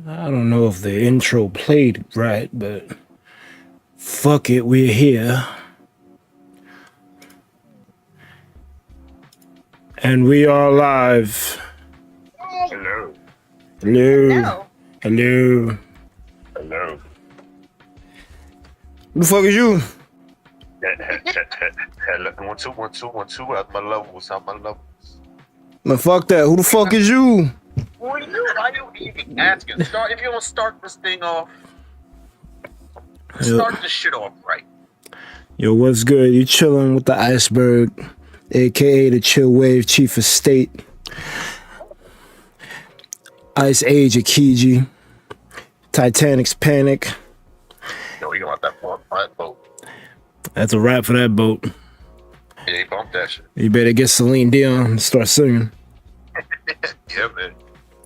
I don't know if the intro played right, but fuck it, we're here. And we are live. Hello. Hello. Hello. Hello. Who the fuck is you? Hello. 1 2 1 2 1 2. Out my levels. Out my levels. Man, fuck that. Who the fuck is you? Who are you? Why you even asking? Start if you want to start this thing off. Start this shit off right. Yo, what's good? You chilling with the Iceberg, aka the Chill Wave Chief of State, Ice Age Akiji, Titanic's Panic. Yo, we got that boat. That's a wrap for that boat. Yeah, he bumped that shit. You better get Celine Dion and start singing. Yeah, man.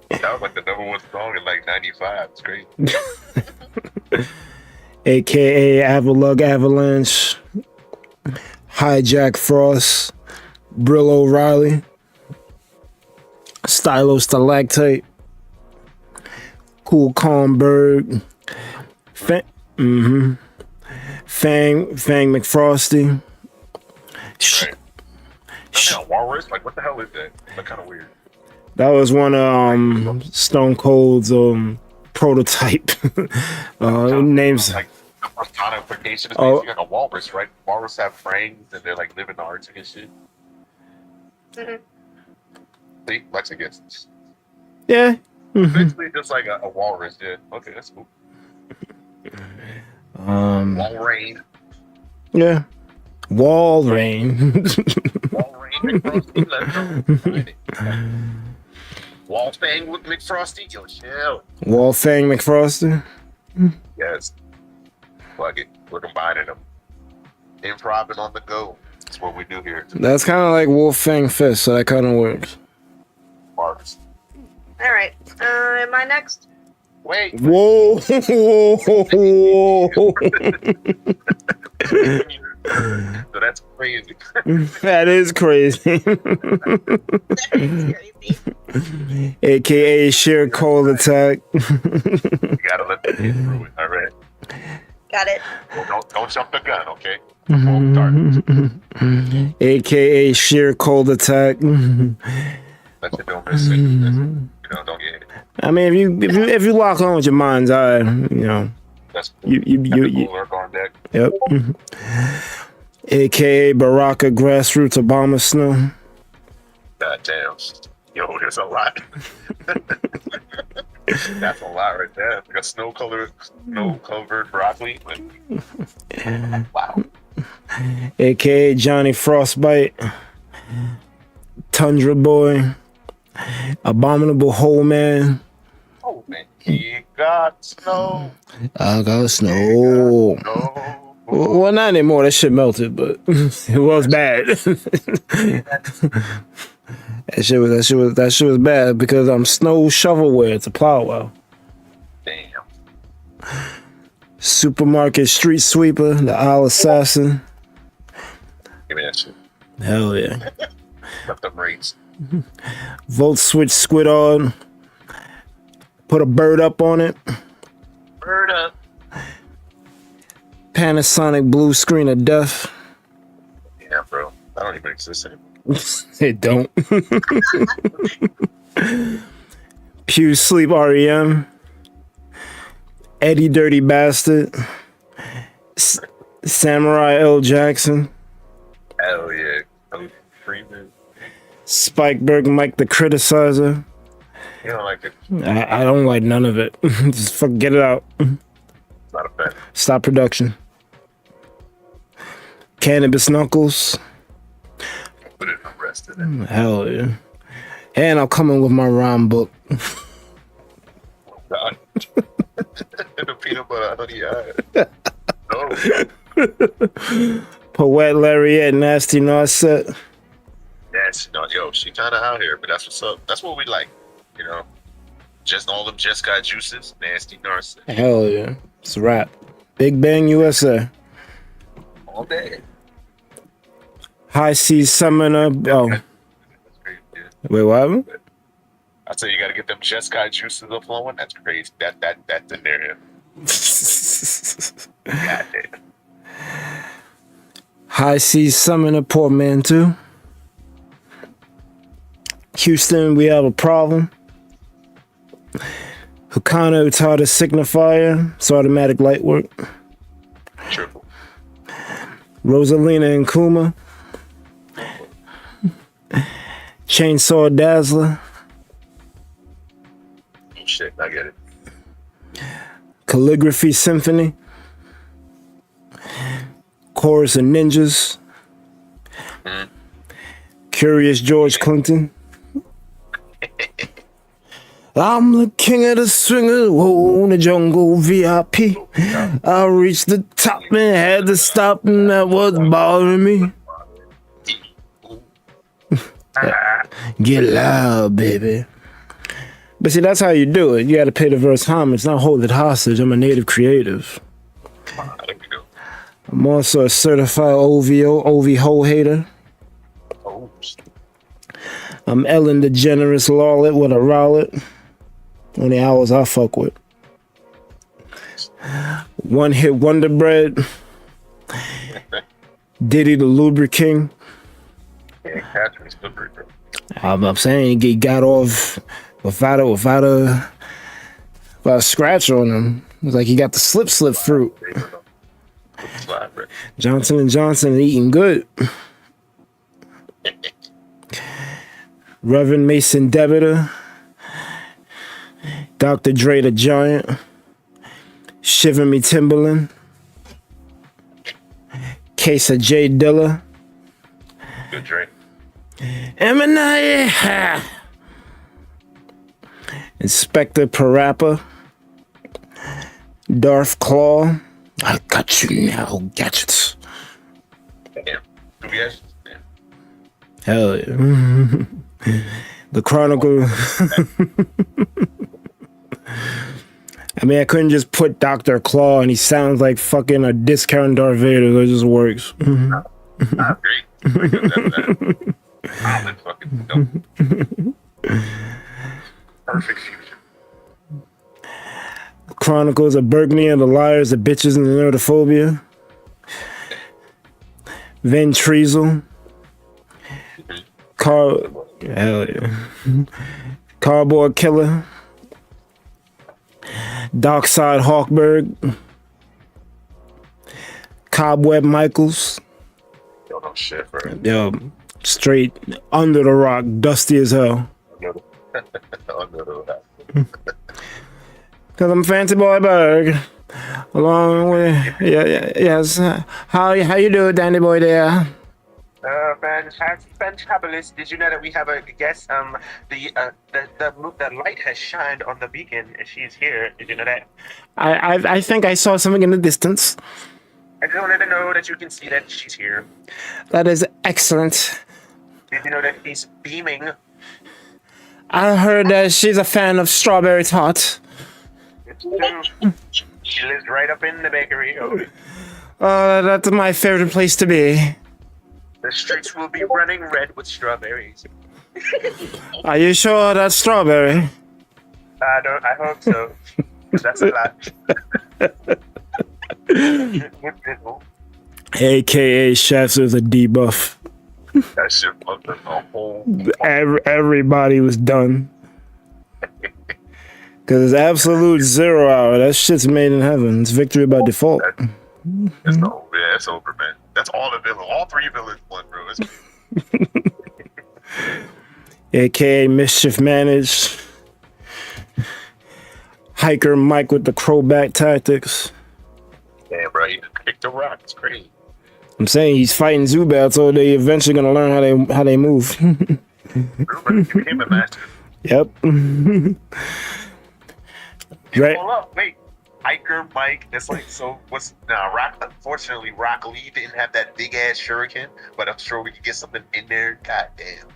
That was like the number one song in like 95. It's crazy. AKA Avalug Avalanche, Hijack Frost, Brill O'Reilly, Stylo Stalactite, Cool Calmberg, Fang McFrosty. Right. Walrus? Like, what the hell is that? That's kind of weird. That was one of Stone Cold's prototype names. Like personification is Oh. basically like a walrus, right? Walrus have fangs and they're like living arts and shit. Mm-hmm. See, Lex against. Yeah. Basically just like a walrus, yeah. Okay, that's cool. Walrain. Yeah. Walrain. Walrain McFrosty. Wallfang with McFrosty. Yo, chill. Wallfang McFrosty. Yes. Fuck it. We're combining them. Improving on the go. That's what we do here. That's kind of like Wolfang Fist, so that kind of works. Marks. All right. Am I next? Wait. Whoa. So that's crazy. That is crazy. That's crazy. AKA sheer cold attack. You gotta let the kid through it, all right? Got it. Well, don't jump the gun, okay? Start. AKA sheer cold attack. Let you don't miss it. You know, don't get it. I mean, if you lock on with your mind's eye, you know. That's cool. You Work on deck. Yep. AKA Baraka Grassroots Obama Snow. Goddamn. Yo, there's a lot. That's a lot right there. Like a snow-covered broccoli. Like, wow. AKA Johnny Frostbite. Tundra Boy. Abominable Hole Man. Oh, man. He got snow. I got snow. No. Well, not anymore. That shit melted, but it was bad. That shit was bad because I'm snow shovelware to plow well. Damn. Supermarket street sweeper, the Isle Assassin. Give me that shit. Hell yeah. Left them rates. Volt switch squid on. Put a bird up on it. Bird up. Panasonic blue screen of death. Yeah, bro. I don't even exist anymore. It don't. Pew Sleep REM. Eddie Dirty Bastard. Samurai L. Jackson. Hell yeah. Freeman. Spikeberg Mike the Criticizer. You don't like it. I don't like none of it. Just fuck, get it out. It's not a fan. Stop production. Cannabis Knuckles. Put it in the rest of it. Hell yeah. And I'm coming with my rhyme book. God. And the peanut butter honey No. Poet Lariat Nasty Narset. That's not, yo, she kind of out here, but that's what's up. That's what we like, you know. Just all them just got juices, nasty narcissist. Hell yeah. It's a rap. Big Bang USA. All day. High Seas Summoner. Oh. That's great, yeah. Wait, what happened? I tell you, got to get them Jeskai juices up flowing. That's crazy. That's in there. God damn. High Seas Summoner, poor man too. Houston, we have a problem. Hukano Utada Signifier, it's automatic light work. Triple. Rosalina and Kuma. Chainsaw Dazzler. Shit, I get it. Calligraphy Symphony. Chorus of Ninjas. Curious George Clinton. I'm the king of the swingers, whoa, in the jungle VIP. I reached the top and had to stop, and that was bothering me. Get loud, baby. But see, that's how you do it. You gotta pay the verse homage, not hold it hostage. I'm a native creative. There we go. I'm also a certified OVO hater. Oh, I'm Ellen DeGeneres Lawlet with a rowlet. Only hours I fuck with. One hit Wonder Bread. Diddy the Lubricant. yeah, Catherine's slippery, bro. I'm saying he got off without a scratch on him. It's like he got the slip fruit. Slide, bro. Johnson & Johnson eating good. Reverend Mason Debitor. Dr. Dre the Giant. Shiver Me Timberland. Case of J Dilla. Good drink. Eminem. Inspector Parappa. Darth Claw. I got you now, gadgets. Damn. Do we actually? Damn. Hell yeah. The Chronicle. I mean, I couldn't just put Dr. Claw and he sounds like fucking a discount Darth Vader. It just works. I agree. Solid fucking dope. Perfect future. Chronicles of Burgundy and the Liars, the Bitches, and the Nerdophobia. Van Treasel. Hell yeah. Cardboard Killer. Darkside Hawkberg. Cobweb Michaels. Yo, no shit, bro. Yo, straight under the rock, dusty as hell. Cause I'm Fancy Boy Berg. Along with yes. How you doing, Danny Boy there? Fantabulous. Did you know that we have a guest? The light has shined on the beacon, and she's here. Did you know that? I think I saw something in the distance. I just wanted to know that you can see that she's here. That is excellent. Did you know that she's beaming? I heard that she's a fan of strawberry tart. It's true. She lives right up in the bakery. That's my favorite place to be. The streets will be running red with strawberries. Are you sure that's strawberry? I hope so. That's a lot. AKA Chefs with a debuff. That shit fucked up the whole. Everybody was done. Cause it's absolute 0 hour. That shit's made in heaven. It's victory by default. It's over. Yeah, it's over, man. That's all the villains. All three villains won, bro. AKA Mischief Managed. Hiker Mike with the crowback tactics. Damn, bro. He just kicked the rock. It's crazy. I'm saying he's fighting Zubat, so they eventually gonna learn how they move. Bro, he became a master. Yep. Right. Hold up, wait. Hiker Mike, that's like, so what's now? Rock, unfortunately, Rock Lee didn't have that big ass shuriken, but I'm sure we could get something in there. God damn.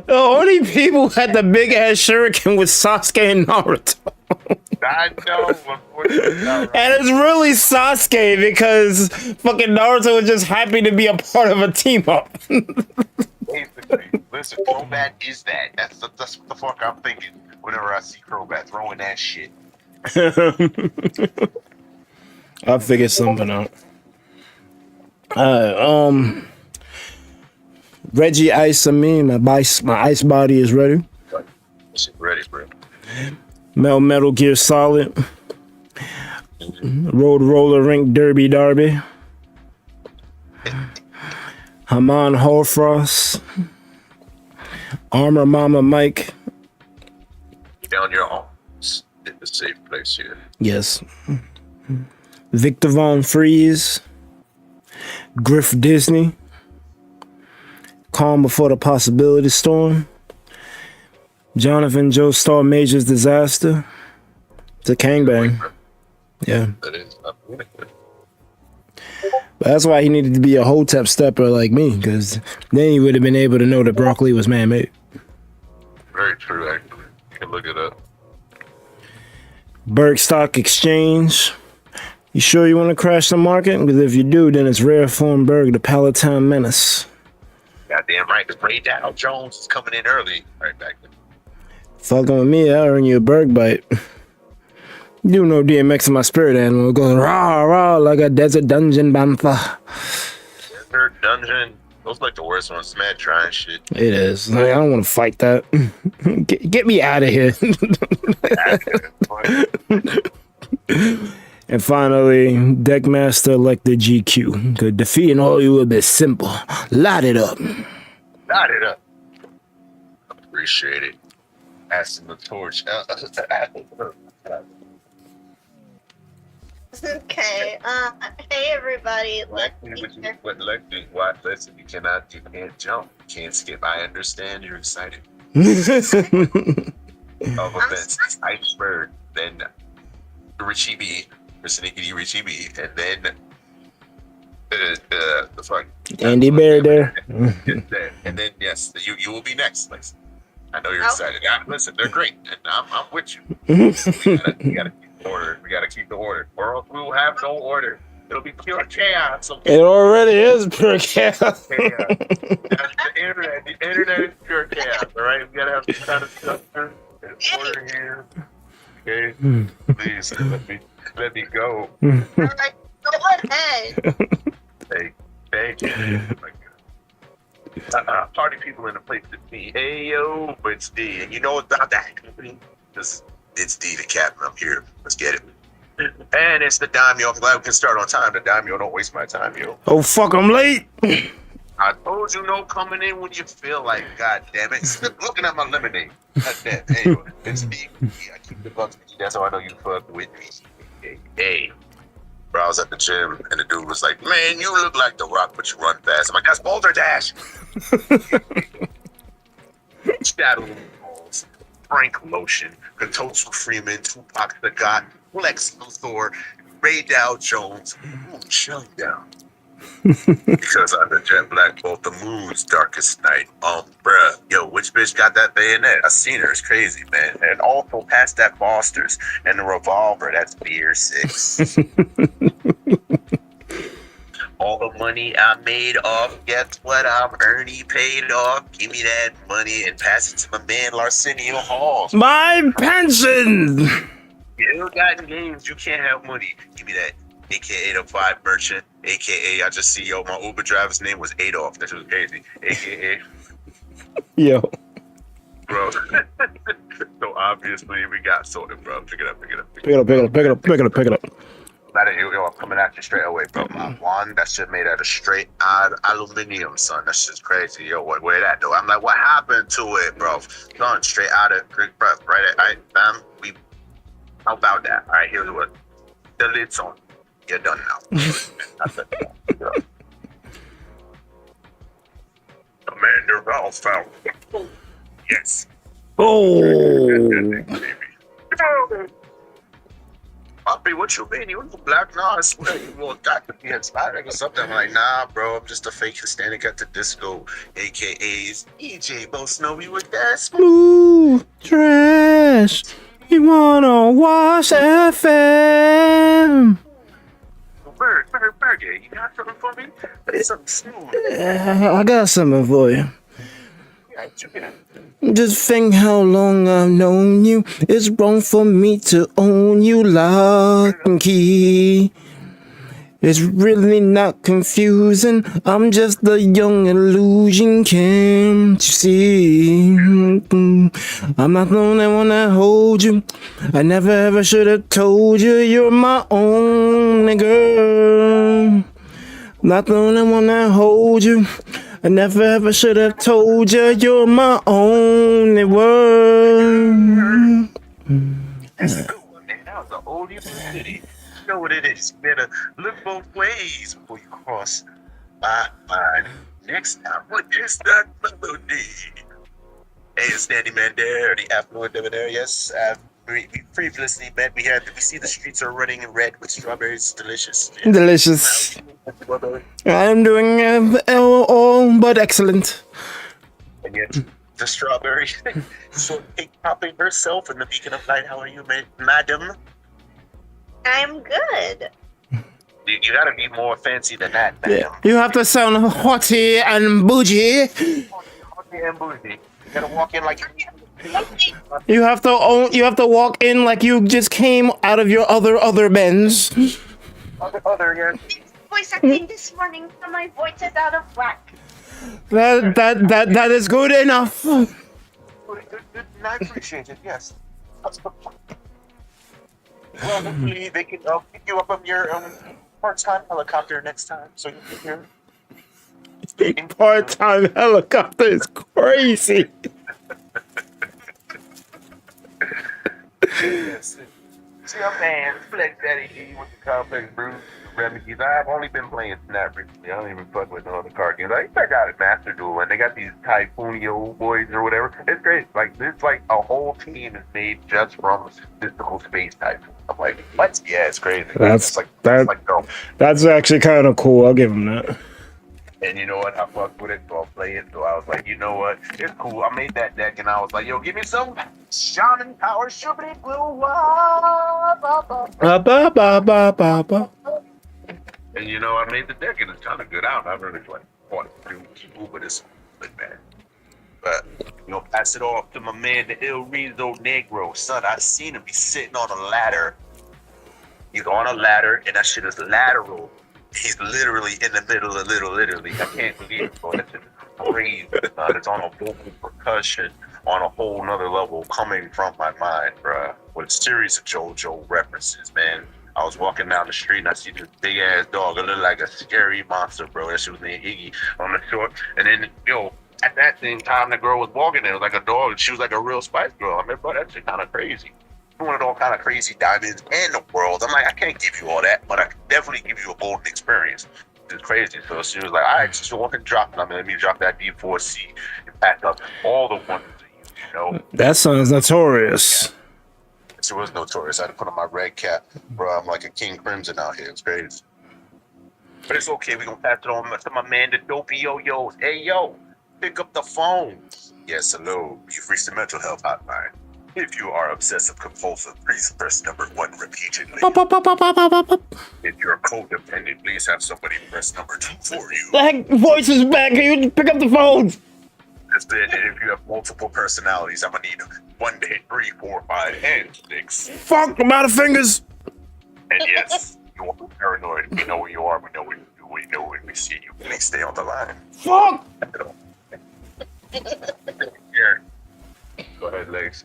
The only people who had the big ass shuriken was Sasuke and Naruto. I know, unfortunately. And it's really Sasuke because fucking Naruto was just happy to be a part of a team up. Basically, Listen, Crobat is that. That's what the fuck I'm thinking whenever I see Crobat throwing that shit. I figured something out. Reggie Ice, my ice body is ready. Shit ready, bro. Metal Gear Solid. Road Roller Rink Derby Derby. Haman Horfrost. Armor Mama Mike. Down your arms in the safe place here. Yes. Victor Von Freeze. Griff Disney. Calm Before the Possibility Storm. Jonathan Joe Star Major's Disaster. It's a gangbang. Yeah. That is not really good. But that's why he needed to be a Hotep stepper like me, because then he would have been able to know that broccoli was man-made. Very true, actually. You can look it up. Berg Stock Exchange. You sure you want to crash the market? Because if you do, then it's Rare Form Berg, the Palatine Menace. Goddamn right, because Ray Dow Jones is coming in early. Right back there. Fucking with me, I'll earn you a Berg bite. You know DMX is my spirit animal. It goes rah rah like a desert dungeon bantha. Desert Dungeon. Those like the worst ones. Mad trying shit. It is. Like, I don't want to fight that. Get me out of here. And finally, Deckmaster elected GQ. Cause defeating all you will be simple. Light it up. Light it up. Appreciate it. Passing the torch. Okay. Hey everybody. Lexi, why? Listen, you can't jump. You can't skip. I understand you're excited. Of events, Iceberg, then Richie B, Persnickety Richie B, and then the fuck Andy Bear there. and then yes, you will be next, Lexi. I know you're excited. Listen, they're great, and I'm with you. We gotta keep the order. We gotta keep the order, or else we will have no order. It'll be pure chaos. It already is pure chaos. Chaos. The internet is pure chaos. All right, we gotta have some kind of structure and order here. Okay, please let me go. Alright, go ahead. Thank you. Party people in the place to be. Hey yo, it's D, and you know about that company? It's D the Kapt. I'm here. Let's get it. And it's the Daimyo. I'm glad we can start on time. The Daimyo, don't waste my time, yo. Oh fuck, I'm late. I told you no coming in when you feel like. God damn it! Stop looking at my lemonade. God damn. Anyway, it's D. I keep the bucks with you. That's how I know you fuck with me. Hey. Bro, I was at the gym and the dude was like, "Man, you look like The Rock, but you run fast." I'm like, "That's Boulder Dash." Shadow Balls, Frank Lotion, Katosu Freeman, Tupac the God, Lex Luthor, Ray Dow Jones, Moon Shinedown. Because I'm the jet black, both the moon's darkest night. Bruh, yo, which bitch got that bayonet? I seen her, it's crazy, man. And also past that Foster's and the revolver, that's beer 6. All the money I made off, guess what? I'm Ernie paid off. Give me that money and pass it to my man Larsenio Hall. My pension. You got games, you can't have money. Give me that. AKA 805 merchant, AKA I just see my Uber driver's name was Adolf. That was crazy. AKA Yo. bro. So obviously we got sorted, bro. Pick it up. Pick it up. Yo, I'm coming at you straight away, bro. My wand, that shit made out of straight aluminum, son. That shit's crazy. Yo, where that though? I'm like, what happened to it, bro? Son, straight out of Greek breath, right? How about that? All right, here's what. The lid's on. You're done now. Commander Valfell. Yes. Oh. Poppy, what you mean? You look black now? I swear you look got to be inspiring or something. I'm like, nah, bro. I'm just a fake Hispanic at the disco, AKA's EJ Bo Snowy with that Smooth trash. You wanna wash FM? Bird, you got something for me? It's something smooth. I got something for you. Just think how long I've known you. It's wrong for me to own you lock and key. It's really not confusing. I'm just a young illusion, can't you see? I'm not the only one that holds you. I never ever should have told you you're my only girl. Not the only one that holds you. I never ever should have told you you're my only world. That's a good one, man. That was an oldie but a goodie. You know what it is. You better look both ways before you cross my mind. Next time, what is that melody? Hey, it's Dandy Man there, the affluent over there. Yes, we previously met. We see the streets are running in red with strawberries. Delicious. Delicious. I'm doing all but excellent. And yet, the strawberry. So, Kapt herself in the beacon of light. How are you, madam? I'm good. You gotta be more fancy than that, madam. Yeah. You have to sound haughty and bougie. You gotta walk in like You have to walk in like you just came out of your other Benz. other. Voice acting this morning, so my voice is out of whack. That is good enough. Good, I appreciate it. Yes. Well, hopefully they can pick you up on your part-time helicopter next time, so you can hear. Part-time helicopter is crazy. Yes. See, I'm man, Flex Daddy G with the complex brews, remedies. I've only been playing Snap recently. I don't even fuck with no other card games. I check out at Master Duel, and they got these Typhoonio boys or whatever. It's great. Like, it's like a whole team is made just from mystical space type. I'm like, what? Yeah, it's crazy. That's girl. That's actually kind of cool. I'll give him that. And you know what? I fucked with it, so I'll play it. So I was like, you know what? It's cool. I made that deck, and I was like, yo, give me some shaman power, shubity blue. And you know, I made the deck, and it's kind of good out. I've really like fought it cool, but it's like bad. But you know, pass it off to my man, the Rhy'zrd Negro. Son, I seen him. He's sitting on a ladder. He's on a ladder, and that shit is lateral. He's literally in the middle of literally. I can't believe it, bro. That's just crazy. It's on a vocal percussion on a whole nother level coming from my mind, bruh. With a series of JoJo references, man. I was walking down the street and I see this big ass dog. It looked like a scary monster, bro. That shit was named Iggy on the short. And then, yo, at that same time, the girl was walking there. It was like a dog. And she was like a real Spice Girl. I mean, bro, that shit kind of crazy. One of all kind of crazy diamonds in the world. I'm like, I can't give you all that, but I can definitely give you a golden experience. It's crazy. So she was like, all right, so what can drop? I mean, let me drop that D4C and pack up all the ones that you know. That sounds notorious. It was notorious. I had to put on my red cap, bro. I'm like a King Crimson out here. It's crazy. But it's okay. We're going to pass it on to my man, the Dopey Yo-Yos. Hey, yo, pick up the phone. Yes, hello. You've reached the mental health hotline. If you are obsessive compulsive, please press number 1 repeatedly. If you're codependent, please have somebody press number 2 for you. That voice is back. Can you pick up the phone? And if you have multiple personalities, I'm gonna need 1, 2, 3, 4, 5, and 6. Fuck, I'm out of fingers. And yes, you are paranoid. We know where you are. We know what you do. We know when we see you. Please stay on the line. Fuck. Here. Go ahead, Legs.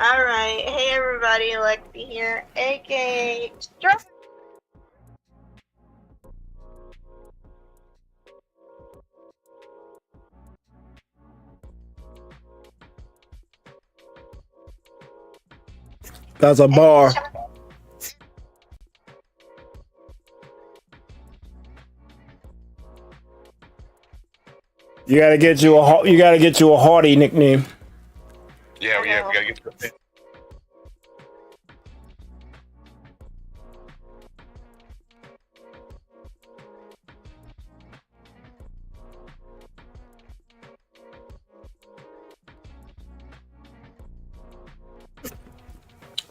Alright, hey everybody, Lexi here, aka Stress. That's a bar. You gotta get you a haughty nickname. Yeah, we gotta get to the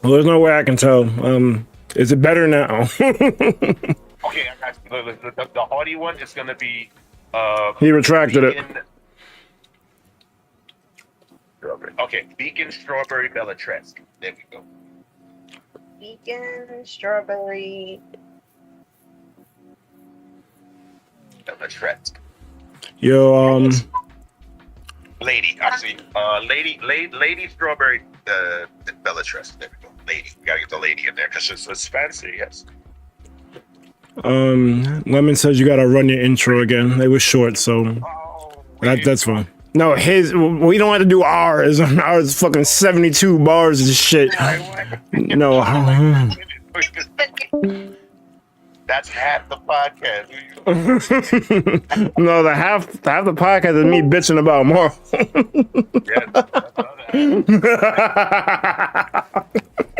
Well, there's no way I can tell. Is it better now? Okay, I got you. The haughty one is going to be... He retracted it. strawberry. Okay, Beacon strawberry Bellatrix. There we go. Beacon, strawberry. Bellatrix. Yo, Lady, actually, lady strawberry Bellatrix. There we go. Lady. We gotta get the lady in there because it's fancy, yes. Lemon says you gotta run your intro again. It was short, so that's fine. No, we don't have to do ours. Ours is fucking 72 bars and shit. No. That's half the podcast. No, the half the podcast is me bitching about more.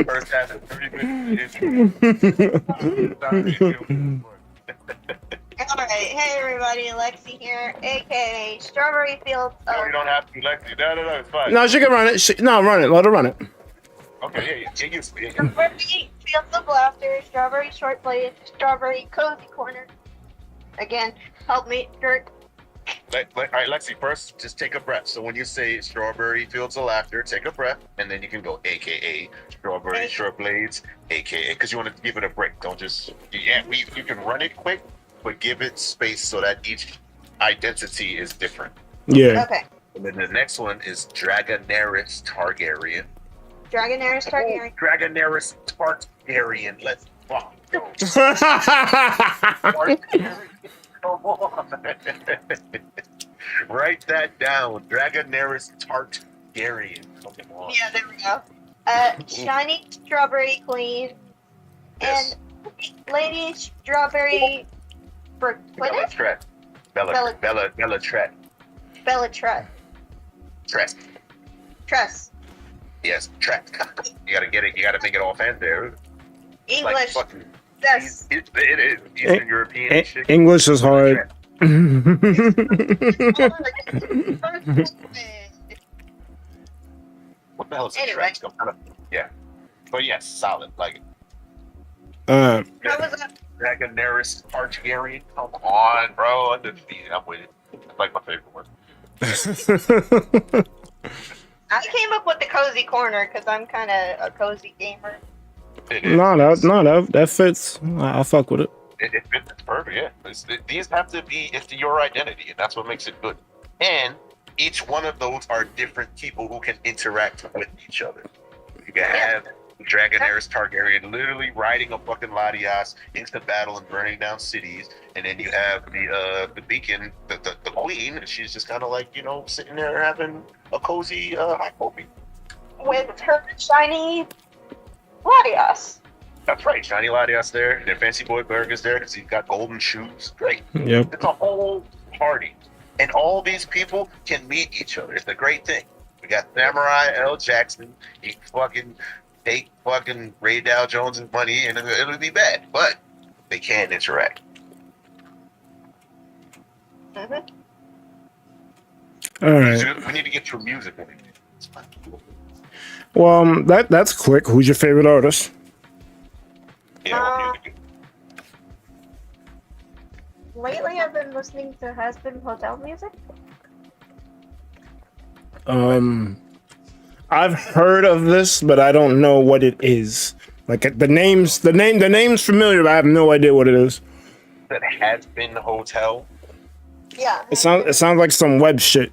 First half is 30 minutes. Alright, hey everybody, Lexi here, aka Strawberry Fields. No, you don't have to, Lexi. No, it's fine. No, she can run it. Run it. Let her run it. Okay, yeah, get used to it. Strawberry Fields of Laughter, Strawberry Short Blade, Strawberry Cozy Corner. Again, help me, Dirk. All right, Lexi, first, just take a breath. So when you say Strawberry Fields of Laughter, take a breath, and then you can go AKA Strawberry Short Blades, AKA, because you want to give it a break. Don't just, you can run it quick, but give it space so that each identity is different. Yeah. Okay. And then the next one is Dragonaris Targaryen. Dragonaris Targaryen. Dragonaris Targaryen. Let's fuck go. Come on. Write that down. Dragonaris Targaryen. Come on. Yeah, there we go. Shiny Strawberry Queen. Yes. And Lady Strawberry. What is? Bellatrix. Bellatrix. Bellatrix. Tress. Tress. Yes, Tress. You gotta get it. You gotta make it all fancy there. English. Like fucking. Yes. It is Eastern European shit. English is hard. What the hell is a Tress? Yeah. But yes, solid. Like it. How was that? Dragonaris Targaryen. Come on, bro. Undefeated. I'm with it. It's like my favorite one. I came up with the cozy corner because I'm kind of a cozy gamer. That fits. I fuck with it. It fits. It's perfect. Yeah. These have to be. It's your identity, and that's what makes it good. And each one of those are different people who can interact with each other. You can have Dragonaris Targaryen literally riding a fucking Latias into battle and burning down cities, and then you have the Beacon, the queen, and she's just kind of like, sitting there having a cozy hot coffee with her shiny Latias. That's right, shiny Latias there, and then Fancy Boy Berg is there because he's got golden shoes. Great. Yep. It's a whole party, and all these people can meet each other. It's a great thing. We got Samurai L. Jackson. He fucking take fucking Ray Dow Jones' money and it'll be bad, but they can interact. Mm-hmm. All right. We need to get your music. Well, that's quick. Who's your favorite artist? Yeah, music. Lately, I've been listening to Has Been Hotel music. I've heard of this, but I don't know what it is. Like the name's familiar, but I have no idea what it is. That Has Been Hotel. Yeah. It sounds like some web shit.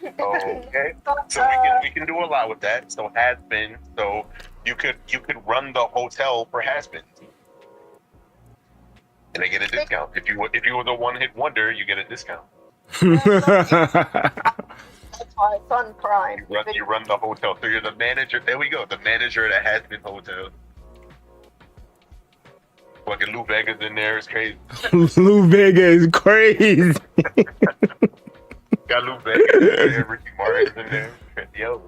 Okay. So we can do a lot with that. So Has Been. So you could run the hotel for Has Been. And they get a discount. If you were the one-hit wonder, you get a discount. That's why it's on Prime. You run the hotel. So you're the manager. There we go. The manager that Has Been Hotel. Fucking Lou Vega's in there. It's crazy. Lou Vega is crazy. Got Lou Vega in there. Ricky Martin's in there. Yo.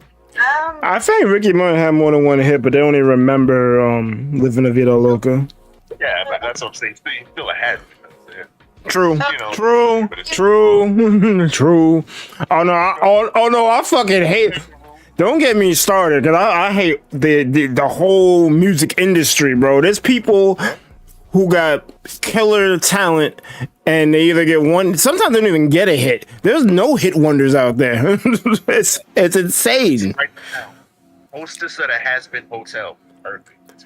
I think Ricky Martin had more than one hit, but they only remember Living La Vida Loca. Yeah, but that's what I'm saying. He's still a Has Been. True. True. Oh no, I fucking hate. Don't get me started, cause I hate the whole music industry, bro. There's people who got killer talent and they either get one, sometimes they don't even get a hit. There's no hit wonders out there. it's insane. Right now, hostess of the Has Been Hotel. Perfect.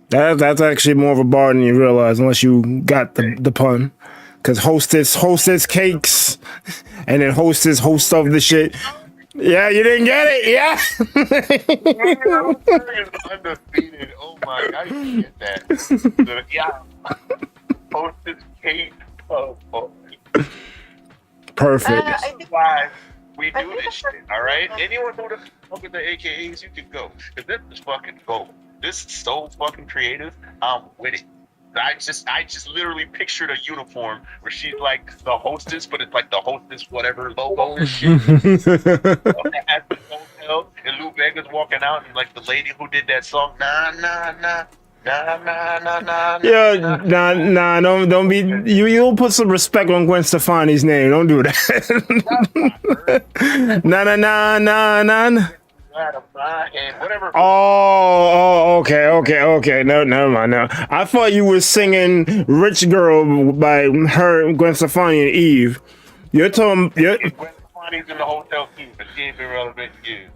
That's actually more of a bar than you realize, unless you got the pun. Because hostess cakes, and then host of the shit. Yeah, you didn't get it. Yeah. Undefeated. Oh my! I didn't get that. Yeah. Hostess cake. Oh. Perfect. I think Why we I do think this the shit? All right. Anyone who the fuck with the AKAs, you can go. Cause this is fucking gold. This is so fucking creative. I'm with it. I just literally pictured a uniform where she's like the hostess, but it's like the hostess whatever logo and shit. At the hotel, and Lou Vega's walking out, and like the lady who did that song, nah, nah, nah. Nah, nah, nah, nah, Yeah, nah, don't be. You'll put some respect on Gwen Stefani's name. Don't do that. nah. Whatever. Oh, okay. No, never mind. No, I thought you were singing "Rich Girl" by her, Gwen Stefani, and Eve. You're talking. Gwen Stefani's in the hotel too, but she ain't been relevant to you.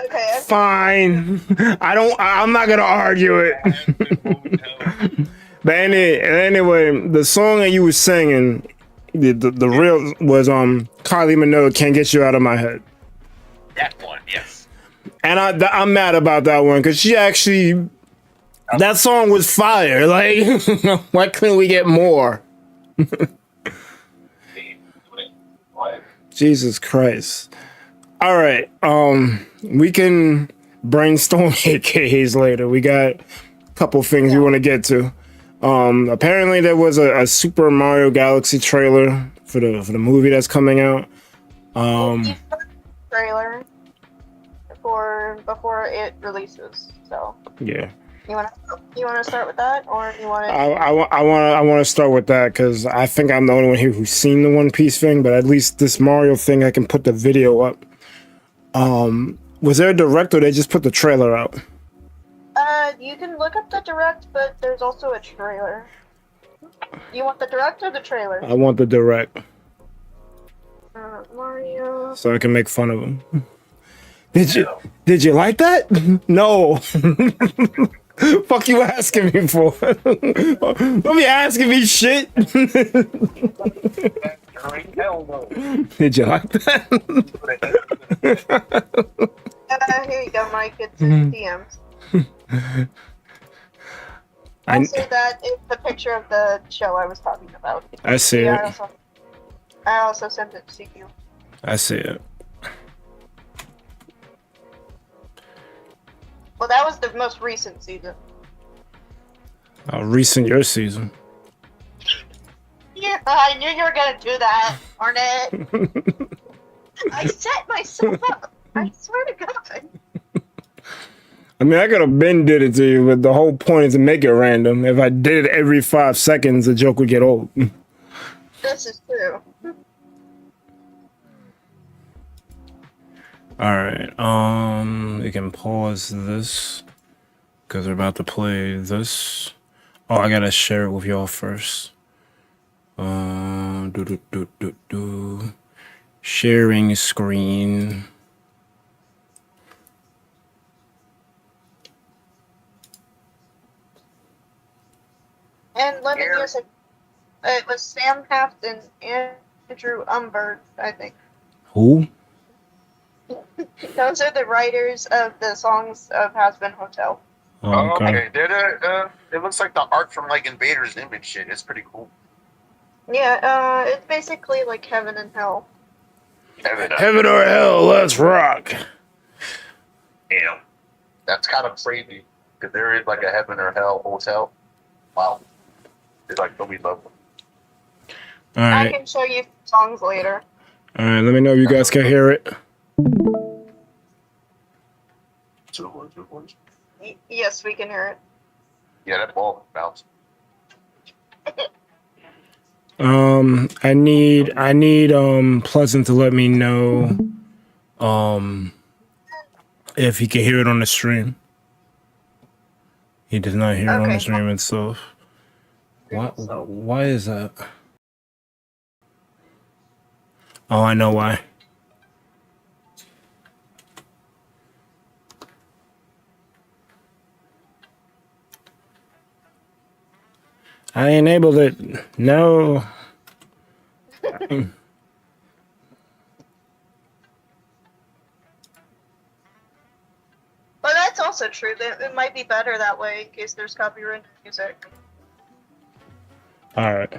okay. Fine. I'm not gonna argue it. But anyway, the song that you were singing, the real was Kylie Minogue, "Can't Get You Out of My Head." That one, yes. And I'm mad about that one because she actually, that song was fire. Like, why couldn't we get more? Jesus Christ. All right. We can brainstorm AKAs later. We got a couple things we want to get to. Apparently there was a Super Mario Galaxy trailer for the movie that's coming out. Trailer before it releases. So Yeah. you wanna start with that, or you wanna? I want to start with that because I think I'm the only one here who's seen the One Piece thing, but at least this Mario thing, I can put the video up. Was there a direct or they just put the trailer out? You can look up the direct, but there's also a trailer. You want the direct or the trailer? I want the direct Mario. so I can make fun of him. Did you like that? No. Fuck you asking me for? Don't be asking me shit. Did you like that? Here you go, Mike. It's in DMs. Also, that is the picture of the show I was talking about. I see it. I also sent it to you. I see it. Well, that was the most recent season. Recent your season. Yeah, I knew you were gonna do that, Arnett. I set myself up. I swear to God. I mean, I could have been did it to you, but the whole point is to make it random. If I did it every 5 seconds, the joke would get old. This is true. All right. We can pause this because we're about to play this. Oh, I gotta share it with y'all first. Sharing screen. And let me guess, it was Sam Kapt and Andrew Umberg, I think. Who? Those are the writers of the songs of Has Been Hotel. Oh, okay. It looks like the art from like Invader's Image shit. It's pretty cool. Yeah, it's basically like Heaven and Hell. Heaven or hell, let's rock. Damn. That's kind of crazy. Because there is like a Heaven or Hell hotel. Wow. It's like nobody loves them. All right. I can show you songs later. All right, let me know if you guys can hear it. Yes, we can hear it. Yeah, that ball bounced. I need Pleasant to let me know if he can hear it on the stream. He does not hear it on the Okay. stream itself. Why is that? Oh, I know why. I enabled it. No. But that's also true. That it might be better that way in case there's copyrighted music. All right.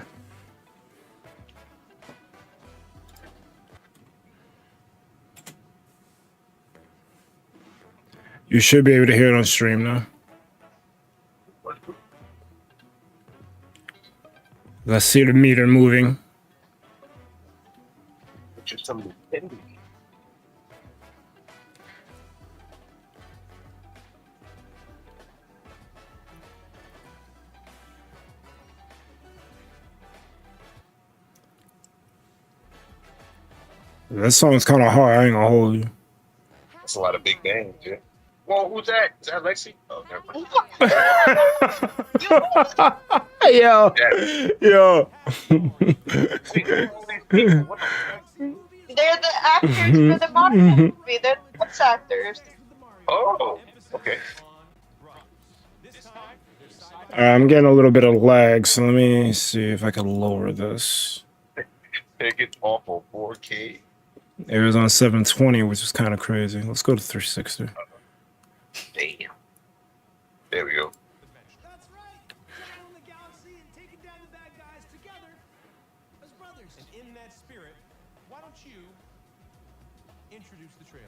You should be able to hear it on stream now. I see the meter moving. Just something pending. That song's kind of hard. I ain't gonna hold you. That's a lot of big bands, yeah. Well, who's that? Is that Lexi? Oh, never mind. Yo, yo. They're the actors for the modern movie. They're the voice actors. Oh, okay. I'm getting a little bit of lag, so let me see if I can lower this. Take it off of 4K. It was on 720, which is kind of crazy. Let's go to 360. Damn. There we go. That's right. Traveling the galaxy and taking down the bad guys together as brothers. And in that spirit, why don't you introduce the trailer?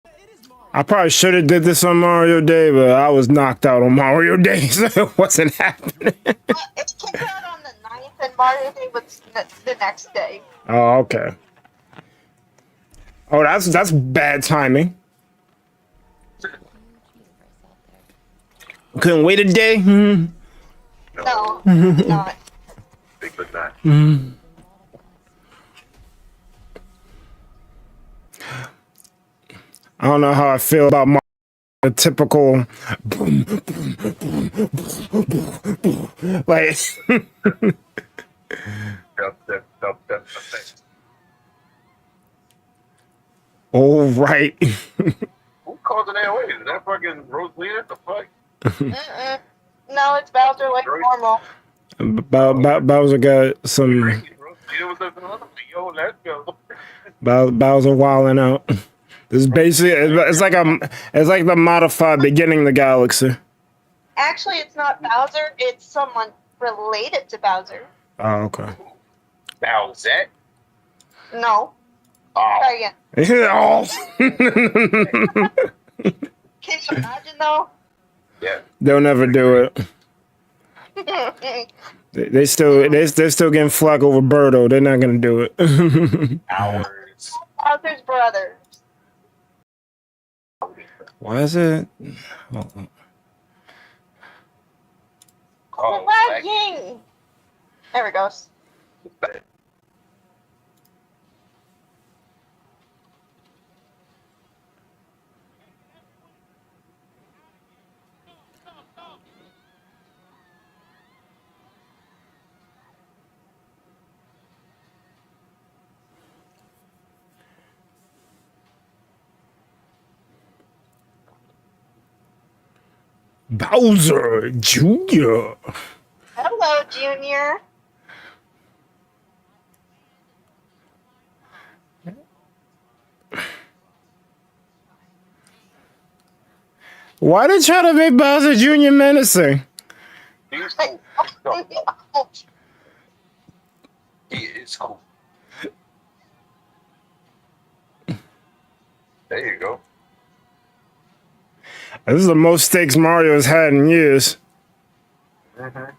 It is Mario. I probably should have did this on Mario Day, but I was knocked out on Mario Day, so it wasn't happening. It came out on the 9th, and Mario Day was the next day. Oh, okay. Oh, that's bad timing. Couldn't wait a day. No, not. Big but not. I don't know how I feel about the typical boom, boom, boom, boom, boom, boom. Like Dub. all right. Who calls it that way? Is that fucking Rosalina? The fuck? No, it's Bowser like normal. Bowser got some. Rosalina was like, yo, let's go. Bowser wilding out. This is basically it's like the modified beginning of the galaxy. Actually, it's not Bowser. It's someone related to Bowser. Oh, okay. Bowsette? No. Oh, Try again. Oh. Can you imagine though? yeah. They'll never do it. They're still getting flack over Birdo. They're not gonna do it. Hours. Bowser's brothers. Why is it? Oh. Oh, Lagging. There we go. Bowser Jr. Hello, Junior. Why they try to make Bowser Jr. menacing? He's cool. He is cool. There you go. This is the most stakes Mario's had in years. Mm-hmm.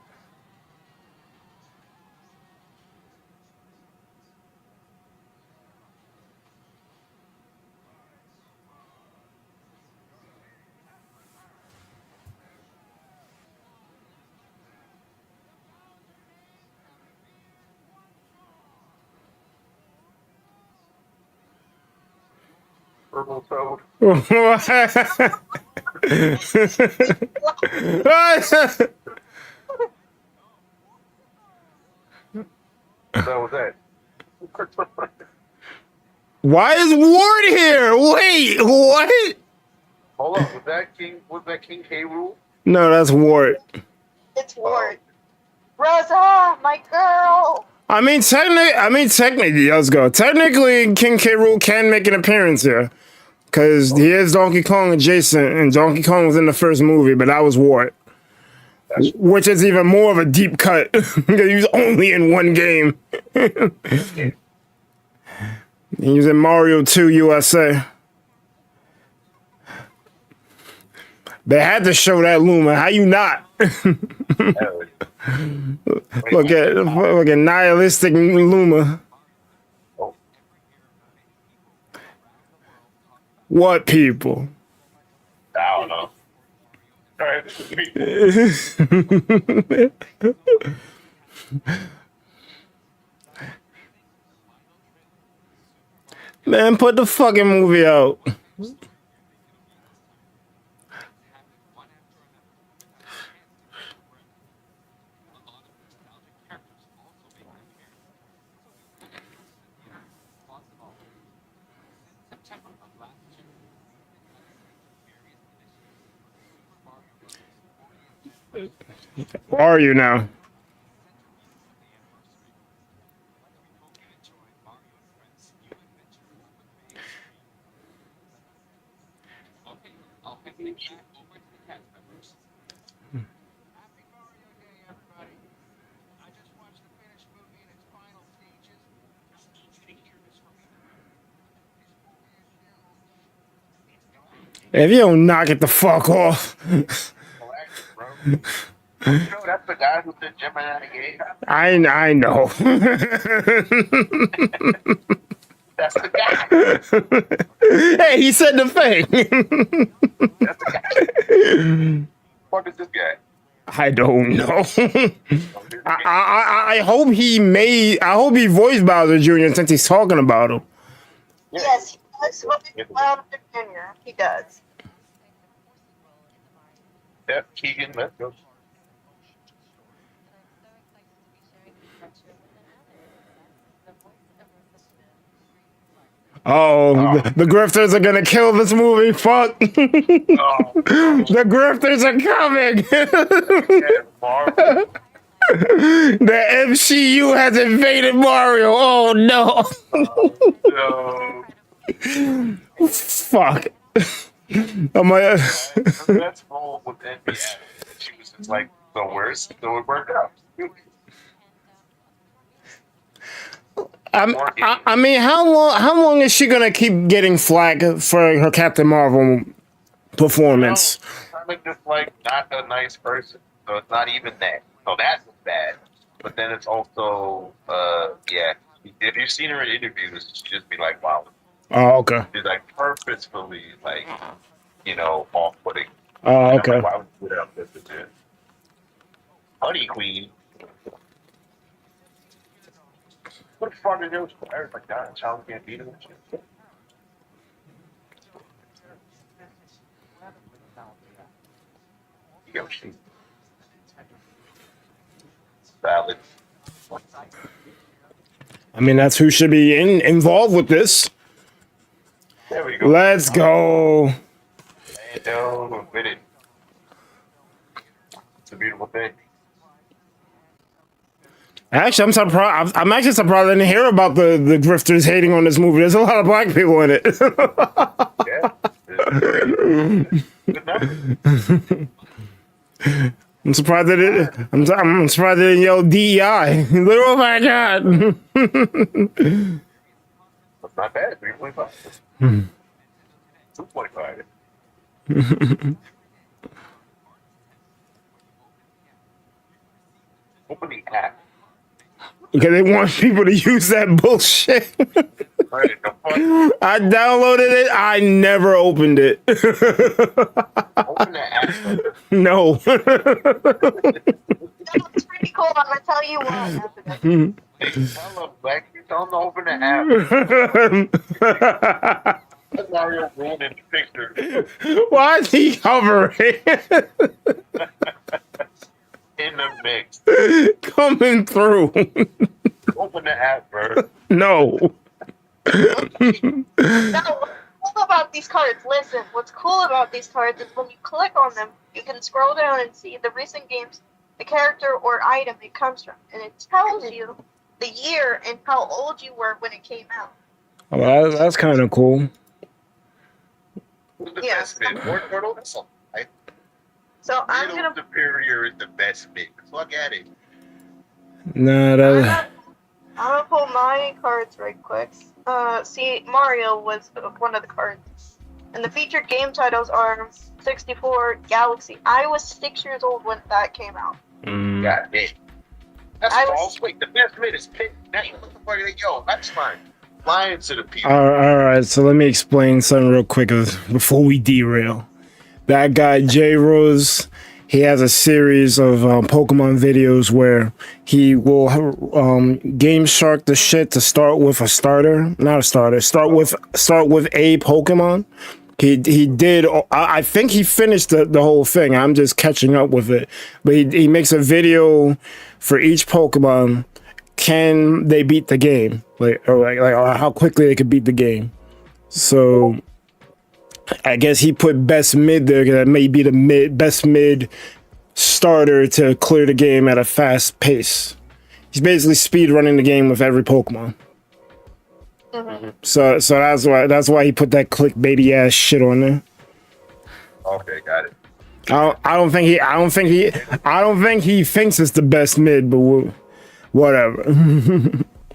Purple toad. That was that. Why is Ward here? Wait, what? Hold on, was that King K. Rool? No, that's Ward. It's Ward. Rosa, my girl. I mean, technically, let's go. Technically, King K. Rool can make an appearance here. Because he is Donkey Kong adjacent, and Donkey Kong was in the first movie, but that was Ward. Which is even more of a deep cut, because he was only in one game. He was in Mario 2 USA. They had to show that Luma. How you not? Look at nihilistic Luma. What people? I don't know. Man, put the fucking movie out. Where are you now? If you don't knock it the fuck off. You know, that's the guy who did Gemini Gay. I know. That's the guy. Hey, he said the thing. That's the guy. What is this guy? I don't know. I hope he voiced Bowser Jr. since he's talking about him. Yes, he does. Bowser Jr. He does. Yep, Keegan, let's go. Oh, the grifters are gonna kill this movie. Fuck. The grifters are coming. The MCU has invaded Mario. Oh no. No. Fuck. Oh my. That's all with NBA. She was just like the worst, so it worked out. I mean, how long is she gonna keep getting flack for her Captain Marvel performance? I'm just like not a nice person, so it's not even that. So that's bad. But then it's also, yeah. If you've seen her in interviews, she just be like, "Wow." Oh, okay. She's like purposefully, like, you know, off-putting. Oh, okay. Like, why would you put out this and that? Honey Queen. What the fuck are those players like that? Child can't beat him and shit. Yoshi. Valid. I mean, that's who should be involved with this. There we go. Let's go. And no, admit it. It's a beautiful thing. Actually, I'm surprised. I'm actually surprised I didn't hear about the grifters hating on this movie. There's a lot of black people in it. Yeah. Good number. I'm surprised that it. I'm surprised they didn't yell DEI. Oh my god. That's not bad. 3.5. 2.5. Open the app. Okay, they want people to use that bullshit. Right, the fuck? I downloaded it. I never opened it. Open the app. No. It's pretty cool. I'm gonna tell you what after this. Hey, tell them, Black, you tell them to open the app. That's Mario ruining the picture. Why is he hovering? In the mix. Coming through. Open the app, bro. No. Now, what's cool about these cards? Listen, what's cool about these cards is when you click on them, you can scroll down and see the recent games, the character or item it comes from, and it tells you the year and how old you were when it came out. Well, that's kind of cool. Who's the Yeah. best mid? War Turtle? That's all right. So I'm Little gonna Superior is the best mid. Look at it. Nah, that. I'm gonna pull my cards right quick. See, Mario was one of the cards, and the featured game titles are 64 Galaxy. I was 6 years old when that came out. God damn. That's I was- false. Wait, the best mid is Pit Knight. What the fuck are they? Yo, that's fine. Lying to the people. All right, so let me explain something real quick before we derail. That guy J Rose, he has a series of Pokemon videos where he will Game Shark the shit to start with a starter, not a starter. Start with a Pokemon. He did. I think he finished the whole thing. I'm just catching up with it. But he makes a video for each Pokemon. Can they beat the game? Or how quickly they could beat the game. So I guess he put best mid there because that may be the best mid starter to clear the game at a fast pace. He's basically speed running the game with every Pokemon. So that's why he put that clickbaity ass shit on there. Okay, got it. I don't think he thinks it's the best mid, but whatever.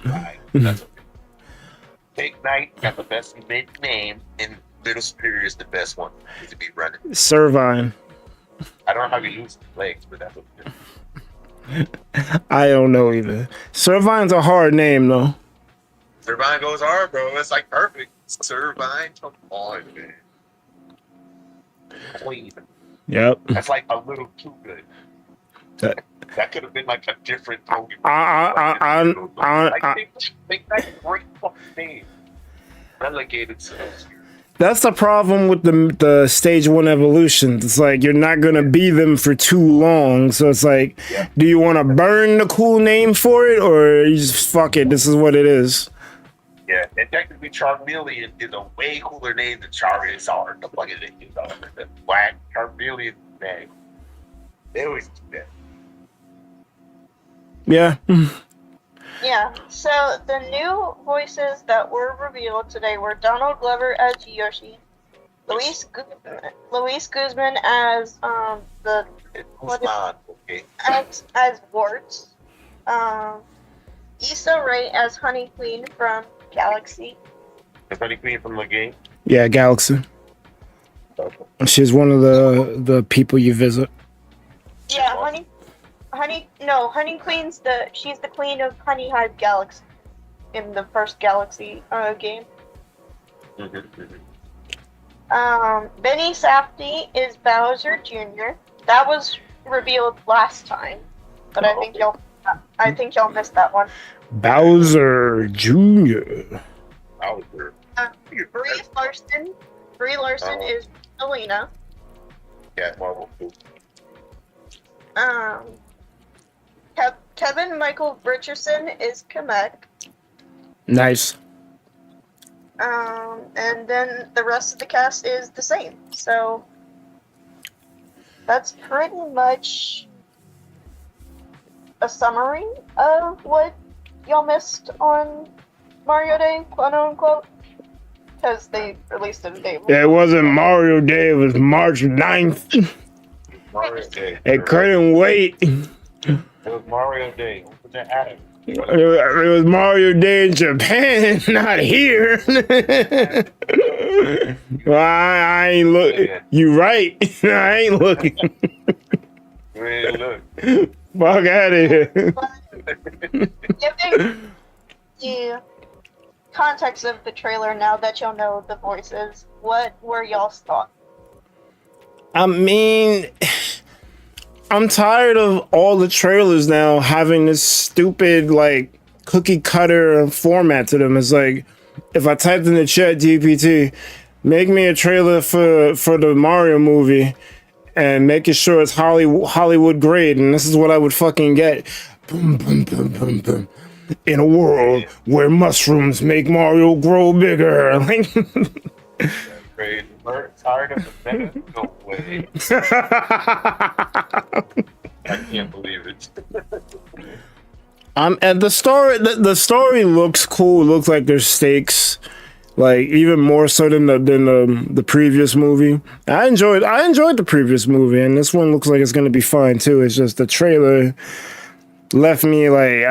Right. That's okay. Pit Knight got the best mid name, and Little Superior is the best one to be running. Servine. I don't know how you use the legs, but that's okay. I don't know either. Servine's a hard name though. Servine goes hard, bro. It's like perfect. Servine, come on, man. Clean. Yep. That's like a little too good. That could have been like a different Pokemon. Think that's a great fucking name. Relegated to those. That's the problem with the stage 1 evolutions. It's like you're not gonna be them for too long. So it's like, do you want to burn the cool name for it, or you just fuck it? This is what it is. Yeah, and technically Charmeleon is a way cooler name than Charizard. The fuck is it? You know, the black Charmeleon name. They always do that. Yeah. Yeah, so the new voices that were revealed today were Donald Glover as Yoshi, Luis Guzman as the Who's not okay? as Wart, Issa Rae as Honey Queen from Galaxy, Is Honey Queen from the game? Yeah, Galaxy. Okay. She's one of the people you visit. yeah, Honey Queen's she's the queen of Honey Hive Galaxy in the first Galaxy game. Benny Safdie is Bowser Jr. That was revealed last time, but I think y'all missed that one. Bowser Jr. Bowser. Brie Larson is Selena. Yeah, Marvel. Kevin Michael Richardson is Kapt. Nice. And then the rest of the cast is the same. So that's pretty much a summary of what y'all missed on Mario Day, quote unquote. Because they released it a day. It wasn't Mario Day, it was March 9th. Mario Day. It couldn't wait. It was Mario Day. What's that Adam? It was Mario Day in Japan, not here. Well, I ain't look. You right. I ain't looking. Man, look. Fuck out of here. Giving the context of the trailer now that y'all know the voices, what were y'all's thoughts? I mean, I'm tired of all the trailers now having this stupid, like, cookie cutter format to them. It's like, if I typed in the chat GPT, make me a trailer for the Mario movie, and making sure it's Hollywood grade, and this is what I would fucking get. Boom, boom, boom, boom, boom. In a world where mushrooms make Mario grow bigger. Like, Great. Tired of the meta? No way. I can't believe it. And the story looks cool. It looks like there's stakes, like even more so than the previous movie. I enjoyed the previous movie, and this one looks like it's gonna be fine too. It's just the trailer left me like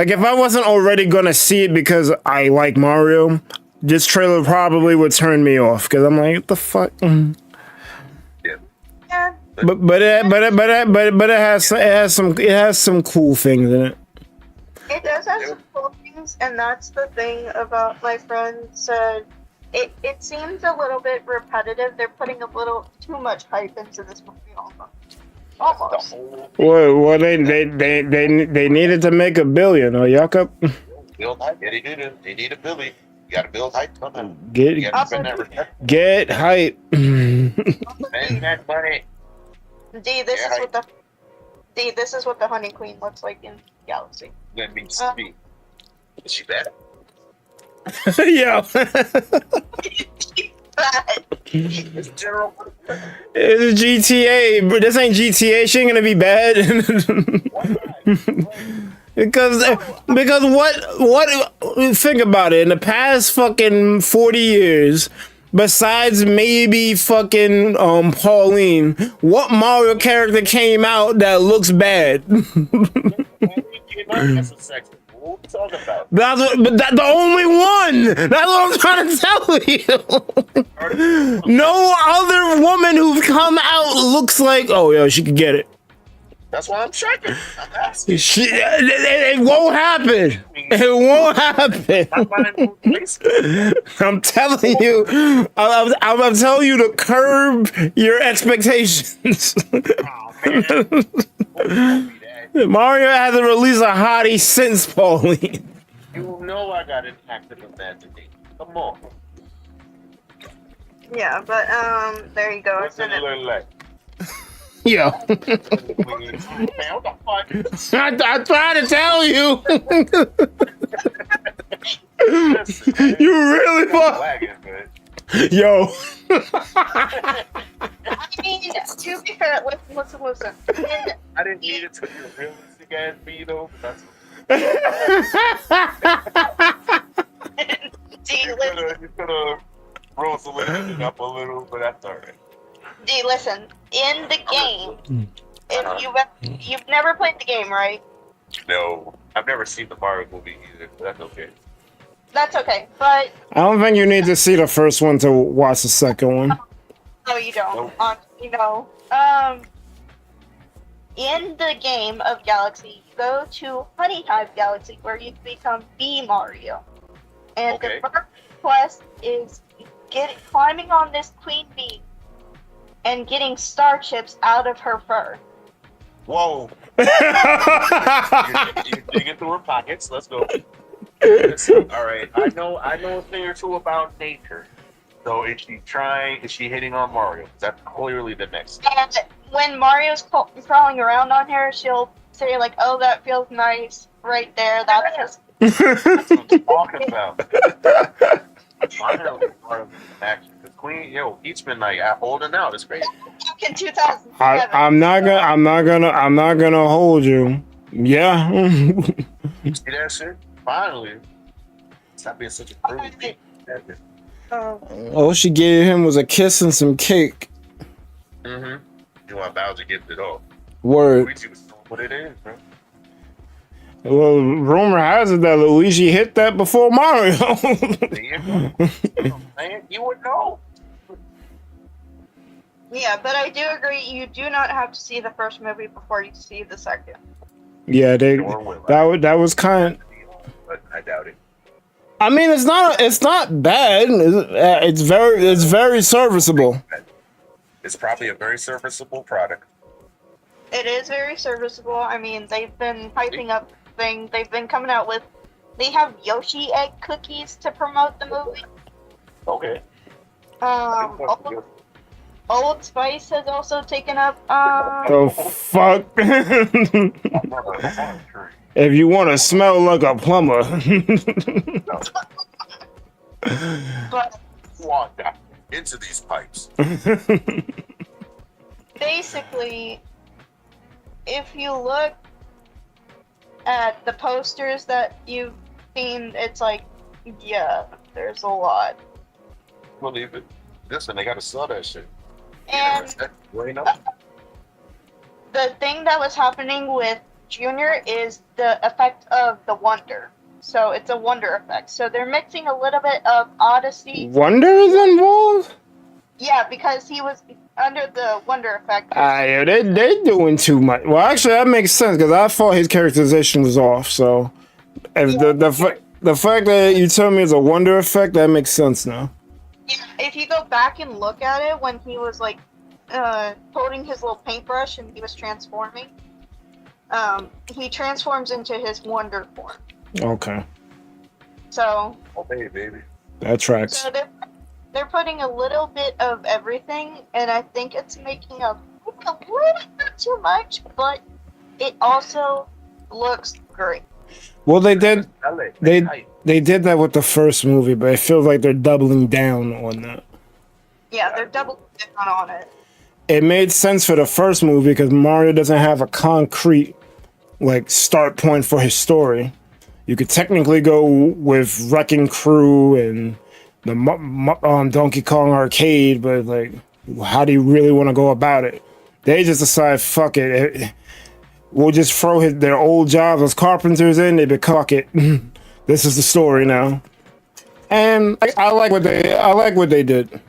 if I wasn't already gonna see it because I like Mario, this trailer probably would turn me off because I'm like, what the fuck? Yeah. Yeah. But it has some cool things in it. It does have some cool things, and that's the thing about my friend said. It seems a little bit repetitive. They're putting a little too much hype into this movie almost. Well, they needed to make $1 billion. Or yucca. Build hype. Yeah, they need a Billy. You gotta build hype somehow. Get You gotta spend that respect. hype. Spend that money. This is what the Honey Queen looks like in Galaxy. Let me speak. Is she bad? Yo. It's general. It's GTA, but this ain't GTA. She ain't gonna be bad. because what? Think about it. In the past fucking 40 years, besides maybe fucking Pauline, what Mario character came out that looks bad? That's a sex. What are you talking about? The only one. That's what I'm trying to tell you. No other woman who's come out looks like, oh yeah, she could get it. That's why I'm checking. I'm asking. It won't happen. It won't happen. I'm telling you. I'm telling you to curb your expectations. Mario hasn't released a hottie since Pauline. You know I got an active imagination. Come on. Yeah, but there you go. What's it look like? Yo. Man, what the fuck? I try to tell you. Listen, man. You really fuck. Wagon, man. Yo. I mean, to be fair, listen. I didn't need it to be a realistic ass me though, but that's you could have roasted it up a little, but that's alright. Listen. In the game, if you've never played the game, right? No, I've never seen the Mario movie either, but that's okay. That's okay, but I don't think you need to see the first one to watch the second one. no, you don't. In the game of Galaxy, you go to Honey Hive Galaxy where you become Bee Mario, and Okay. the first quest is climbing on this queen bee and getting star chips out of her fur. Whoa! You're digging through her pockets. Let's go. Listen, all right, I know a thing or two about nature. So is she hitting on Mario? That's clearly the next. And when Mario's crawling around on her, she'll say like, "Oh, that feels nice right there." That's just That's what I'm talking about. Mario action. The Queen, he's been like holding out. It's crazy. back in 2007. I'm not gonna hold you. Yeah. See that shit? Finally. Stop being such a pretty. All she gave him was a kiss and some cake. Mm-hmm. You want Bowser to get it all. Word. Luigi was doing what it is, bro. Well, rumor has it that Luigi hit that before Mario. Man, you would know. Yeah, but I do agree. You do not have to see the first movie before you see the second. Yeah, that was kind. But I doubt it. I mean, it's not bad. It's very serviceable. It's probably a very serviceable product. It is very serviceable. I mean, they've been hyping up things. They've been coming out with. They have Yoshi egg cookies to promote the movie. Okay. Old Spice has also taken up. The fuck? If you want to smell like a plumber. But Want that into these pipes. basically, if you look at the posters that you've seen, it's like, yeah, there's a lot. Believe it. Listen, they gotta sell that shit. And Right up. the thing that was happening with Junior is the effect of the wonder. So it's a wonder effect. So they're mixing a little bit of Odyssey. Wonder is involved? Yeah, because he was under the wonder effect. Yeah, they're doing too much. Well, actually, that makes sense because I thought his characterization was off. So, if Yeah. the fact that you tell me it's a wonder effect, that makes sense now. Yeah, if you go back and look at it when he was like holding his little paintbrush and he was transforming, he transforms into his wonder form. Okay, So, Oh, hey, baby. that tracks. so they're putting a little bit of everything, and I think it's making a little bit too much, but it also looks great. Well, they did LA. they did that with the first movie, but it feels like they're doubling down on that. Yeah, they're doubling down on it. It made sense for the first movie because Mario doesn't have a concrete like start point for his story. You could technically go with Wrecking Crew and the Donkey Kong arcade, but like, how do you really want to go about it? They just decide, fuck it. We'll just throw their old jobs as carpenters in. They become, fuck it. This is the story now, and I like what they did.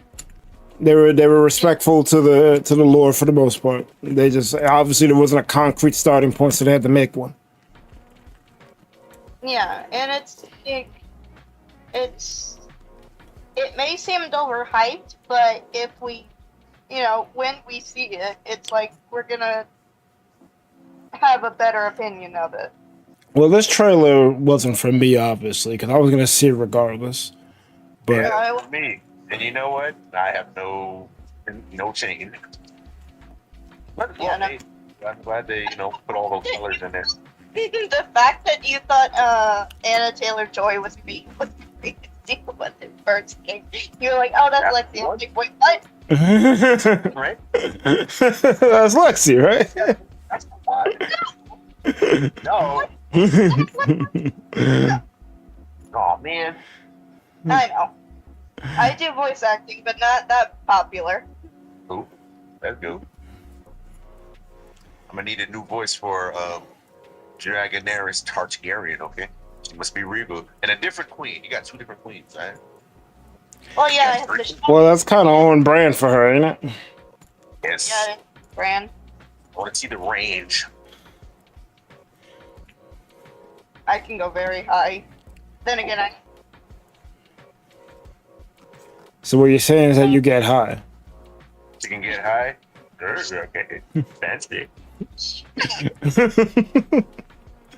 They were respectful to the lore for the most part. They just obviously there wasn't a concrete starting point, so they had to make one. Yeah, and it may seem overhyped, but if we, when we see it, it's like we're gonna have a better opinion of it. Well, this trailer wasn't for me, obviously, because I was gonna see it regardless. But Yeah, for me. And you know what? I have no change. But Yeah, no. I'm glad they, put all those colors in there. The fact that you thought Anna Taylor-Joy was crazy when it first came, you were like, "Oh, that's Lexi." I'm like, "Wait, what?" Right? that's Lexi, right? That's why. No. Oh man. I know. I do voice acting, but not that popular. Ooh, that's good. I'm gonna need a new voice for Dragonaris Targaryen, okay? She must be Rhy'zrd. And a different queen. You got two different queens, right? Well, yeah, I have the Well, that's kind of on brand for her, ain't it? Yes. yeah, brand. I want to see the range. I can go very high. Then again, So what you're saying is that you get high. You can get high. Okay. Fancy.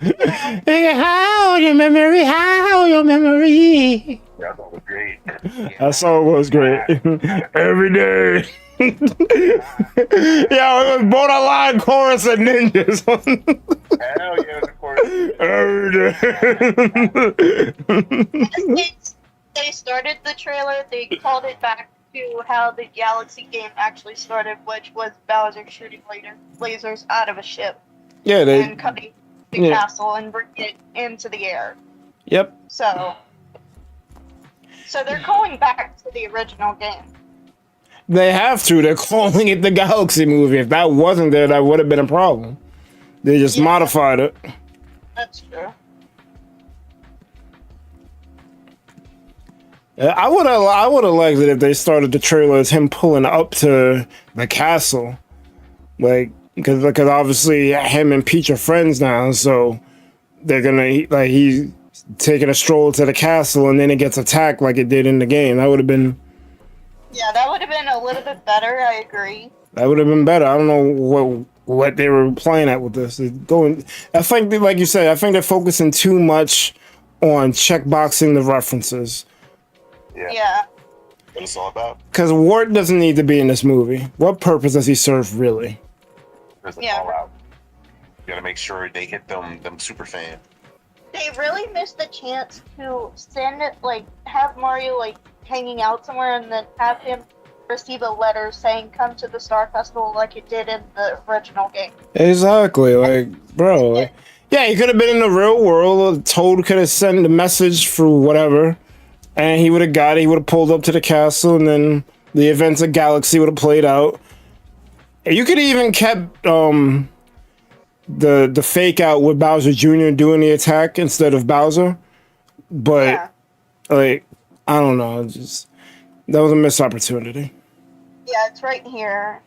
How your memory? How your memory? That was great. That song was great. Every day. Yeah, it was borderline chorus of ninjas. Hell yeah, of course. Every day. they started the trailer. They called it back to how the Galaxy game actually started, which was Bowser shooting lasers out of a ship Yeah, and cutting the yeah. castle and bringing it into the air. Yep. So they're going back to the original game. They have to. They're calling it the Galaxy movie. If that wasn't there, that would have been a problem. They just Yeah. modified it. That's true. I would have liked it if they started the trailer as him pulling up to the castle, like because obviously him and Peach are friends now, so they're gonna he's taking a stroll to the castle and then it gets attacked like it did in the game. That would have been. Yeah, that would have been a little bit better. I agree. That would have been better. I don't know what they were playing at with this. I think, like you said, I think they're focusing too much on checkboxing the references. Yeah. what it's all about. Because Wart doesn't need to be in this movie. What purpose does he serve, really? Because it's Yeah. all out. You gotta make sure they hit them super fan. They really missed the chance to send it, like, have Mario, like, hanging out somewhere and then have him receive a letter saying, come to the Star Festival like it did in the original game. Exactly, like, bro. Like, yeah, he could have been in the real world. Toad could have sent the message for whatever, and he would have got it. He would have pulled up to the castle, and then the events of Galaxy would have played out. You could have even kept the fake out with Bowser Jr. doing the attack instead of Bowser, but Yeah. like, I don't know, just that was a missed opportunity. Yeah, it's right here.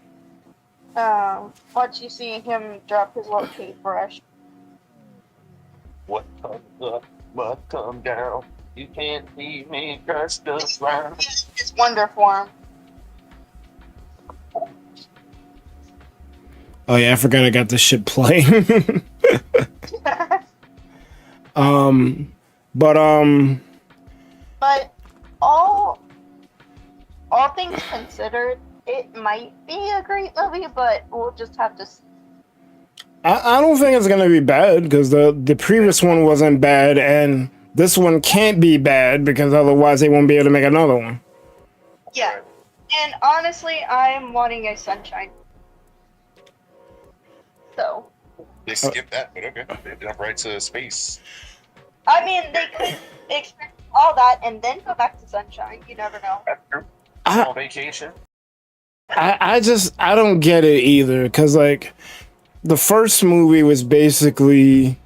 Once you see him drop his little paintbrush. What comes up must come down. You can't see me crush the ground. It's Wonder Form. Oh yeah, I forgot I got this shit playing. But But all things considered, it might be a great movie, but we'll just have to see. I don't think it's gonna be bad because the previous one wasn't bad, and this one can't be bad because otherwise they won't be able to make another one. Yeah. And honestly, I'm wanting a Sunshine. So, They skipped that, but okay. They jump right to space. I mean, they could expect all that and then go back to Sunshine. You never know. That's true. I- On vacation. I don't get it either because like the first movie was basically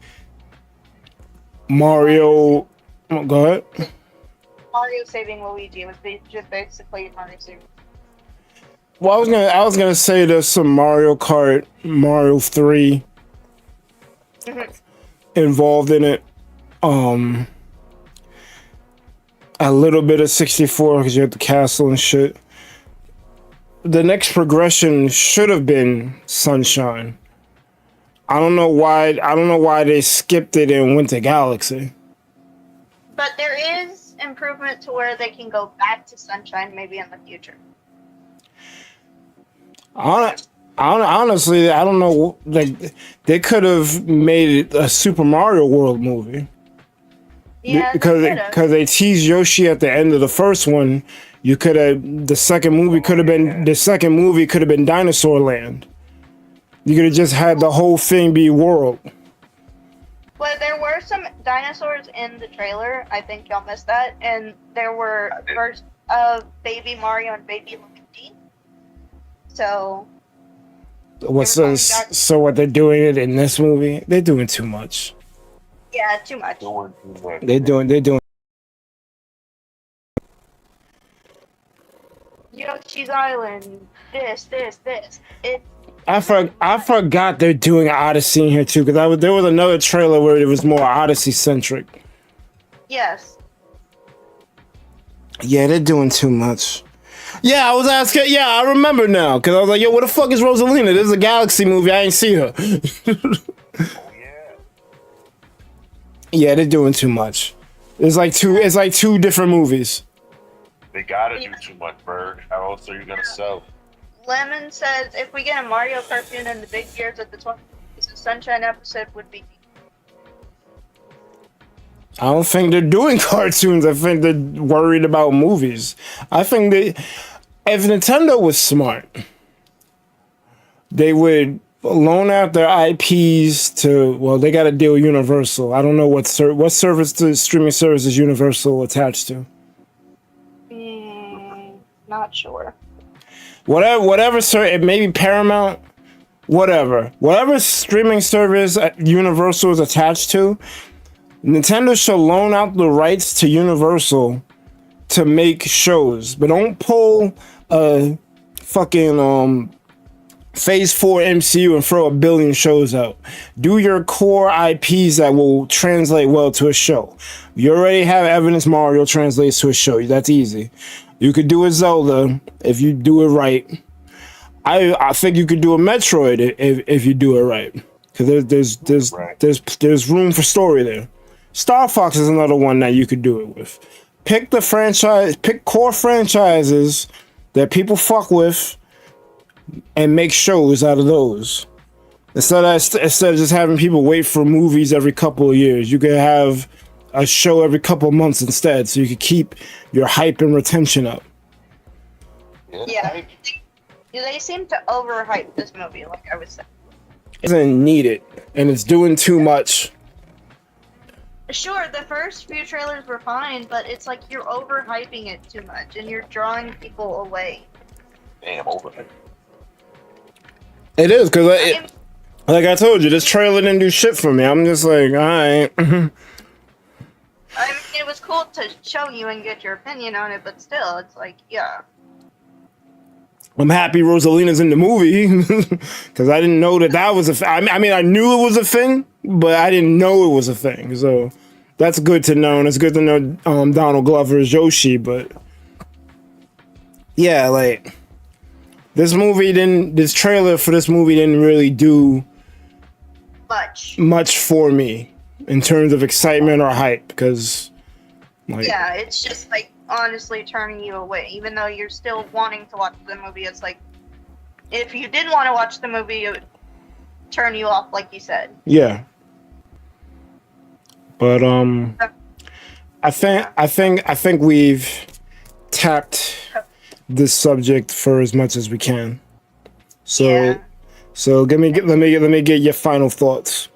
Mario. Oh, go ahead. Mario saving Luigi was just basically Mario saving. Well, I was gonna say there's some Mario Kart, Mario 3 involved in it. A little bit of 64 because you have the castle and shit. The next progression should have been Sunshine. I don't know why they skipped it and went to Galaxy. But there is improvement to where they can go back to Sunshine maybe in the future. Honestly, I don't know. Like, they could have made it a Super Mario World movie. Yeah, because they teased Yoshi at the end of the first one. You could have the second movie could have been Dinosaur Land. You could have just had the whole thing be world. Well, there were some dinosaurs in the trailer. I think y'all missed that. And there were first of Baby Mario and Baby Luigi. So So what they're doing it in this movie? They're doing too much. yeah, too much. They're doing. Yoshi's Island. This. I forgot they're doing Odyssey in here too because there was another trailer where it was more Odyssey centric. Yes. Yeah, they're doing too much. Yeah, I was asking. Yeah, I remember now because I was like, "Yo, where the fuck is Rosalina? This is a Galaxy movie. I ain't see her." Yeah, they're doing too much. It's like two different movies. They gotta do too much, Berg. How else are you gonna sell? Lemon says if we get a Mario cartoon in the big years at the 20th, the Sunshine episode would be. I don't think they're doing cartoons. I think they're worried about movies. I think if Nintendo was smart, they would loan out their IPs to. Well, they got to deal with Universal. I don't know what service the streaming service is Universal attached to. Not sure. Whatever, it may be Paramount. Whatever streaming service Universal is attached to. Nintendo should loan out the rights to Universal to make shows, but don't pull a fucking Phase 4 MCU and throw a billion shows out. Do your core IPs that will translate well to a show. You already have evidence Mario translates to a show. That's easy. You could do a Zelda if you do it right. I think you could do a Metroid if you do it right, because there's room for story there. Star Fox is another one that you could do it with. pick the franchise, pick core franchises that people fuck with, and make shows out of those. Instead of just having people wait for movies every couple of years, you could have a show every couple of months instead, so you could keep your hype and retention up. Yeah. They seem to overhype this movie, like I was saying. It doesn't need it, and it's doing too much. Sure, the first few trailers were fine, but it's like you're overhyping it too much, and you're drawing people away. Damn, over. It is, because like I told you, this trailer didn't do shit for me. I'm just like, alright. I mean, it was cool to show you and get your opinion on it, but still, it's like, yeah. I'm happy Rosalina's in the movie, because I didn't know that was a thing. I mean, I knew it was a thing, but I didn't know it was a thing. So that's good to know, and it's good to know Donald Glover is Yoshi, but yeah, like, this trailer for this movie didn't really do much for me in terms of excitement or hype, because like, yeah, it's just like honestly turning you away, even though you're still wanting to watch the movie. It's like, if you didn't want to watch the movie, it would turn you off, like you said. Yeah. But I think we've tapped this subject for as much as we can. So Yeah. so let me get your final thoughts.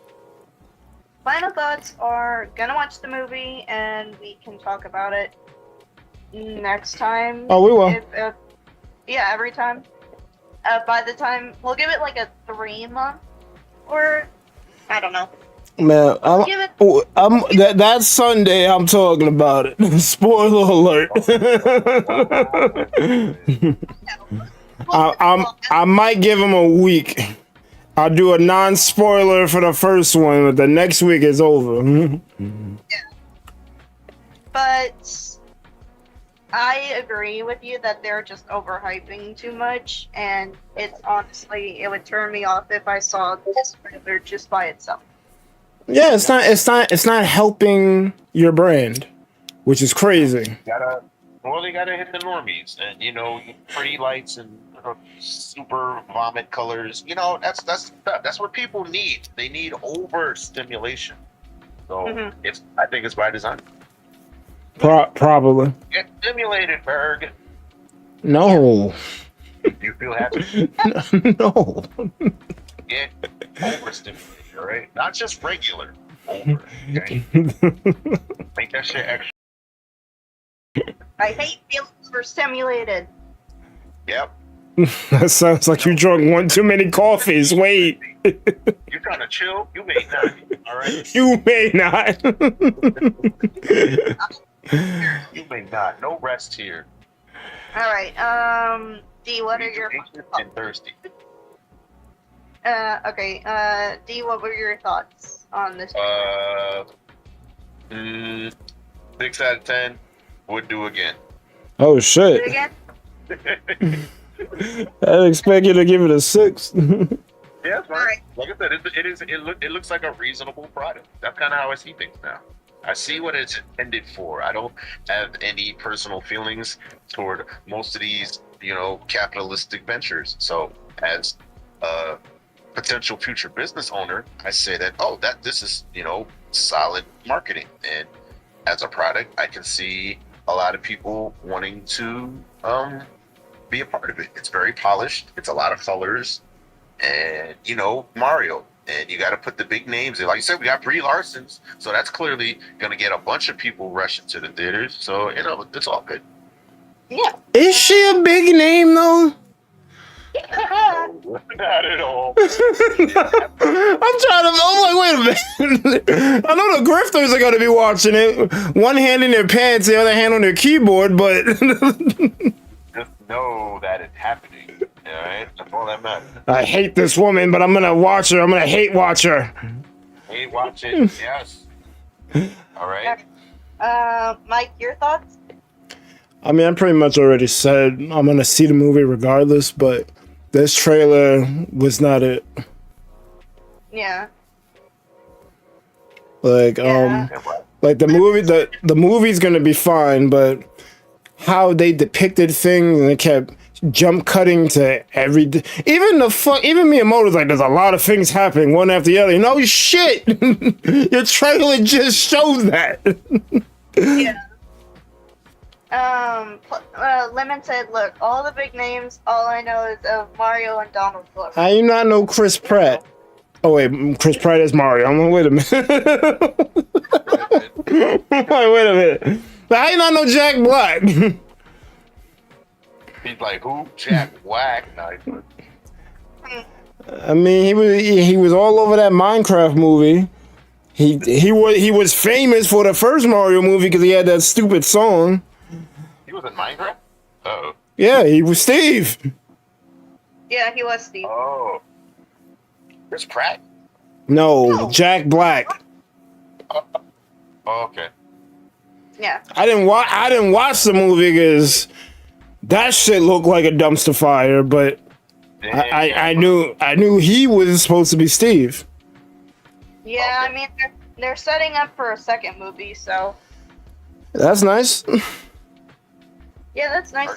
Final thoughts are gonna watch the movie and we can talk about it next time. Oh, we will. Yeah, every time. By the time we'll give it like a 3-month, or I don't know. Man, that Sunday I'm talking about it. Spoiler alert. I might give him a week. I'll do a non-spoiler for the first one, but the next week is over. Yeah. But I agree with you that they're just overhyping too much, and it's honestly, it would turn me off if I saw this trailer just by itself. Yeah, it's not helping your brand, which is crazy. They gotta hit the normies, and pretty lights and super vomit colors. That's what people need. They need overstimulation. So I think it's by design. Probably. Get stimulated, Berg. No. You feel happy? No. Get overstimulated, all right? Not just regular. Over. Okay? Make that shit extra. I hate feeling overstimulated. Yep. That sounds like you drunk one too many coffees. Wait. You're trying to chill? You may not. All right? You may not. You may not. No rest here. All right. D, what are your Anxious and thirsty. okay. D, what were your thoughts on this? 6 out of 10. Would do again. Oh Do it shit. again? I expect you to give it a 6. Yeah, All right. like I said, it looks like a reasonable product. That's kind of how I see things now. I see what it's intended for. I don't have any personal feelings toward most of these, capitalistic ventures. So, as a potential future business owner, I say that this is solid marketing, and as a product, I can see a lot of people wanting to be a part of it. It's very polished. It's a lot of colors. And Mario, and you got to put the big names in. Like you said, we got Brie Larson's, so that's clearly going to get a bunch of people rushing to the theaters. So it's all good. Yeah. Is she a big name though? Not at all. I'm trying to. I'm like, wait a minute. I know the grifters are going to be watching it. One hand in their pants, the other hand on their keyboard, but Just know that it's happening. All right, that's all that matters. I hate this woman, but I'm gonna watch her. I'm gonna hate watch her. Hey, watch it. Yes. All right. Mike, your thoughts? I mean, I pretty much already said I'm gonna see the movie regardless, but this trailer was not it. Yeah. Like, Yeah. Like the movie's gonna be fine, but how they depicted things and they kept jump cutting to even Miyamoto's like, there's a lot of things happening one after the other. No shit, your trailer just shows that. Yeah. Lemon said, "Look, all the big names. All I know is of Mario and Donald Glover." I do not know Chris Pratt. Oh wait, Chris Pratt is Mario. I'm like, wait a minute. wait a minute. But I do not know Jack Black. He's like, who? Jack Whack? Nice. I mean, he was all over that Minecraft movie. He was famous for the first Mario movie because he had that stupid song. He was in Minecraft? Uh-oh. Yeah, he was Steve. Yeah, he was Steve. Oh. Chris Pratt? No, Jack Black. Oh, okay. Yeah. I didn't watch the movie because that shit looked like a dumpster fire. But I knew he was supposed to be Steve. Yeah, I mean they're setting up for a second movie, so That's nice. yeah, that's nice.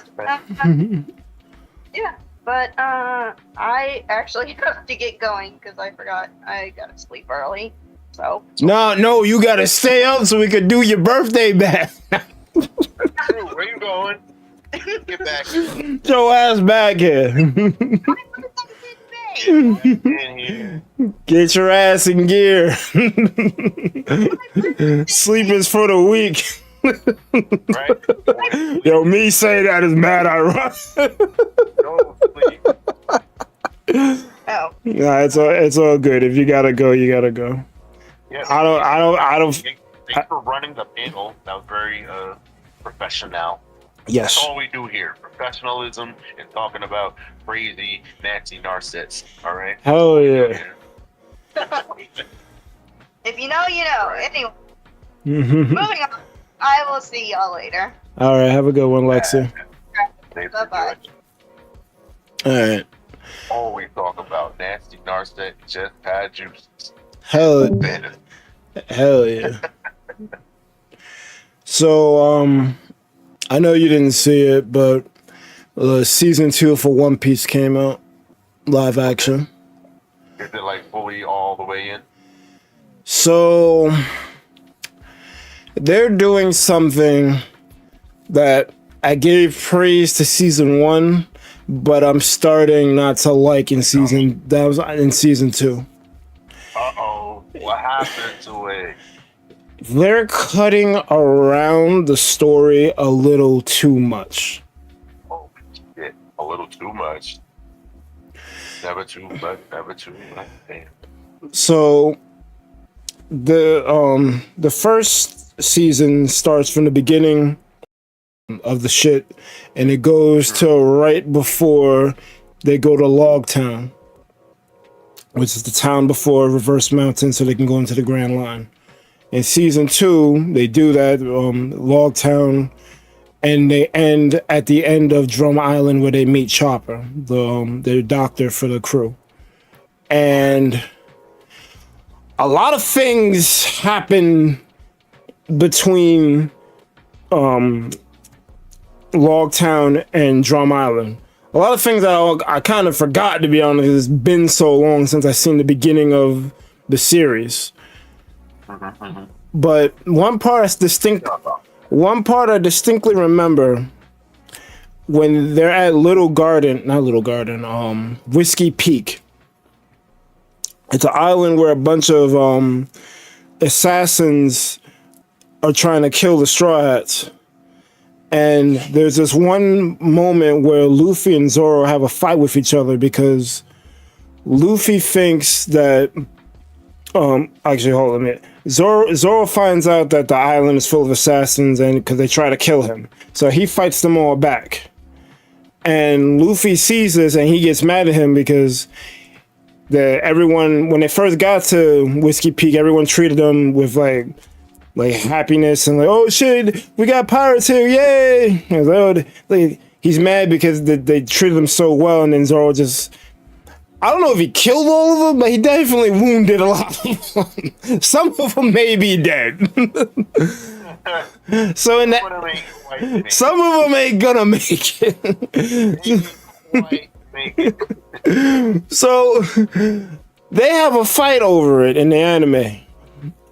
Yeah, but I actually have to get going because I forgot I gotta sleep early. So No, you gotta stay up so we could do your birthday back. Where you going? Get back. Get your ass back here. In here. Get your ass in gear. Sleep is for the weak. Right? Yo, me say that is mad ironic. Go sleep. oh, Nah, it's all good. If you gotta go, you gotta go. Yeah, I don't. Thanks for running the panel. That was very professional. Yes. That's all we do here. Professionalism and talking about crazy, nasty narcissists. All right? Hell yeah. if you know, you know. Anyway, moving on. I will see y'all later. All right. Have a good one, Lexi. Bye-bye. All right. Always talk about nasty narcissists, just bad juices. Hell yeah. So I know you didn't see it, but season 2 for One Piece came out, live action. Is it like fully all the way in? So they're doing something that I gave praise to season 1, but I'm starting not to like in season 2. Uh-oh. What happened to it? They're cutting around the story a little too much. Oh, shit. A little too much. Never too much, never too much. Damn. So the first season starts from the beginning of the shit, and it goes till right before they go to Logtown, which is the town before Reverse Mountain, so they can go into the Grand Line. In season 2, they do that, Logtown, and they end at the end of Drum Island where they meet Chopper, the doctor for the crew. And a lot of things happen between Logtown and Drum Island. A lot of things that I kind of forgot, to be honest. It's been so long since I've seen the beginning of the series. But one part I distinctly remember, when they're at Whiskey Peak. It's an island where a bunch of assassins are trying to kill the Straw Hats. And there's this one moment where Luffy and Zoro have a fight with each other because Luffy thinks that actually, hold on a minute. Zoro finds out that the island is full of assassins, and because they try to kill him, so he fights them all back. And Luffy sees this, and he gets mad at him because everyone, when they first got to Whiskey Peak, everyone treated them with like happiness and like, oh shit, we got pirates here, yay! And he's mad because they treated him so well, and then Zoro just, I don't know if he killed all of them, but he definitely wounded a lot of them. Some of them may be dead. So in that, some of them ain't gonna make it. So they have a fight over it in the anime.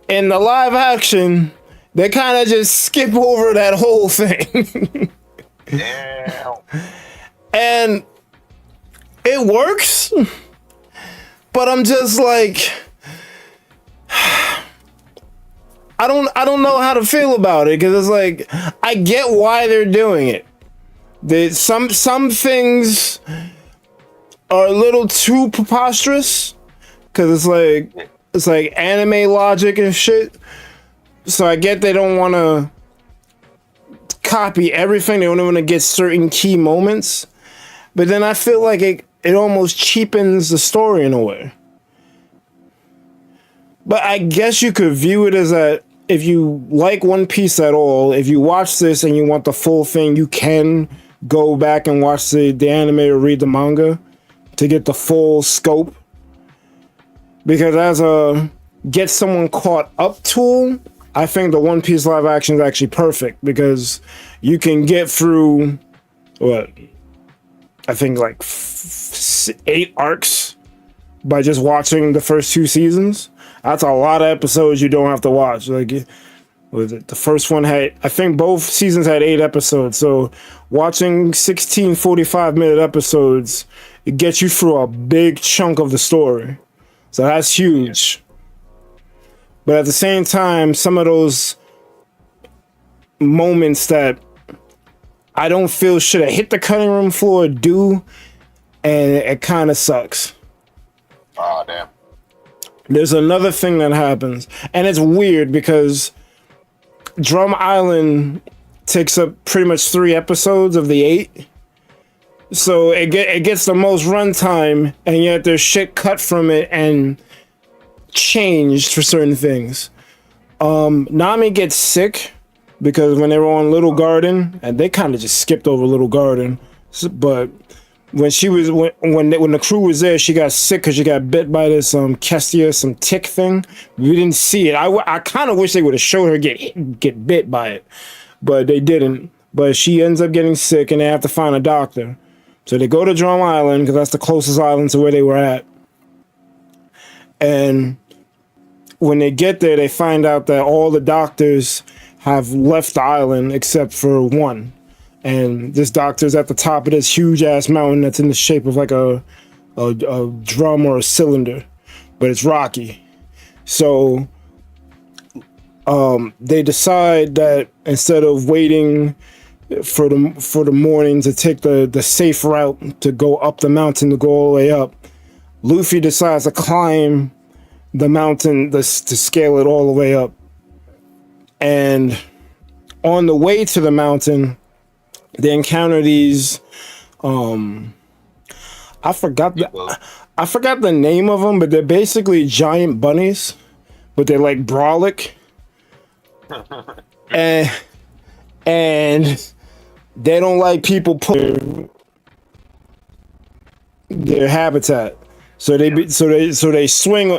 In the live action, they kind of just skip over that whole thing. Damn. And it works, but I'm just like, I don't know how to feel about it, because it's like, I get why they're doing it. Some things are a little too preposterous, because it's like anime logic and shit. So I get they don't want to copy everything. They don't want to get certain key moments. But then I feel like it almost cheapens the story in a way. But I guess you could view it as that if you like One Piece at all, if you watch this and you want the full thing, you can go back and watch the anime or read the manga to get the full scope. Because as a get someone caught up tool, I think the One Piece live action is actually perfect, because you can get through, what, I think like 8 arcs by just watching the first 2 seasons. That's a lot of episodes you don't have to watch. Like, was it the first one had, I think both seasons had 8 episodes. So watching 16 45-minute episodes, it gets you through a big chunk of the story. So that's huge. But at the same time, some of those moments that I don't feel should have hit the cutting room floor do, and it kind of sucks. Oh, damn. There's another thing that happens, and it's weird because Drum Island takes up pretty much 3 episodes of the 8. So it gets the most runtime, and yet there's shit cut from it and changed for certain things. Nami gets sick because when they were on Little Garden, and they kind of just skipped over Little Garden, but when the crew was there, she got sick because she got bit by this Kestia, some tick thing. We didn't see it. I kind of wish they would have showed her get bit by it, but they didn't. But she ends up getting sick, and they have to find a doctor. So they go to Drum Island because that's the closest island to where they were at. And when they get there, they find out that all the doctors have left the island except for one. And this doctor's at the top of this huge ass mountain that's in the shape of like a drum or a cylinder, but it's rocky. So they decide that instead of waiting for the morning to take the safe route to go up the mountain to go all the way up, Luffy decides to climb the mountain to scale it all the way up. And on the way to the mountain, they encounter these I forgot the name of them, but they're basically giant bunnies, but they're like brolic. and they don't like people put their habitat. So they swing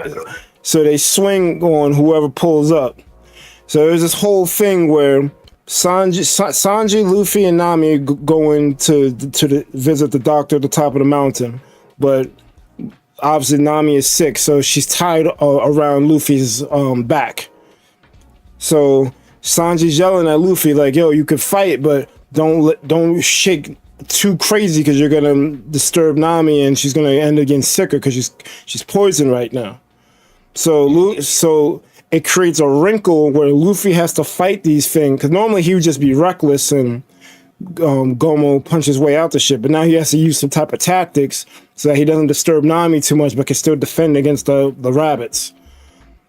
on whoever pulls up. So there's this whole thing where Sanji, Luffy, and Nami going to visit the doctor at the top of the mountain, but obviously Nami is sick, so she's tied around Luffy's back. So Sanji's yelling at Luffy like, "Yo, you could fight, but don't shake too crazy because you're gonna disturb Nami, and she's gonna end up getting sicker because she's poisoned right now." So it creates a wrinkle where Luffy has to fight these things, because normally he would just be reckless and Gomo punch his way out the shit, but now he has to use some type of tactics so that he doesn't disturb Nami too much but can still defend against the rabbits.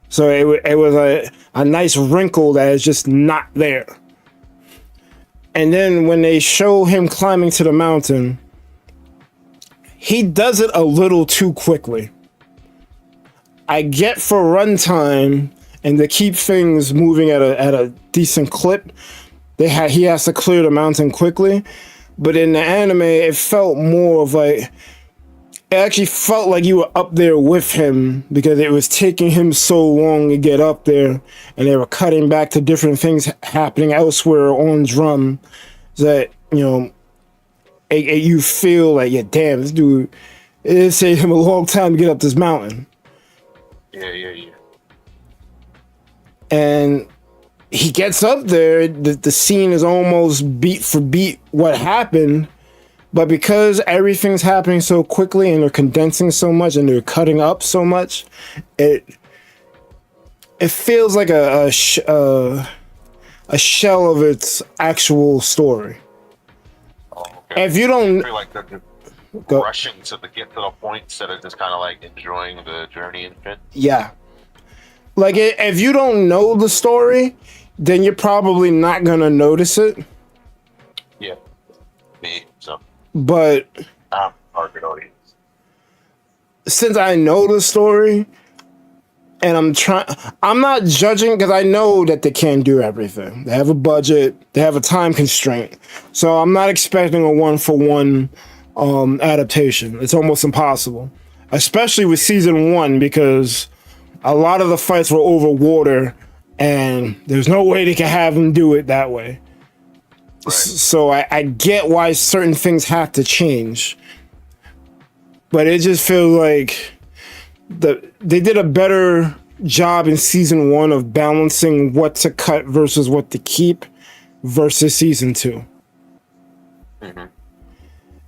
So it was a nice wrinkle that is just not there. And then when they show him climbing to the mountain, he does it a little too quickly. I get for runtime and to keep things moving at a decent clip, he has to clear the mountain quickly. But in the anime, it felt more of like, actually felt like you were up there with him because it was taking him so long to get up there, and they were cutting back to different things happening elsewhere on drum. That you feel like, yeah, damn, this dude. It saved him a long time to get up this mountain. Yeah. And he gets up there. The scene is almost beat for beat what happened. But because everything's happening so quickly and they're condensing so much and they're cutting up so much, it feels like a shell of its actual story. Oh, okay. If you don't I feel like they're rushing to get to the point instead of just kind of like enjoying the journey and shit. Yeah. Like, if you don't know the story, then you're probably not going to notice it. Yeah. Me, so. But target audience. Since I know the story, and I'm not judging because I know that they can't do everything. They have a budget, they have a time constraint. So I'm not expecting a 1-for-1 adaptation. It's almost impossible. Especially with season 1, because a lot of the fights were over water, and there's no way they can have them do it that way. Right. So I get why certain things have to change. But it just feels like they did a better job in season 1 of balancing what to cut versus what to keep versus season 2. Mm-hmm.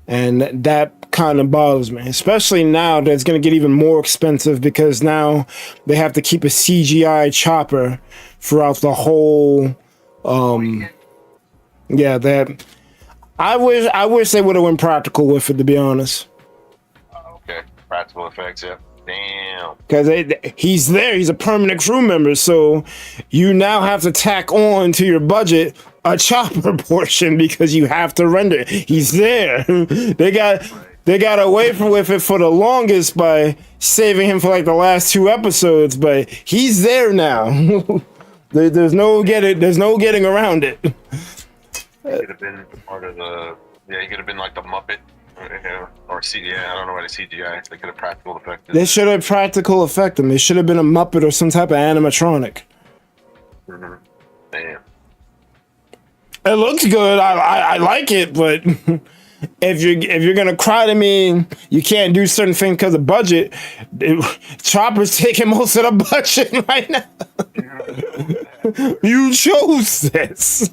And that kind of bothers me, especially now that it's going to get even more expensive because now they have to keep a CGI chopper throughout the whole. Yeah, that. I wish they would have went practical with it, to be honest. Okay, practical effects, yeah. Damn. Because he's there, he's a permanent crew member, so you now have to tack on to your budget a chopper portion because you have to render it. He's there. They got away with it for the longest by saving him for like the last 2 episodes, but he's there now. There's no getting around it. He could have been part of the. Yeah, he could have been like the Muppet. Or CGI, I don't know what a CGI. They could have practical effected. They should have practical effect them. They should have been a Muppet or some type of animatronic. Mm-hmm. Damn. It looks good. I like it, but if you're gonna cry to me, you can't do certain things because of budget. Chopper's taking most of the budget right now. You chose this.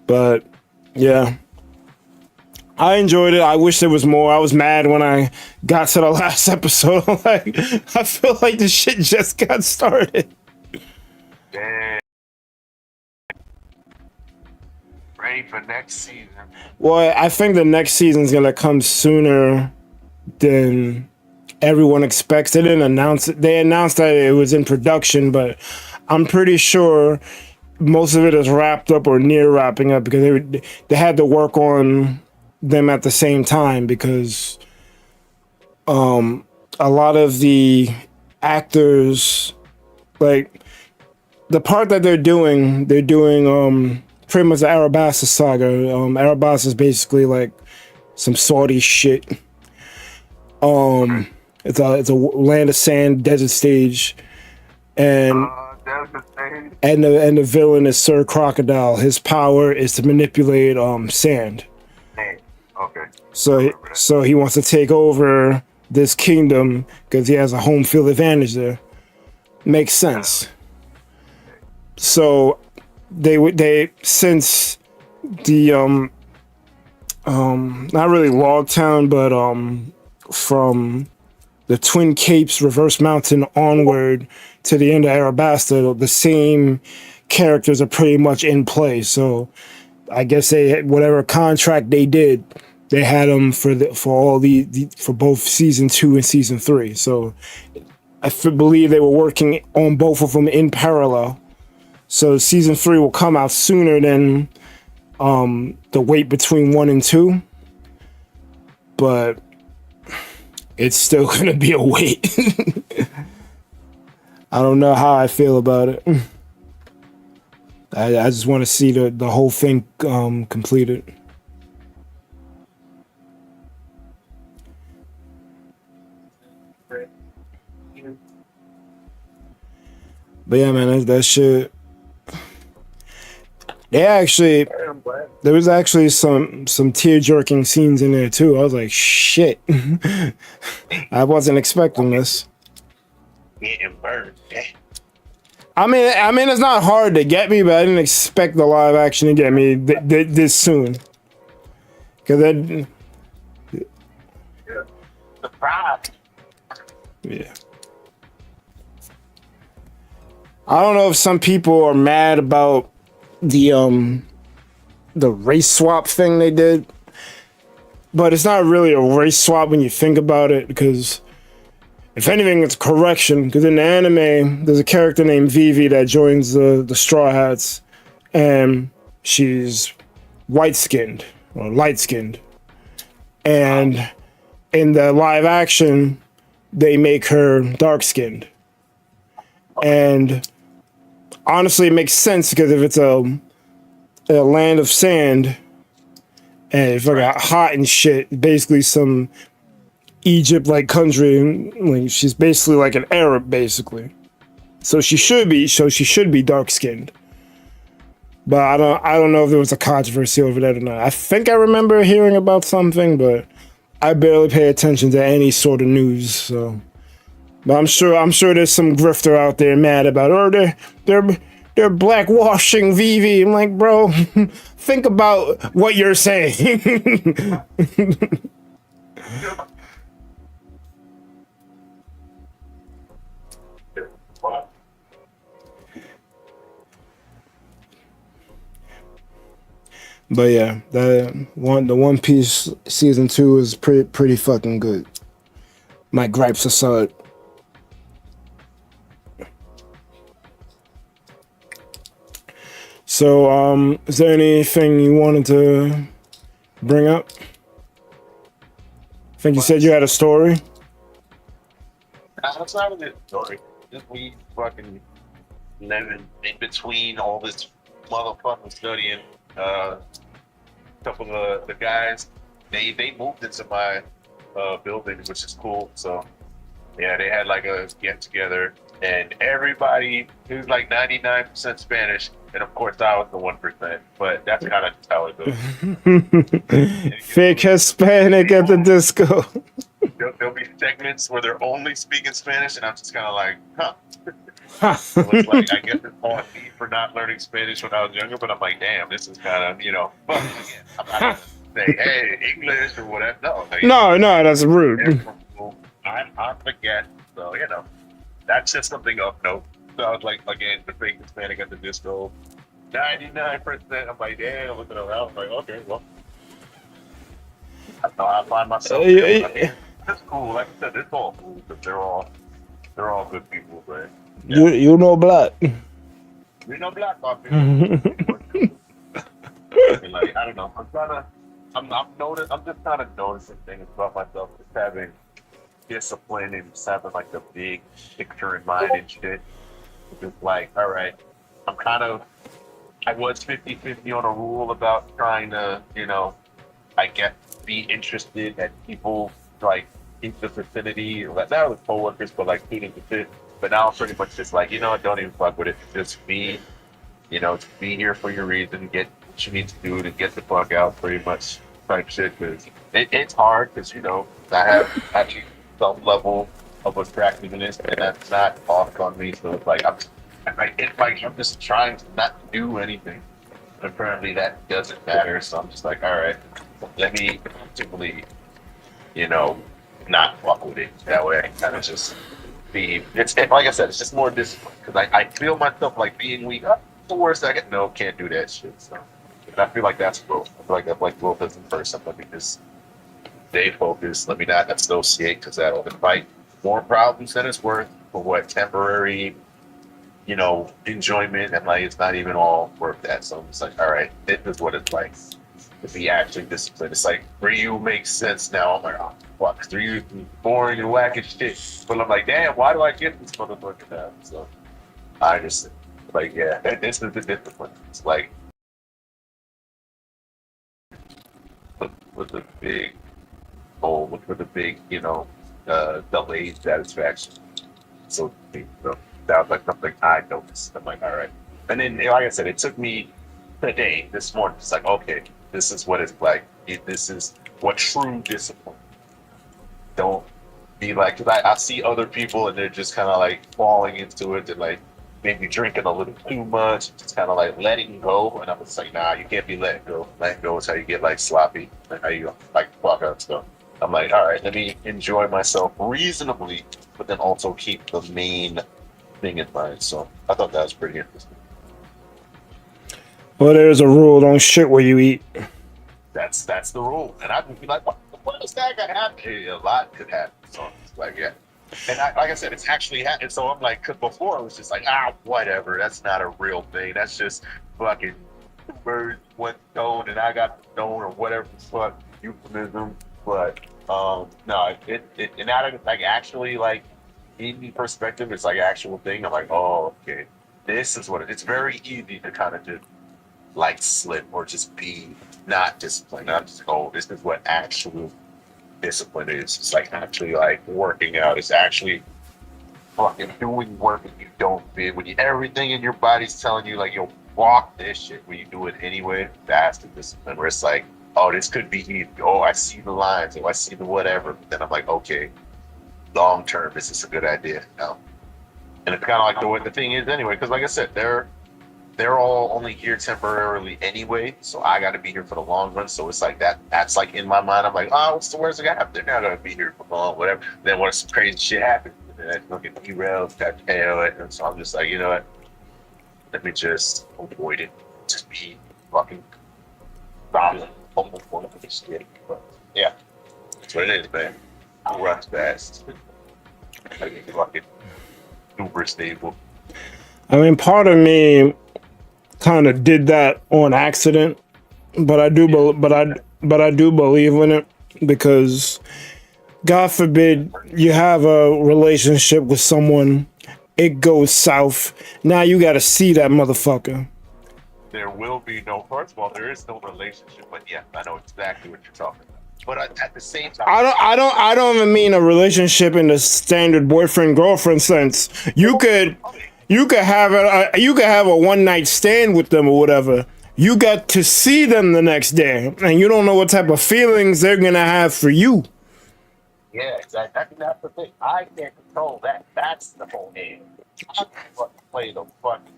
But yeah, I enjoyed it. I wish there was more. I was mad when I got to the last episode. I feel like the shit just got started. Damn. Ready for next season. Well, I think the next season's gonna come sooner than everyone expects. They didn't announce it. They announced that it was in production, but I'm pretty sure most of it is wrapped up or near wrapping up because they had to work on them at the same time because a lot of the actors, like the part that they're doing pretty much the Arabasta saga. Arabasta is basically like some Saudi shit. It's a land of sand desert stage, and the villain is Sir Crocodile. His power is to manipulate sand. Okay. So he wants to take over this kingdom because he has a home field advantage there. Makes sense. So they since the not really Logtown, but from the Twin Capes Reverse Mountain onward to the end of Arabasta, the same characters are pretty much in play. So I guess they had whatever contract they did, they had them for both season 2 and season 3. So I believe they were working on both of them in parallel. So season 3 will come out sooner than the wait between 1 and 2. But it's still gonna be a wait. I don't know how I feel about it. I just want to see the whole thing completed. But yeah, man, that shit. They actually, there was actually some tear jerking scenes in there too. I was like, shit, I wasn't expecting this. Getting burned. I mean, it's not hard to get me, but I didn't expect the live action to get me this soon. Cause then, Surprise. yeah. I don't know if some people are mad about the race swap thing they did, but it's not really a race swap when you think about it, because if anything, it's a correction. Because in the anime, there's a character named Vivi that joins the Straw Hats, and she's white-skinned or light-skinned, and in the live action, they make her dark-skinned. And honestly, it makes sense, because if it's a land of sand and if I got hot and shit, basically some Egypt-like country, like she's basically like an Arab, basically. So she should be dark-skinned. But I don't know if there was a controversy over that or not. I think I remember hearing about something, but I barely pay attention to any sort of news. So, but I'm sure there's some grifter out there mad about, oh, they're blackwashing Vivi. I'm like, bro, think about what you're saying. But yeah, the One Piece season 2 is pretty fucking good. My gripes aside. So, is there anything you wanted to bring up? I think you said you had a story. That's not really a story. Just we fucking living in between all this motherfucking studying. Couple of the guys, they moved into my building, which is cool. So yeah, they had like a get together, and everybody who's like 99% Spanish, and of course I was the 1%. But that's kind of how it goes. Fake Hispanic at the disco. There'll be segments where they're only speaking Spanish, and I'm just kind of like, huh. So it's like, I guess it's on me for not learning Spanish when I was younger, but I'm like, damn, this is kind of, but again, I'm not going to say, hey, English or whatever. No, like, No, that's rude. I'm the guest, so, that's just something of note. So I was like, again, the fake Hispanic at the disco, 99%. I'm like, damn, looking around, I'm like, okay, well, that's how I find myself. It's cool. Like I said, it's all cool, but they're all good people, but. Yeah. You know black. We know black people. Like, I don't know. I'm just kind of noticing things about myself, just having discipline and just having like the big picture in mind and shit. Just like, all right, I was 50-50 on a rule about trying to, I guess, be interested at people like in the vicinity, not with coworkers, but like eating the shit. But now I'm pretty much just like, don't even fuck with it. Just be here for your reason. Get what you need to do to get the fuck out, pretty much type shit. Because it's hard because, I have actually some level of attractiveness, and that's not off on me. So it's like, I'm just trying to not do anything. But apparently that doesn't matter. So I'm just like, all right, let me simply, not fuck with it. That way I can kind of just it's like I said, it's just more discipline, because I feel myself like being weak. For a second, no, can't do that shit. So, and I feel like that's growth. I feel like that's like growth as a person. Let me just stay focused. Let me not associate, because that'll invite more problems than it's worth for what temporary, enjoyment, and like it's not even all worth that. So it's like, all right, this is what it's like to be actually disciplined. It's like Ryu makes sense now. I'm like, oh fuck, because Ryu's boring and whack and shit. But I'm like, damn, why do I get this motherfucker now? So I just like, yeah, this is the discipline. It's like with the big goal, with the big, delayed satisfaction. So you know, that was like something I noticed. I'm like, all right. And then, like I said, it took me today, this morning. It's like, okay, this is what it's like. This is what true discipline. Don't be like, because I see other people and they're just kind of like falling into it and like maybe drinking a little too much, just kind of like letting go. And I'm just like, nah, you can't be letting go. Letting go is how you get like sloppy, and how you like fuck up stuff. I'm like, all right, let me enjoy myself reasonably, but then also keep the main thing in mind. So I thought that was pretty interesting. Well, there's a rule: don't shit where you eat. That's the rule. And I'd be like, what is that gonna happen? Hey, a lot could happen. So it's like, yeah. And like I said, it's actually happened. So I'm like, cause before it was just like, whatever. That's not a real thing. That's just fucking two birds, one stone, and I got the stone or whatever the fuck euphemism. But no, it and now that it's like actually like in perspective, it's like actual thing. I'm like, oh, okay, this is what it's very easy to kind of just like slip or just be not disciplined. I'm just oh, this is what actual discipline is. It's like actually like working out. It's actually fucking doing work that you don't feel when you everything in your body's telling you like you'll walk this shit when you do it anyway. That's the discipline where it's like, oh, this could be easy. Oh, I see the lines. Oh, I see the whatever. But then I'm like, okay, long term, is this a good idea? No. And it's kind of like the way the thing is anyway. Because like I said, they're all only here temporarily anyway, so I got to be here for the long run. So it's like that's like in my mind. I'm like, oh, what's the worst that happen? They're not gonna be here for long, whatever. Then what if some crazy shit happens? And then I get derailed, got it. And so I'm just like, you know what? Let me just avoid it. Just be fucking solid, almost one of this shit. But yeah, that's what it is, man. I runs fast. I get fucking super stable. I mean, part of me kind of did that on accident, but I do, but I do believe in it because, God forbid, you have a relationship with someone, it goes south. Now you got to see that motherfucker. There will be no, first of all, there is no relationship, but yeah, I know exactly what you're talking about. But at the same time, I don't even mean a relationship in the standard boyfriend girlfriend sense. You could have a one night stand with them or whatever. You got to see them the next day, and you don't know what type of feelings they're gonna have for you. yeah, exactly. That's the thing. I can't control that. That's the whole aim. I can fucking play the fucking,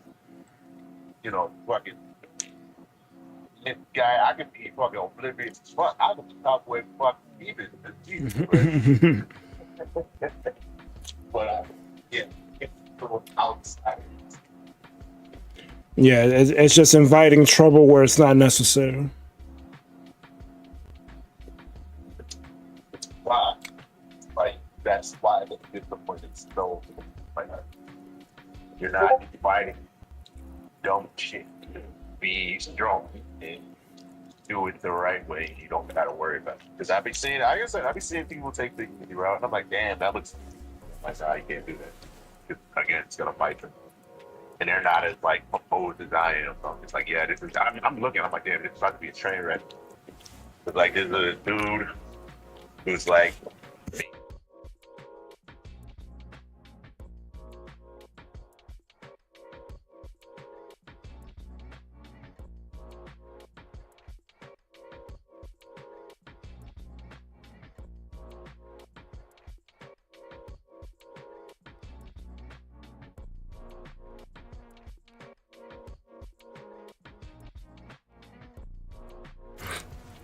fucking this guy. I can be fucking oblivious as fuck. I can talk with fucking even. But yeah, it's outside. Yeah, it's just inviting trouble where it's not necessary. Why? Like that's why the discipline is so like you're not inviting dumb shit. Be strong and do it the right way. You don't gotta worry about it. Because I be seeing, like I said, I be seeing people take the easy route, and I'm like, damn, that looks like you can't do that. 'Cause, again, it's gonna bite them. And they're not as like proposed as I am. So it's like, yeah, this is. I'm looking. I'm like, damn, this is about to be a train wreck. It's like there's a dude who's like,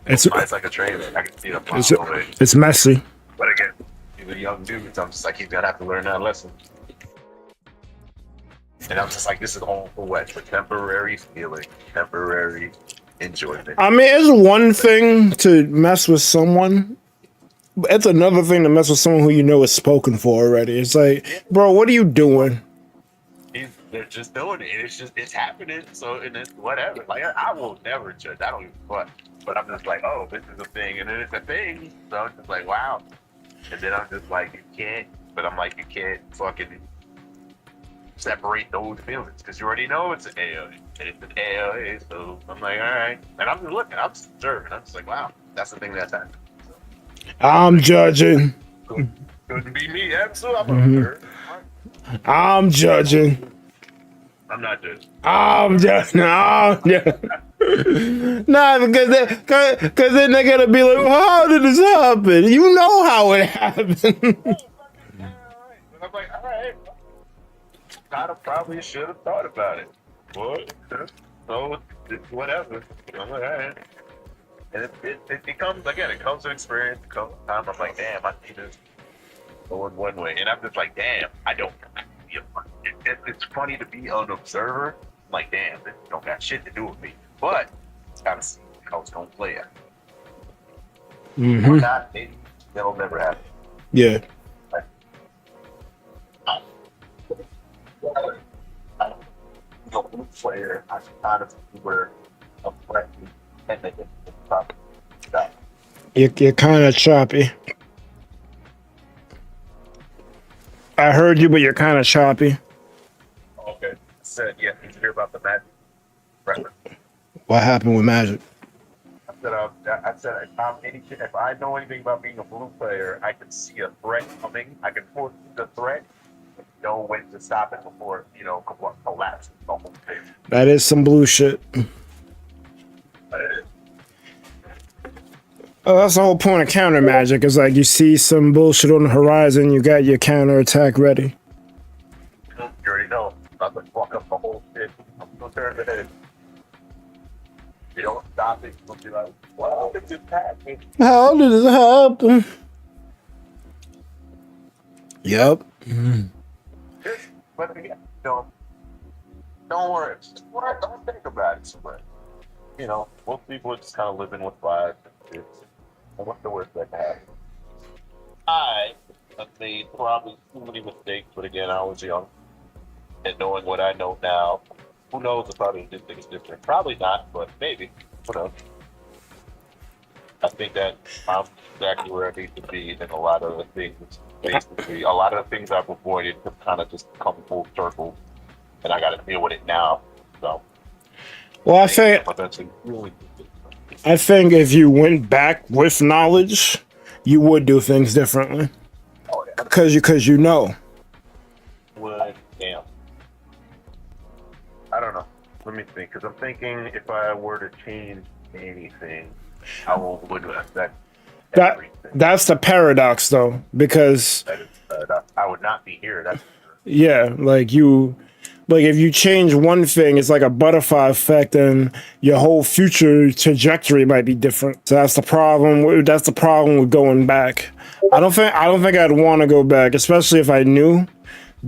It's like a train wreck. I can see the mile away. it's messy. But again, he's a young dude, so I'm just like, he's gonna have to learn that lesson. And I'm just like, this is all for what? For temporary feeling, temporary enjoyment. I mean, it's one thing to mess with someone. It's another thing to mess with someone who you know is spoken for already. It's like, bro, what are you doing? They're just doing it. It's happening. So, and it's whatever. Like, I will never judge. I don't even fuck. But I'm just like, oh, this is a thing. And then it's a thing. So I'm just like, wow. And then I'm just like, you can't. But I'm like, you can't fucking separate those feelings. Because you already know it's an AOA. And it's an AOA. So I'm like, all right. And I'm just looking. I'm just observing. I'm just like, wow. That's the thing that's happening. I'm judging. Cool. Couldn't be me. Absolutely. I'm a nerd. I'm judging. I'm not just. I'm just nah, nah, because then they're gonna be like, well, how did this happen? You know how it happened. But I'm like, all right. Kind of probably should have thought about it. What? So whatever. I'm like, all right. And it comes again. It comes with experience. It comes with time. I'm like, damn, I need to go in one way, and I'm just like, damn, I don't. It's funny to be an observer. I'm like, damn, it don't got shit to do with me. But it's kind of see how it's gonna play out. Mm-hmm. Not, that'll never happen. Yeah. Player, I kind of were a threatening and they probably stop. You're kind of choppy. I heard you, but you're kind of choppy. Okay. Said, yeah, did you hear about the Magic record? What happened with Magic? I said, if I know anything about being a blue player, I can see a threat coming. I can foresee the threat and know when to stop it before, collapses the whole thing. That is some blue shit. Oh, that's the whole point of counter Magic. Is like you see some bullshit on the horizon, you got your counter attack ready. You already know. Not to fuck up the whole shit. I'm gonna turn the head. You don't stop it, you'll be like, wow, it just happened. How did this happen? Yep. But again, don't worry. Don't think about it so much. Most people are just kind of living with life. What's the worst that can happen? I have made probably too many mistakes, but again, I was young. And knowing what I know now, who knows if I would do things different? Probably not, but maybe. Who knows? I think that I'm exactly where I need to be, and a lot of the things, basically, a lot of the things I've avoided have kind of just come full circle, and I got to deal with it now. So, well, I think if you went back with knowledge, you would do things differently. Oh yeah. Because you know. Would damn. I don't know. Let me think. Because I'm thinking if I were to change anything, how would affect everything? That's the paradox, though, because I would not be here. That's yeah, like if you change one thing, it's like a butterfly effect, and your whole future trajectory might be different. So that's the problem. That's the problem with going back. I don't think I'd want to go back, especially if I knew,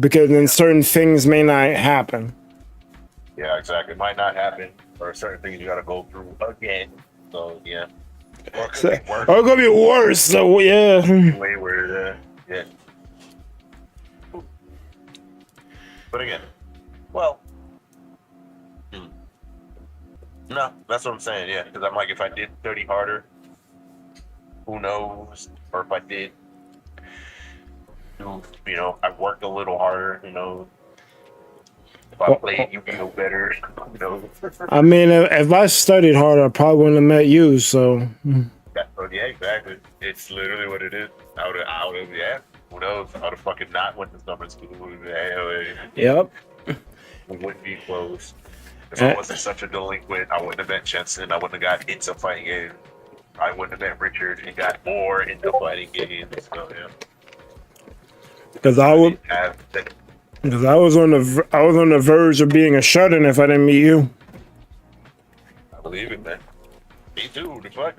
because then certain things may not happen. Yeah, exactly. It might not happen, or certain things you got to go through again. So yeah. Or it could be worse. Or it could be worse. So yeah. Way where yeah. But again, well, no, that's what I'm saying. Yeah, because I'm like, if I did 30 harder, who knows? Or if I did, I worked a little harder. If I played Yu-Gi-Oh better, I mean, if I studied harder, I probably wouldn't have met you. So. Yeah, exactly. It's literally what it is. I would have, yeah. Who knows? I would have fucking not went to summer school. Yep. We wouldn't be close. If I wasn't such a delinquent, I wouldn't have met Jensen. I wouldn't have got into fighting games. I wouldn't have met Rhy'zrd and got more into fighting games. So yeah. Because I was on the verge of being a shut-in if I didn't meet you. I believe it, man. Me too. The fuck.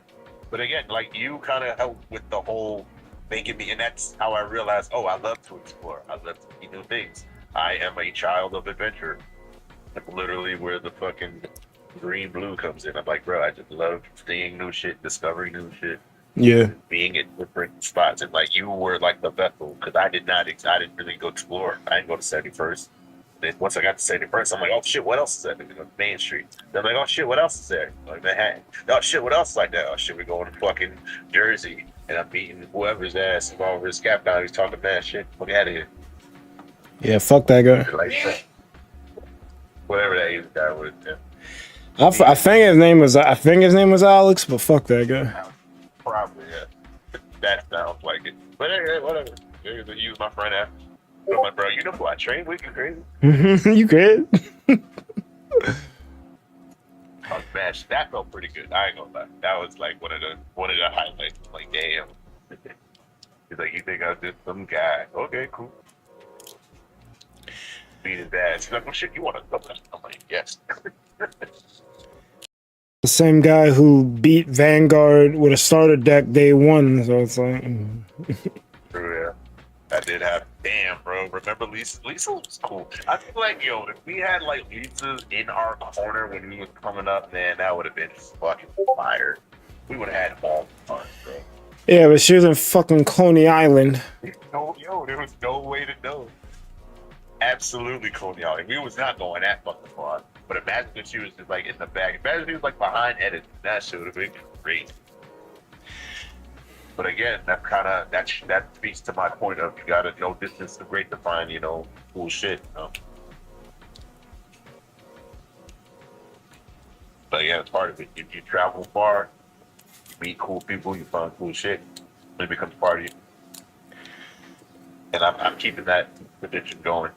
But again, like you kind of helped with the whole making me, and that's how I realized. Oh, I love to explore. I love to see new things. I am a child of adventure. Like literally, where the fucking green blue comes in. I'm like, bro, I just love seeing new shit, discovering new shit. Yeah. Being at different spots, and like you were like the vessel, because I didn't really go explore. I didn't go to 71st. Then once I got to 71st, I'm like, oh shit, what else is that? Main Street. Then I'm like, oh shit, what else is there? Like Manhattan. Oh shit, what else is like that? Oh shit, we're going to fucking Jersey, and I'm beating whoever's ass involved with his Kapt down. He's talking mad shit. Fuck out of here. Yeah, fuck that guy. Like, whatever that guy was. Yeah. I think his name was Alex, but fuck that guy. Probably, yeah. That sounds like it. But anyway, whatever. They use my friend app. I'm like, bro, you know who I train with? You crazy? You good? Oh, smash. That felt pretty good. I ain't gonna lie. That was like one of the highlights. Like, damn. He's like, you think I was just some guy? Okay, cool. Beat his ass. He's like, well, shit, you want to go? I'm like, yes. The same guy who beat Vanguard with a starter deck day one, so it's like. Yeah. I did have, damn, bro. Remember Lisa? Lisa was cool. I feel like, yo, if we had like Lisa in our corner when we was coming up, man, that would have been fucking fire. We would have had all fun, bro. Yeah, but she was in fucking Coney Island. No, yo, there was no way to know. Absolutely Coney Island. We was not going that fucking far. But imagine if she was just like in the back. Imagine if she was like behind edit. That shit would have been great. But again, that speaks to my point of you gotta know distance to great to find, you know, cool shit. You know? But yeah, it's part of it. If you travel far, you meet cool people, you find cool shit, it becomes part of you. And I'm keeping that tradition going.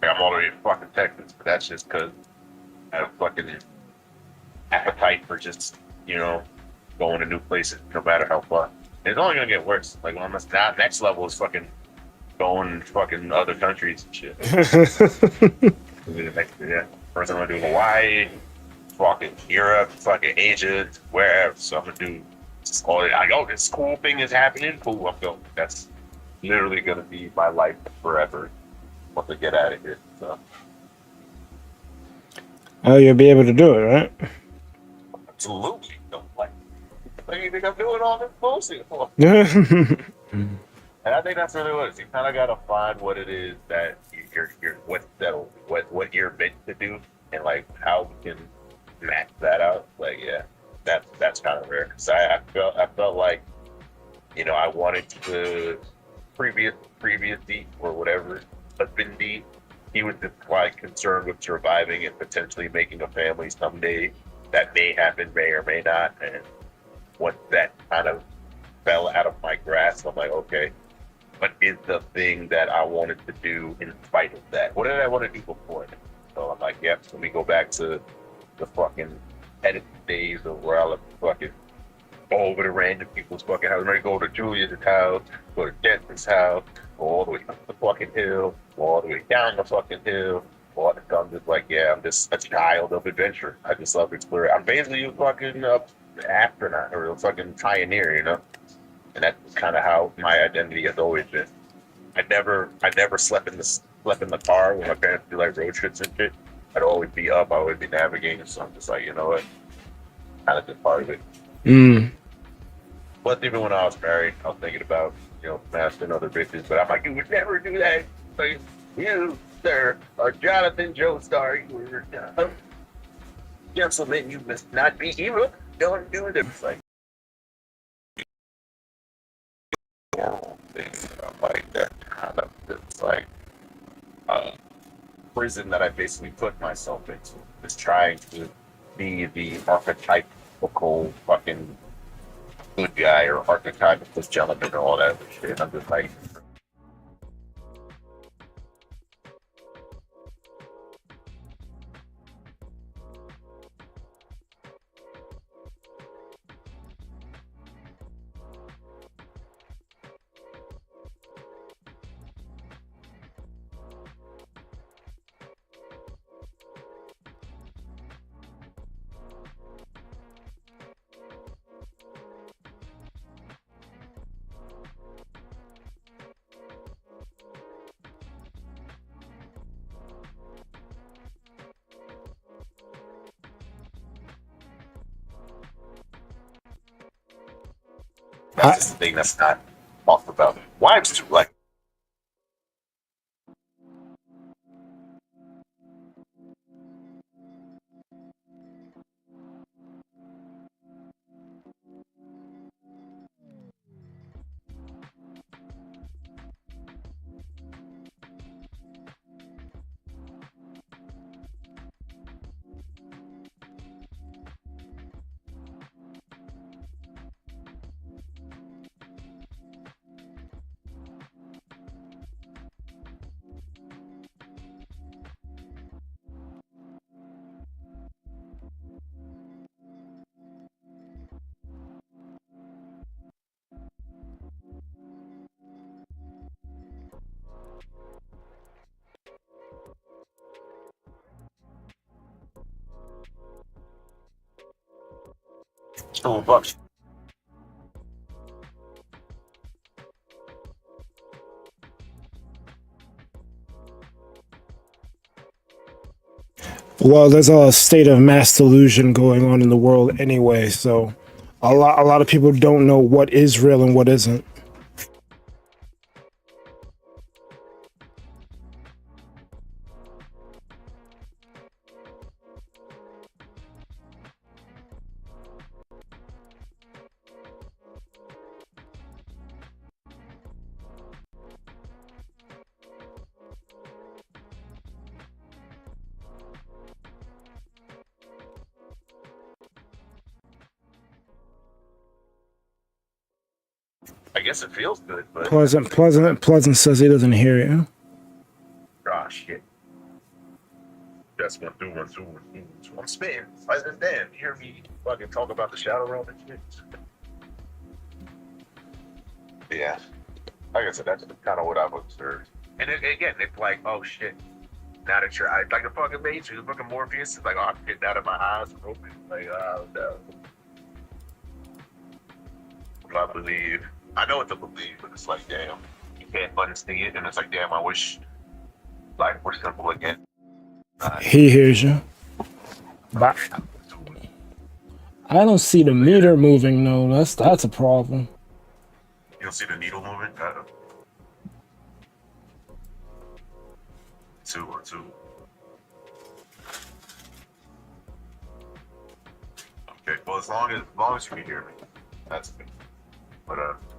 Like, I'm all the way in fucking Texas, but that's just because I have fucking appetite for just, you know, going to new places, no matter how far. It's only gonna get worse. Like, when now next level is fucking going to fucking other countries and shit. Yeah. First I'm gonna do Hawaii, fucking Europe, fucking Asia, wherever. So I'm gonna do just all I go, this cool thing is happening, cool, I'm going. That's literally gonna be my life forever once I get out of here. So Oh, you'll be able to do it, right? absolutely. Don't like you think I'm doing all this bullshit for? And I think that's really what it is. You kind of gotta find what it is that you're what's settled, what you're meant to do, and like how we can match that out. Like, yeah, that's kind of rare. Cause I felt like, you know, I wanted to previous D or whatever husband D. He was just like concerned with surviving and potentially making a family someday. That may happen, may or may not. And once that kind of fell out of my grasp, I'm like, okay, what is the thing that I wanted to do in spite of that? What did I want to do before that? So I'm like, yep, let me go back to the fucking edit days of where I fucking go over to random people's fucking house. I'm ready to go to Julia's house, go to Denton's house, go all the way up the fucking hill, go all the way down the fucking hill. I'm just like, yeah, I'm just a child of adventure. I just love exploring. I'm basically a fucking astronaut or a fucking pioneer, you know? And that's kind of how my identity has always been. I never slept in the car when my parents do like road trips and shit. I'd always be up, I'd always be navigating, so I'm just like, you know what? Kind of just part of it. But even when I was married, I was thinking about, you know, mastering other bitches, but I'm like, you would never do that. Like, you, sir, are Jonathan Joestar. You were a gentleman. You must not be evil. Don't do it. It's like, things like that kind of, it's like prison that I basically put myself into. Just trying to be the archetypical fucking good guy or archetypical gentleman and all that shit. I'm just like, that's just the thing that's not talked about. Wives too, like, Oh, bucks. Well, there's a state of mass delusion going on in the world anyway, so a lot of people don't know what is real and what isn't. I guess it feels good, but Pleasant says he doesn't hear you. oh shit. That's 1 2 1 2 1 2. I'm spitting. Pleasant Dan. You hear me fucking talk about the shadow realm and shit? Yeah. Like I said, that's kind of what I've observed. And again, it's like, oh shit. Now that you're like the fucking Matrix, the fucking Morpheus is like, oh, I'm getting out of my eyes and open. Like, oh no. I believe. I know what to believe, but it's like, damn, you can't unsee it, and it's like, damn, I wish life were simple again. He hears you. But I don't see the meter moving. No, that's a problem. You don't see the needle moving? Two or two. Okay, well, as long as you can hear me, that's good. But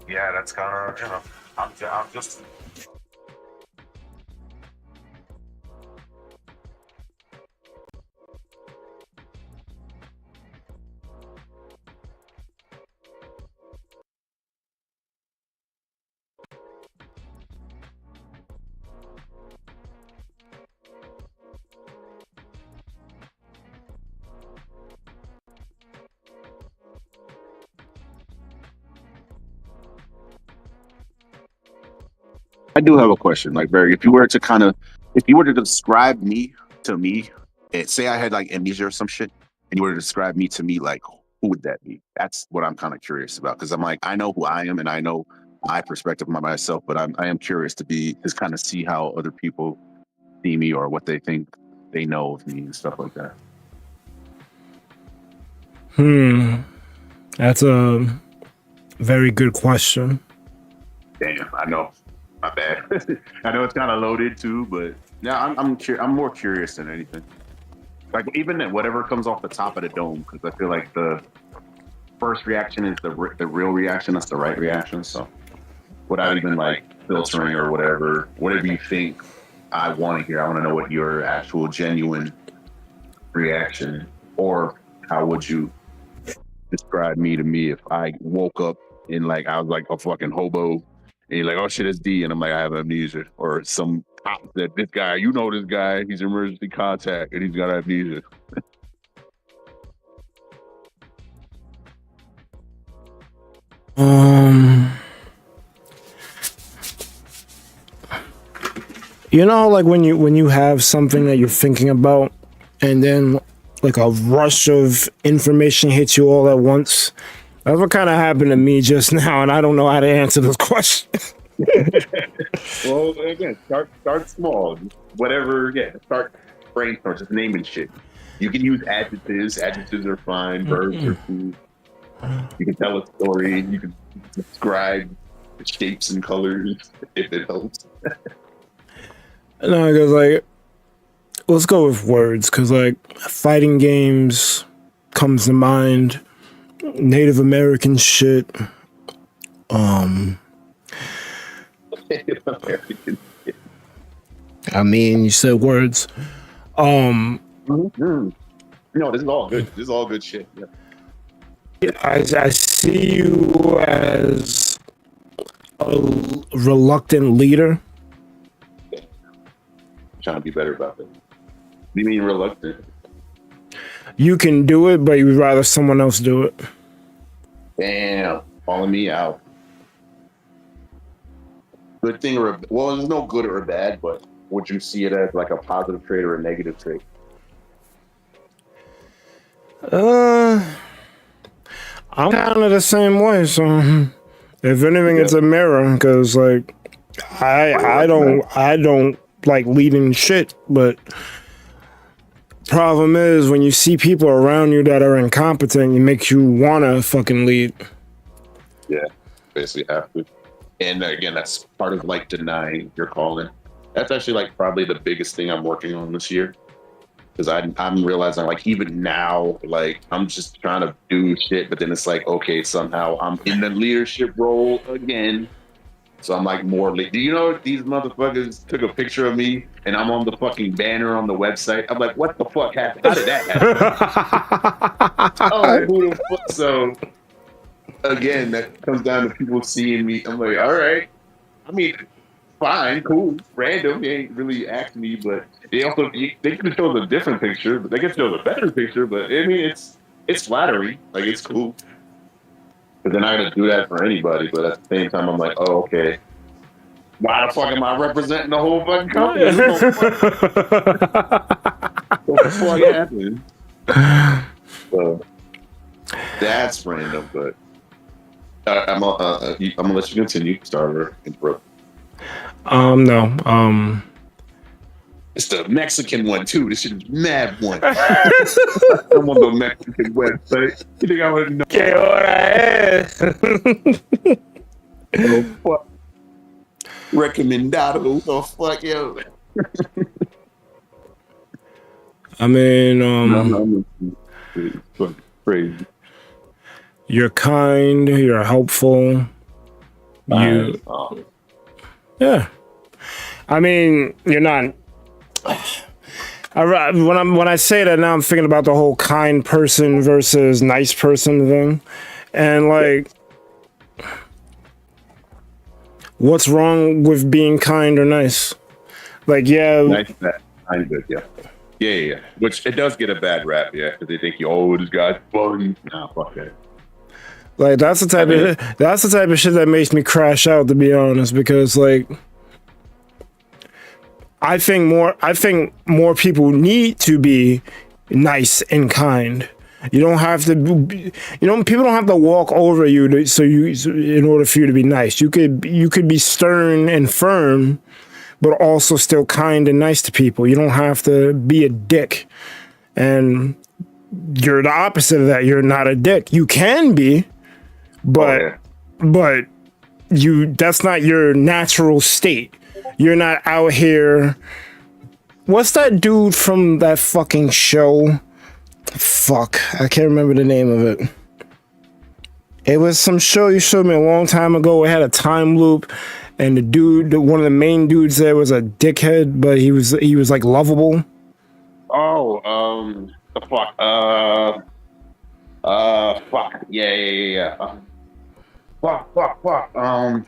yeah, that's kind of, you know, I'm just. I do have a question. Like, Barry, if you were to describe me to me, and say I had like amnesia or some shit, and you were to describe me to me, like, who would that be? That's what I'm kind of curious about. Because I'm like, I know who I am, and I know my perspective of myself, but I am curious to kind of see how other people see me or what they think they know of me and stuff like that. That's a very good question. Damn, I know. My bad. I know it's kind of loaded too, but yeah, I'm more curious than anything. Like even whatever comes off the top of the dome, because I feel like the first reaction is the real reaction. That's the right reaction. So without even like filtering or whatever you think I want to hear, I want to know what your actual genuine reaction, or how would you describe me to me if I woke up and like I was like a fucking hobo. And you're like, oh shit, it's D. And I'm like, I have amnesia. Or some cop that this guy, you know this guy, he's emergency contact and he's got amnesia. You know, like when you have something that you're thinking about, and then like a rush of information hits you all at once. That's what kind of happened to me just now, and I don't know how to answer this question. Well, again, start small. Whatever, start brainstorm, just naming shit. You can use adjectives. Adjectives are fine. Verbs are cool. You can tell a story. You can describe the shapes and colors if it helps. No, because like, let's go with words, because like fighting games comes to mind. Native American shit. Native American. I mean, you said words. No, this is all good. This is all good shit. Yeah. I see you as a reluctant leader. Trying to be better about that. What do you mean reluctant? You can do it, but you'd rather someone else do it. Damn, calling me out. Good thing or well, there's no good or bad, but would you see it as like a positive trait or a negative trait? I'm kind of the same way. So, if anything, it's a mirror because like I don't like leading shit, but problem is when you see people around you that are incompetent, it makes you wanna fucking lead. Yeah, basically have to. And again, that's part of like denying your calling. That's actually like probably the biggest thing I'm working on this year. Because I'm realizing like even now, like I'm just trying to do shit, but then it's like, okay, somehow I'm in the leadership role again. So I'm like more do you know these motherfuckers took a picture of me and I'm on the fucking banner on the website? I'm like, what the fuck happened? How did that happen? I'm like, who the fuck? So again, that comes down to people seeing me. I'm like, all right. I mean, fine, cool, random. They ain't really asked me, but they also they could show a different picture, but they could show a better picture. But I mean, it's flattering, like it's cool. But they're not gonna do that for anybody. But at the same time, I'm like, oh, okay. Why the fuck am I representing the whole fucking company? What the fuck happened? So that's random, but I'm gonna let you continue, Starter and Brooke. No. It's the Mexican one too. This shit is mad one. I'm on the Mexican website. You think I would know? ¿Qué hora es? Oh, fuck. Recomendado. Oh fuck yo. I mean, I'm crazy. you're kind, you're helpful. Yeah. I mean, you're not. When I say that now, I'm thinking about the whole kind person versus nice person thing, and like, what's wrong with being kind or nice? Like, yeah, Nice, kind, good, yeah. Which it does get a bad rap, yeah, because they think, oh, this guy's funny. Nah, fuck that. like that's the type of shit that makes me crash out, to be honest, because like. I think more people need to be nice and kind. You don't have to, people don't have to walk over you in order for you to be nice. You could be stern and firm, but also still kind and nice to people. You don't have to be a dick. And you're the opposite of that. You're not a dick. You can be, but that's not your natural state. You're not out here. What's that dude from that fucking show? Fuck, I can't remember the name of it. It was some show you showed me a long time ago. It had a time loop, and one of the main dudes there was a dickhead, but he was like lovable. Oh, the fuck. Fuck. Yeah. Fuck.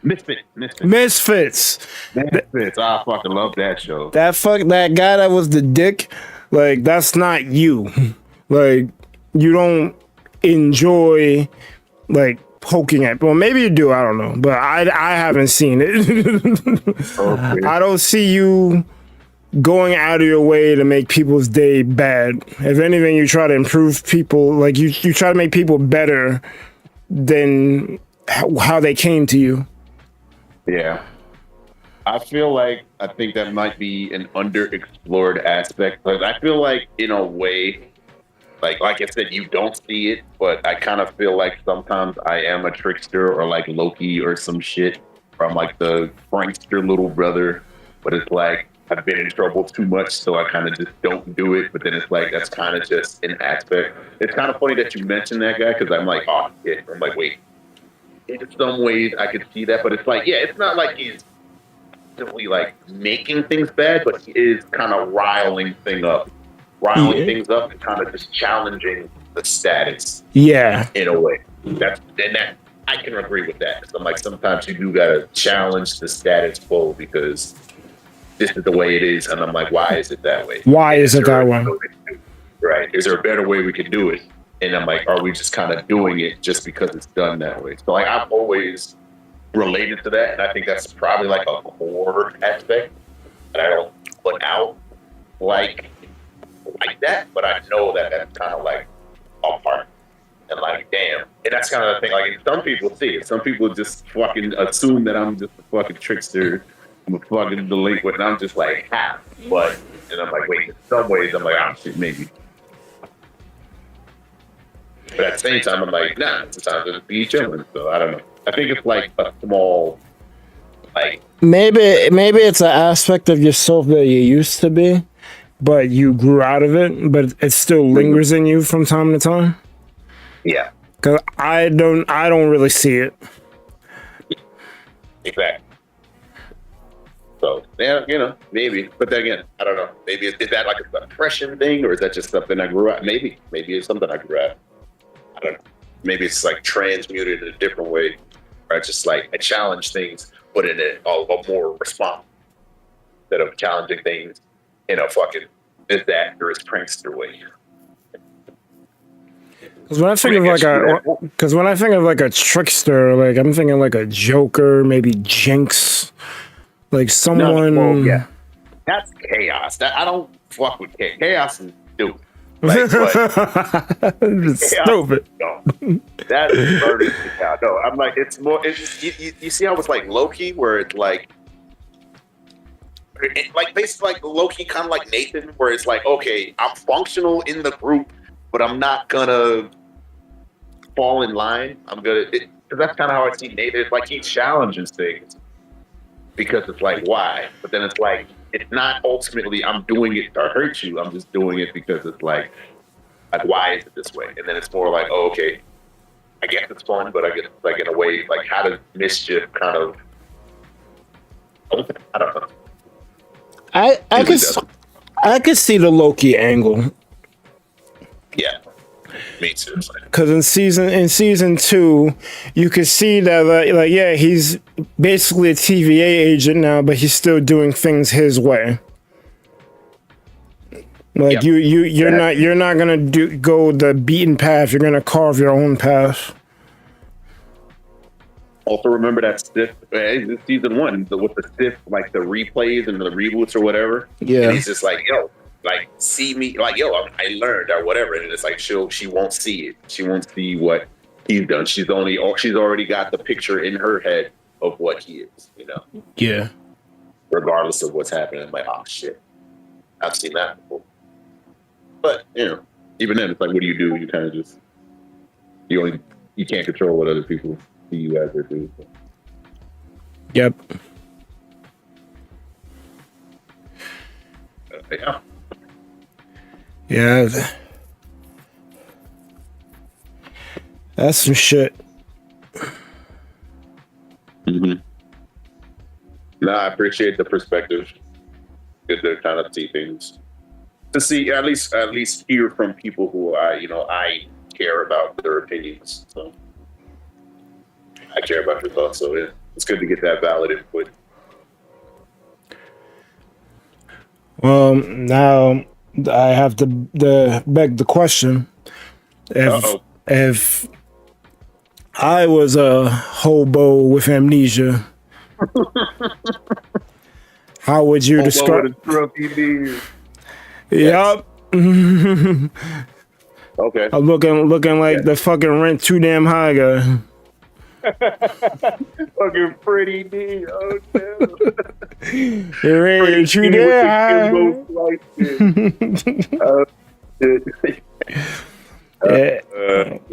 Misfits. I fucking love that show. That guy that was the dick, like, that's not you. Like, you don't enjoy, like, poking at. Well, maybe you do. I don't know, but I haven't seen it. Okay. I don't see you going out of your way to make people's day bad. If anything, you try to improve people. Like, you try to make people better than how they came to you. Yeah. I think that might be an underexplored aspect. Like, I feel like in a way, like I said, you don't see it, but I kind of feel like sometimes I am a trickster or like Loki or some shit from like the prankster little brother. But it's like I've been in trouble too much, so I kind of just don't do it. But then it's like that's kind of just an aspect. It's kind of funny that you mentioned that guy because I'm like, oh shit. I'm like, wait. In some ways, I could see that, but it's like, yeah, it's not like he's simply like making things bad, but he is kind of riling things up and kind of just challenging the status. Yeah, in a way. That I can agree with that. So I'm like, sometimes you do gotta challenge the status quo because this is the way it is, and I'm like, why is it that way? Why is it that way? Right? Is there a better way we can do it? And I'm like, are we just kind of doing it just because it's done that way? So like, I've always related to that, and I think that's probably like a core aspect that I don't put out like that, but I know that that's kind of like a part. And like, damn. And that's kind of the thing. Like, some people see it. Some people just fucking assume that I'm just a fucking trickster. I'm a fucking delinquent. And I'm just like, half. But, and I'm like, wait, in some ways, I'm like, oh, shit, maybe. But at the same time, I'm like, nah, it's time to be chilling. So I don't know. I think it's like a small, like, Maybe it's an aspect of yourself that you used to be, but you grew out of it, but it still lingers in you from time to time. yeah, Cause I don't really see it. exactly. So yeah, you know, maybe. But then again, I don't know. Maybe is that like a suppression thing, or is that just something I grew out? Maybe it's something I grew out. I don't know. Maybe it's like transmuted in a different way, or I just like I challenge things, but in a more response instead of challenging things in a fucking disastrous prankster way. Because when I think of like a trickster, like I'm thinking like a Joker, maybe Jinx, like someone. No, well, yeah, that's chaos. That I don't fuck with chaos. Chaos is stupid. Like, stupid. No, that's murder. No, I'm like, it's more. You see how it's like low key, where it's like basically like low key, kind of like Nathan, where it's like, okay, I'm functional in the group, but I'm not gonna fall in line. I'm gonna, because that's kind of how I see Nathan. It's like he challenges things because it's like, why? But then it's like, it's not ultimately I'm doing it to hurt you. I'm just doing it because it's like why is it this way? And then it's more like, oh, okay, I guess it's fun, but I guess like in a way, like how does mischief kind of, I don't know. I could see the Loki angle. Yeah, me too. Because in season 2, you could see that like yeah, he's basically a TVA agent now, but he's still doing things his way. Like you're not gonna go the beaten path. You're gonna carve your own path. Also remember that stiff season 1 with the stiff, like the replays and the reboots or whatever. Yeah, and he's just like, yo, like see me, like yo, I learned or whatever, and it's like she won't see it. She won't see what he's done. She's already got the picture in her head of what he is. You know. Yeah. Regardless of what's happening, I'm like, oh shit, I've seen that before. But you know, even then, it's like, what do? You kind of just you can't control what other people see you as or do. So. Yep. Yeah. Yeah. That's some shit. Mm-hmm. No, I appreciate the perspective. Good to kind of see things. To see at least hear from people who I care about their opinions. So I care about your thoughts. So yeah, it's good to get that valid input. Well, now I have to beg the question: if I was a hobo with amnesia, how would you describe? Yep. Okay. I'm looking like the fucking Rent Too Damn High guy. Fucking pretty D. Oh no. Rent Too Damn High.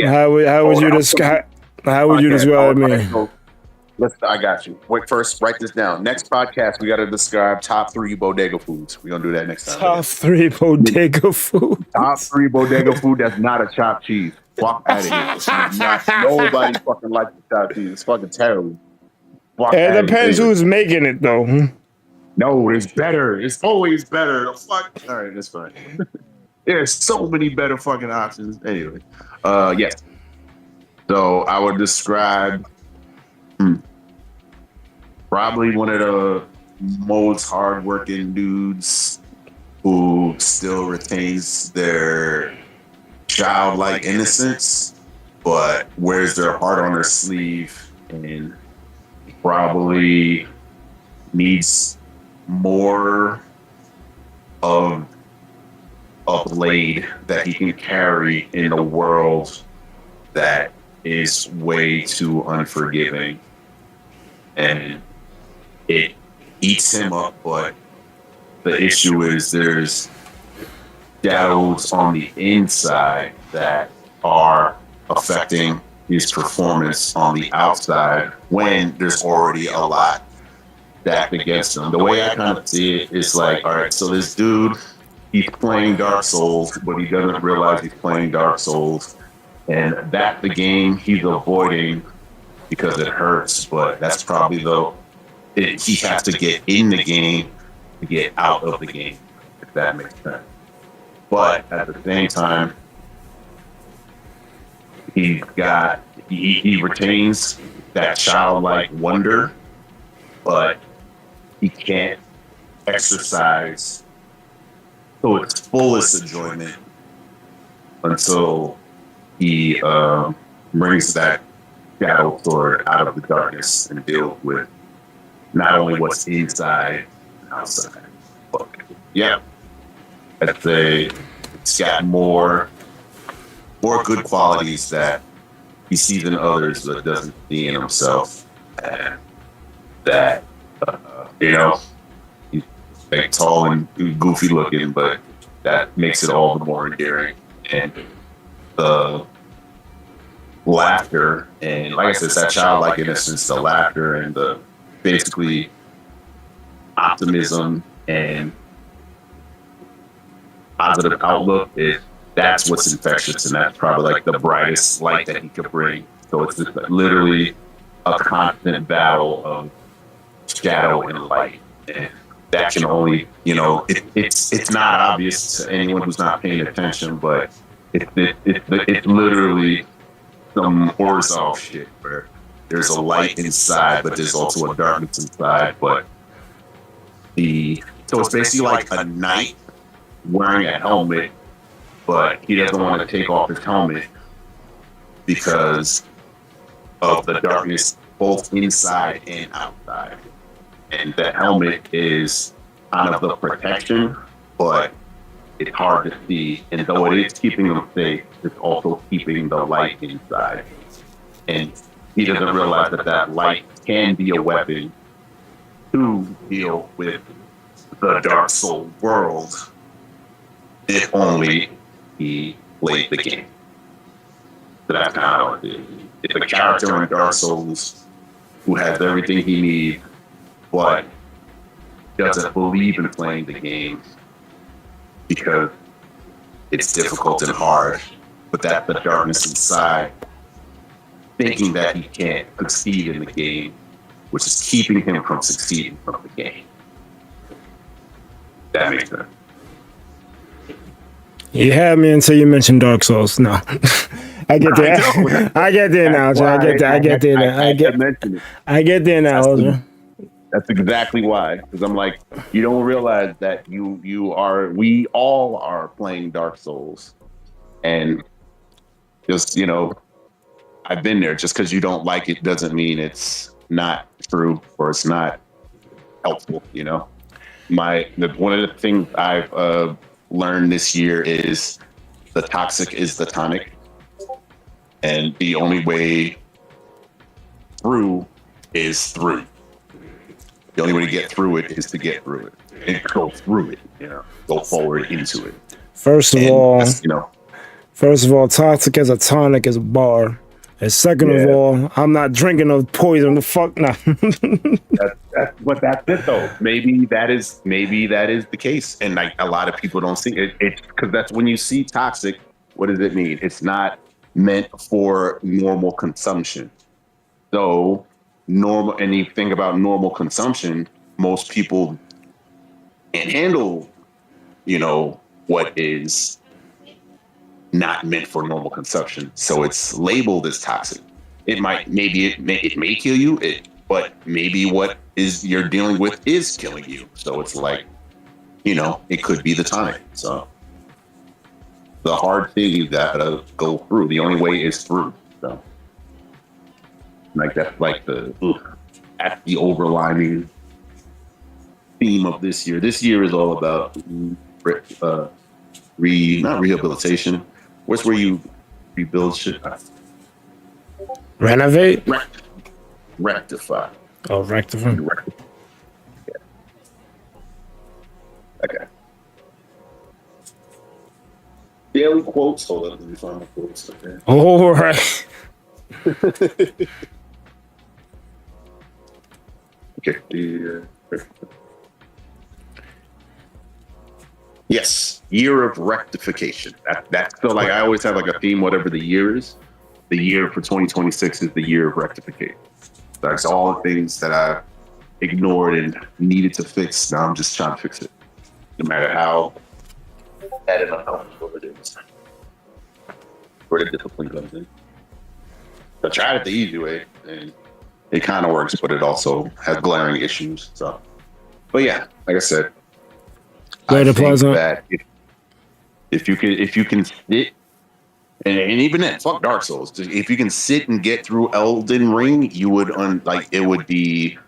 How would you describe? How would you describe me? I got you. Wait, first, write this down. Next podcast, we got to describe top 3 bodega foods. We're going to do that next time. Top 3 bodega food. Top 3 bodega food that's not a chopped cheese. Fuck out of here. Nobody fucking likes the chopped cheese. It's fucking terrible. It depends who's making it, though. No, it's better. It's always better. The fuck? All right, that's fine. There's so many better fucking options. Anyway, yes. So I would describe probably one of the most hardworking dudes who still retains their childlike innocence, but wears their heart on their sleeve and probably needs more of a blade that he can carry in the world that is way too unforgiving, and it eats him up. But the issue is there's shadows on the inside that are affecting his performance on the outside when there's already a lot stacked against him. The way I kind of see it is like, all right, so this dude, he's playing Dark Souls, but he doesn't realize he's playing Dark Souls. And that's the game he's avoiding because it hurts, but that's probably he has to get in the game to get out of the game, if that makes sense. But at the same time, he retains that childlike wonder, but he can't exercise to its fullest enjoyment until he brings that shadow sword out of the darkness and deals with not only what's inside and outside. But yeah, I'd say it's got more good qualities that he sees in others but doesn't see in himself. And that, he's like tall and goofy looking, but that makes it all the more endearing. And the laughter, and like I said, it's that childlike innocence, the laughter, and the basically optimism and positive outlook. That's what's infectious, and that's probably like the brightest light that he could bring. So it's just literally a constant battle of shadow and light, and that can only, it's not obvious to anyone who's not paying attention, but it's literally some horizontal shit where there's a light inside, but there's also a darkness inside. But so it's basically like a knight wearing a helmet, but he doesn't want to take off his helmet because of the darkness both inside and outside. And the helmet is kind of the protection, but it's hard to see. And though it is keeping him safe, it's also keeping the light inside. And he doesn't realize that light can be a weapon to deal with the Dark Soul world if only he played the game. So that's kind of how it is. It's a character in Dark Souls who has everything he needs, but doesn't believe in playing the game because it's difficult and hard. But that's the darkness inside, thinking that he can't succeed in the game, which is keeping him from succeeding from the game. That makes sense. You had me until you mentioned Dark Souls. No, I get there. I get there now. I get there now. I get there now. That's exactly why, because I'm like, you don't realize that we all are playing Dark Souls, and just I've been there. Just because you don't like it doesn't mean it's not true or it's not helpful. One of the things I've learned this year is the toxic is the tonic, and the only way through is through. The only way to get through it is to get through it and go through it. Go forward into it. First of all, toxic as a tonic is a bar. And second of all, I'm not drinking no poison. The fuck no. That's it though. Maybe that is the case, and like a lot of people don't see it. It's because that's when you see toxic. What does it mean? It's not meant for normal consumption. So normal, and you think about normal consumption, most people can't handle, what is not meant for normal consumption. So it's labeled as toxic. It may kill you, but maybe what you're dealing with is killing you. So it's like, it could be the tonic. So the hard thing you gotta go through. The only way is through. So like that's like that's the overlining theme of this year. This year is all about not rehabilitation. What's where you rebuild shit? Renovate? Rectify. Oh, rectify. Okay. Daily quotes. Hold on, let me find my quotes. Okay. All right. Okay. Yes, year of rectification. That's so like I always have like a theme, whatever the year is. The year for 2026 is the year of rectification. That's all the things that I ignored and needed to fix. Now I'm just trying to fix it, no matter how bad and uncomfortable it is. Where the discipline comes in. I tried it the easy way, and it kind of works, but it also has glaring issues. So, but yeah, like I said, I Later, think Plaza. that if you can sit and even then, fuck Dark Souls. If you can sit and get through Elden Ring, you would it would be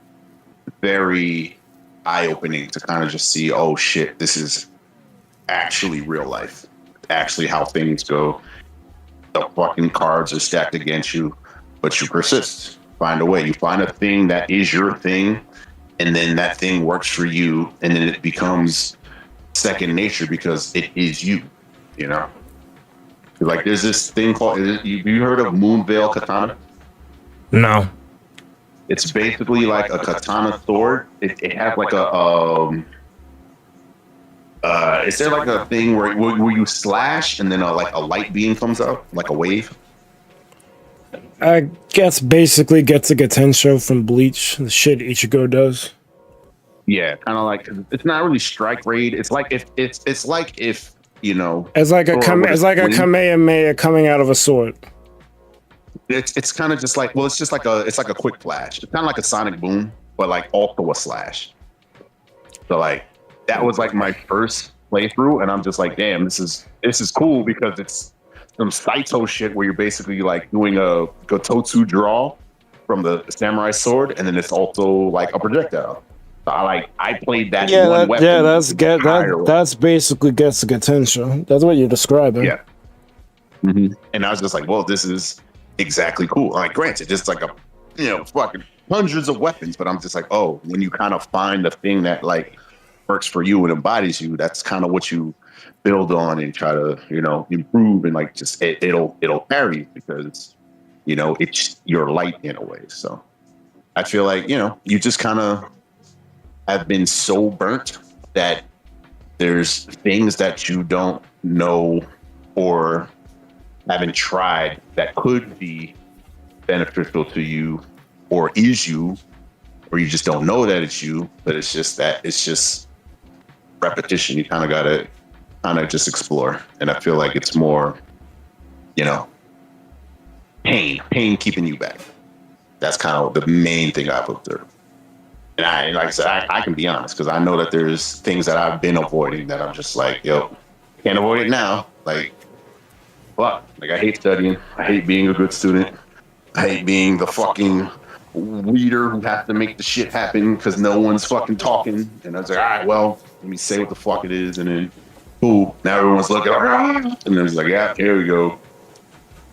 very eye opening to kind of just see, oh shit, this is actually real life, actually how things go. The fucking cards are stacked against you, but you persist, find a way. You find a thing that is your thing, and then that thing works for you, and then it becomes second nature because it is you, you know? Like there's this thing called, you heard of Moonveil Katana? No. It's basically like a katana sword. It has like is there like a thing where you slash and then like a light beam comes out, like a wave? I guess basically gets a Getensho from Bleach, the shit Ichigo does. Yeah, kind of like, it's not really strike raid. It's like it's like if you know, It's like a Thor would've it's like a swing. Kamehameha coming out of a sword. It's kind of just like, well, it's just like a quick flash. It's kind of like a sonic boom, but like also a slash. So like that was like my first playthrough, and I'm just like, damn, this is cool because it's some Saito shit where you're basically like doing a Gototsu draw from the samurai sword, and then it's also like a projectile. So I played that one weapon. That's basically gets a Getensho. That's what you're describing. Yeah. Mm-hmm. And I was just like, well, this is exactly cool. Like, granted, it's like fucking hundreds of weapons, but I'm just like, oh, when you kind of find the thing that like works for you and embodies you, that's kind of what you build on and try to, improve, and like just it'll carry you because it's your light in a way. So I feel like you just kind of have been so burnt that there's things that you don't know or haven't tried that could be beneficial to you, or is you, or you just don't know that it's you, but it's just repetition. You kind of gotta just explore. And I feel like it's more, pain keeping you back. That's kind of the main thing I've observed. And like I said, I can be honest, because I know that there's things that I've been avoiding that I'm just like, can't avoid it now. Like, fuck. Like, I hate studying. I hate being a good student. I hate being the fucking leader who has to make the shit happen because no one's fucking talking. And I was like, all right, well, let me say what the fuck it is. And then, cool. Now everyone's looking, and then it's like, yeah, here we go.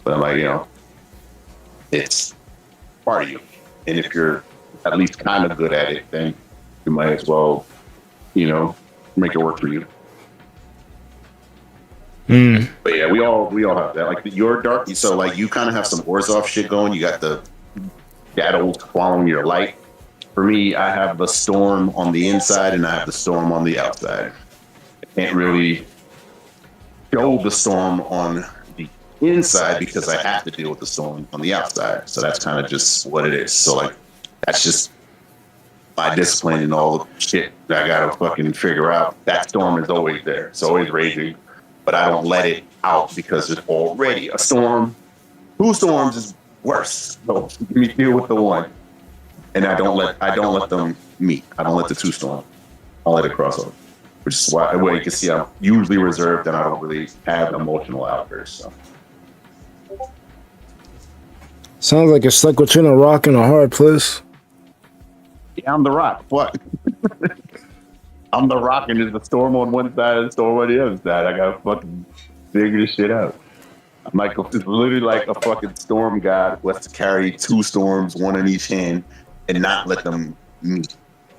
But I'm like, it's part of you. And if you're at least kind of good at it, then you might as well, make it work for you. But yeah, we all have that. Like your dark, so like you kind of have some Orzhov shit going. You got the shadows following your light. For me, I have the storm on the inside and I have the storm on the outside. I can't really show the storm on the inside because I have to deal with the storm on the outside. So that's kind of just what it is. So like, that's just my discipline and all the shit that I gotta fucking figure out. That storm is always there. It's always raging, but I don't let it out because there's already a storm. 2 storms is worse. So let me deal with the one, and I don't let them meet. I don't let the 2 storm. I'll let it cross over, which is why you can see I'm usually reserved and I don't really have emotional outbursts. So. Sounds like you're stuck between a rock and a hard place. Yeah, I'm the rock. What? I'm the rock, and there's a storm on one side and a storm on the other side. I gotta fucking figure this shit out. Michael is literally like a fucking storm god who has to carry 2 storms, 1 in each hand, and not let them meet.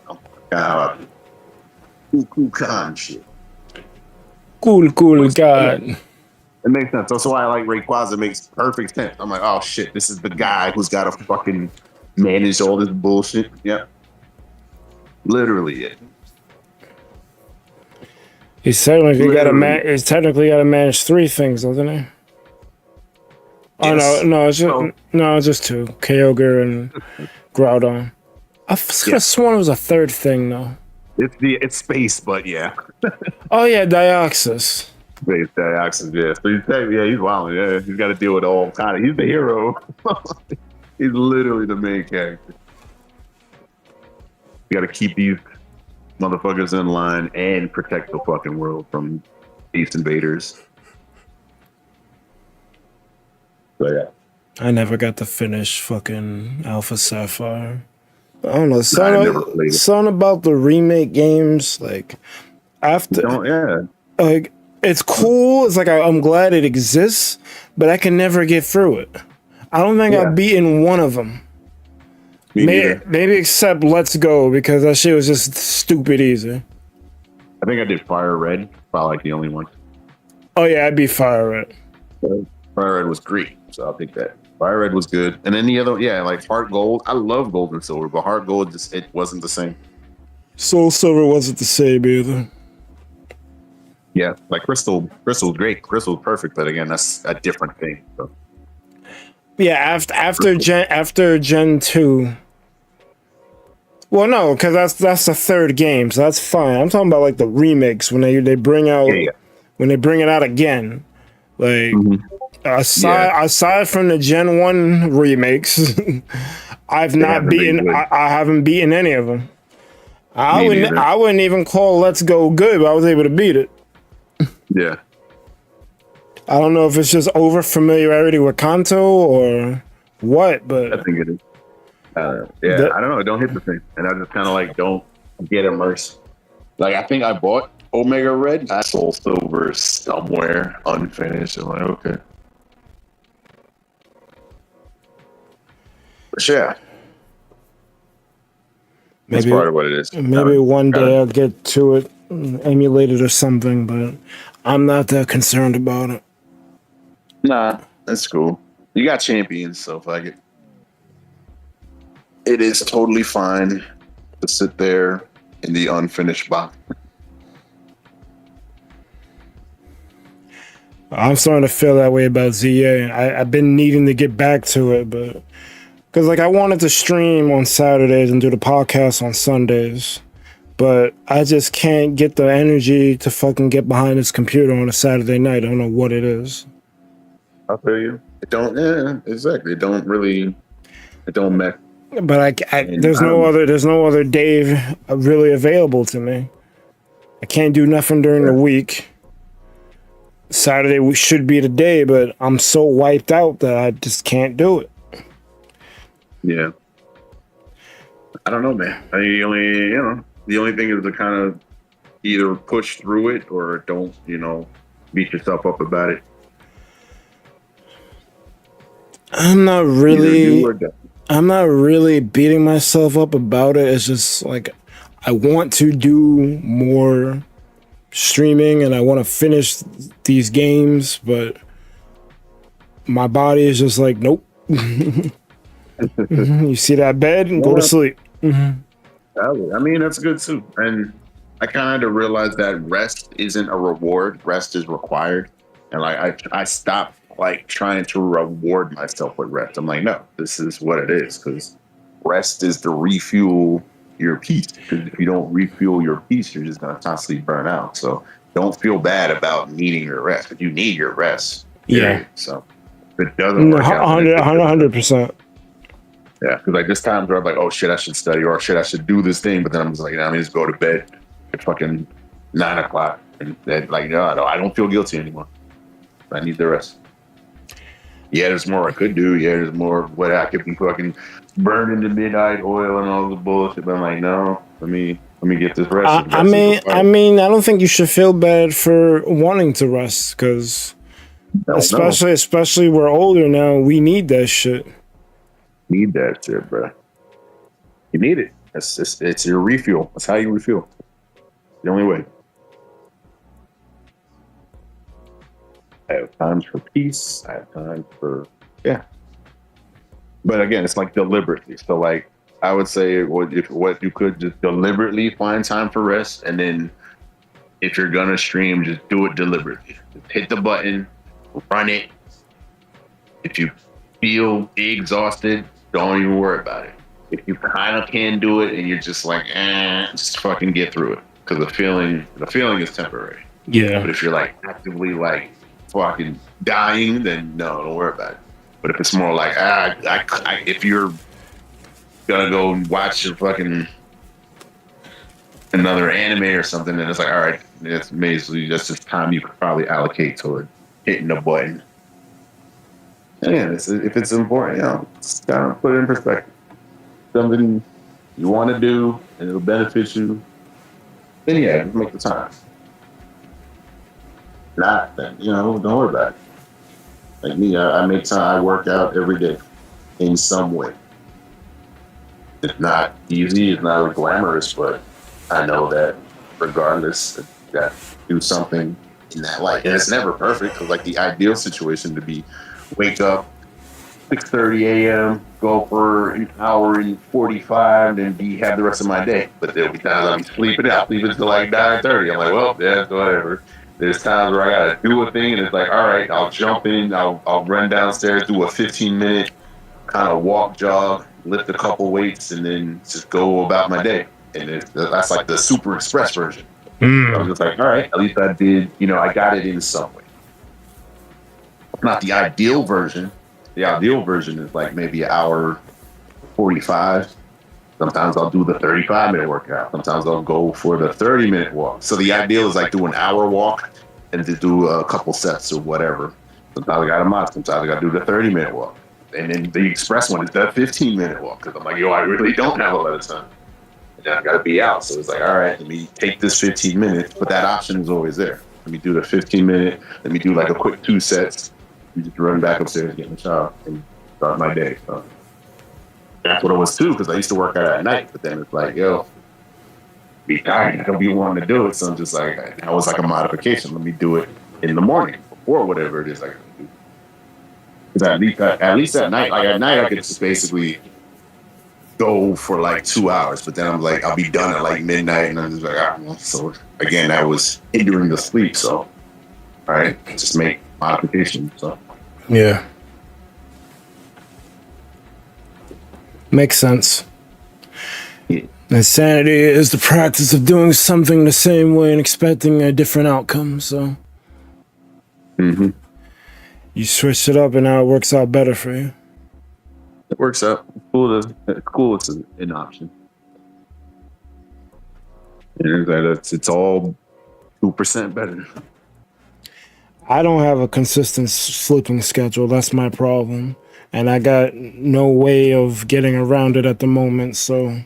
Oh my god. Cool Khan shit. Cool, God. It makes sense. That's why I like Rayquaza. It makes perfect sense. I'm like, oh shit, this is the guy who's got to fucking manage all this bullshit. Yeah. Literally it. He's technically got to manage 3 things, doesn't he? Oh Yes. it's just 2. Kyogre and Groudon. I could have sworn it was a 3rd thing though. It's space, but yeah. Oh yeah, Dioxys. Space Dioxys, yeah. So he's wild. Yeah, he's got to deal with all kind of. He's the hero. He's literally the main character. You got to keep these motherfuckers in line and protect the fucking world from beast invaders. So yeah. I never got to finish fucking Alpha Sapphire. I don't know. Something about the remake games, like after, like it's cool. It's like I'm glad it exists, but I can never get through it. I don't think I've beaten one of them. Maybe except Let's Go, because that shit was just stupid easy. I think I did Fire Red, probably like the only one. Oh yeah, I beat Fire Red. Fire Red was great, so I'll take that. Fire Red was good, and then the other, like Heart Gold. I love Gold and Silver, but Heart Gold it wasn't the same. Soul Silver wasn't the same either. Yeah, like Crystal's great. Crystal's perfect, but again, that's a different thing. So. Yeah, after Gen 2. Well, no, because that's the 3rd game, so that's fine. I'm talking about like the remakes when they bring out when they bring it out again. Like aside from the Gen 1 remakes, I've not beaten. I haven't beaten any of them. I wouldn't even call Let's Go good, but I was able to beat it. Yeah. I don't know if it's just over familiarity with Kanto or what, but I think it is. I don't know. It don't hit the thing, and I just kind of like don't get immersed. Like I think I bought Omega Red, I Soul Silver somewhere unfinished. I'm like, okay, but yeah, that's part of what it is. Maybe one day I'll get to it, emulate it or something, but I'm not that concerned about it. Nah, that's cool. You got champions, so fuck it. It is totally fine to sit there in the unfinished box. I'm starting to feel that way about ZA. I've been needing to get back to it, but because like I wanted to stream on Saturdays and do the podcast on Sundays, but I just can't get the energy to fucking get behind this computer on a Saturday night. I don't know what it is. I feel you. It don't. Yeah, exactly. It don't match. But there's no other day really available to me. I can't do nothing during the week. Saturday should be the day, but I'm so wiped out that I just can't do it. Yeah. I don't know, man. The only thing is to kind of either push through it or don't, beat yourself up about it. I'm not really beating myself up about it. It's just like I want to do more streaming and I want to finish these games, but my body is just like, nope. You see that bed and go to sleep. I mean, that's good too. And I kind of realized that rest isn't a reward. Rest is required. And like I stopped like trying to reward myself with rest. I'm like, no, this is what it is, because rest is to refuel your peace. Because if you don't refuel your peace, you're just gonna constantly burn out. So don't feel bad about needing your rest. But you need your rest. Yeah. So if it doesn't work out, 100%. Yeah, because like this time where I'm like, oh shit, I should study, or shit, I should do this thing. But then I'm just like, just go to bed at fucking 9 o'clock. And then like, no, I don't feel guilty anymore. I need the rest. Yeah, there's more I could do. Yeah, there's more what I could be fucking burning the midnight oil and all the bullshit. But I'm like, no, let me get this rest. I mean, I don't think you should feel bad for wanting to rest, because Hell no. Especially we're older now. We need that shit. Need that shit, bro. You need it. It's your refuel. That's how you refuel. The only way. I have times for peace. I have time for But again, it's like deliberately. So like I would say, what you could just deliberately find time for rest, and then if you're gonna stream, just do it deliberately. Just hit the button, run it. If you feel exhausted, don't even worry about it. If you kind of can do it and you're just like, just fucking get through it, because the feeling is temporary. Yeah. But if you're like actively like fucking dying, then no, don't worry about it. But if it's more like, if you're gonna go watch a fucking another anime or something, then it's like, all right, it's basically just this time you could probably allocate toward hitting the button. And if it's important, just kind of put it in perspective. Something you want to do and it'll benefit you, then just make the time. Not then, don't worry about it. Like me, I make time. I work out every day in some way. It's not easy. It's not glamorous, but I know that regardless, I got to do something in that light. And it's never perfect, because like the ideal situation to be wake up 6:30 a.m., go for an hour and 45, and have the rest of my day. But there'll be times I'm sleeping out, sleeping until like 9:30. I'm like, well, yeah, whatever. There's times where I gotta do a thing, and it's like, all right, I'll jump in, I'll run downstairs, do a 15-minute kind of walk, jog, lift a couple weights, and then just go about my day. And that's like the super express version. So I'm just like, all right, at least I did, I got it in some way. Not the ideal version. The ideal version is like maybe an hour 45. Sometimes I'll do the 35-minute workout. Sometimes I'll go for the 30-minute walk. So the ideal is like do an hour walk and to do a couple sets or whatever. Sometimes I got a month. Sometimes I got to do the 30-minute walk. And then the express one is the 15-minute walk, because I'm like, I really don't have a lot of time. And then I got to be out. So it's like, all right, let me take this 15 minutes. But that option is always there. Let me do the 15-minute. Let me do like a quick 2 sets. You just run back upstairs, get in the shower, and start my day. So that's what it was too, because I used to work out at night. But then it's like, be tired. I don't be wanting to do it. So I'm just like, that was like a modification. Let me do it in the morning before whatever it is I can do. Because at least at night, like at night, I could just basically go for like 2 hours. But then I'm like, I'll be done at like midnight, and I'm just like, So again, that was hindering the sleep. So all right, just make modifications. So. Yeah. Makes sense. Yeah. Insanity is the practice of doing something the same way and expecting a different outcome. So you switch it up and now it works out better for you. It works out. It's cool. It's an option. And it's all 2% better. I don't have a consistent sleeping schedule. That's my problem. And I got no way of getting around it at the moment. So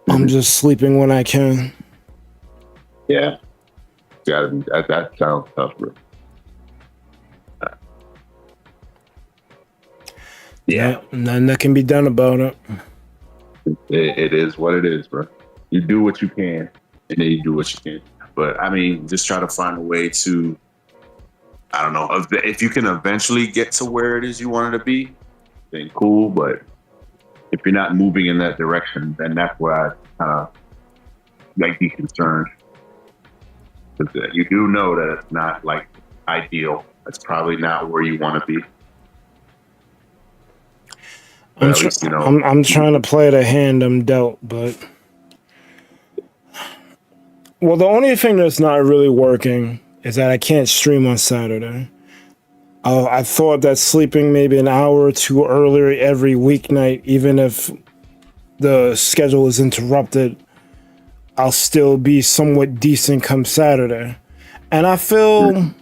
I'm just sleeping when I can. Yeah. That sounds tough, bro. Yeah. Nothing that can be done about it. It is what it is, bro. You do what you can, and then you do what you can. But I mean, just try to find a way to, I don't know, if you can eventually get to where it is you wanted to be, then cool. But if you're not moving in that direction, then that's where I like be concerned. Because you do know that it's not like ideal. It's probably not where you want to be. I'm trying to play the hand I'm dealt, but well, the only thing that's not really working is that I can't stream on Saturday. I thought that sleeping maybe an hour or two earlier every weeknight, even if the schedule is interrupted, I'll still be somewhat decent come Saturday. And I feel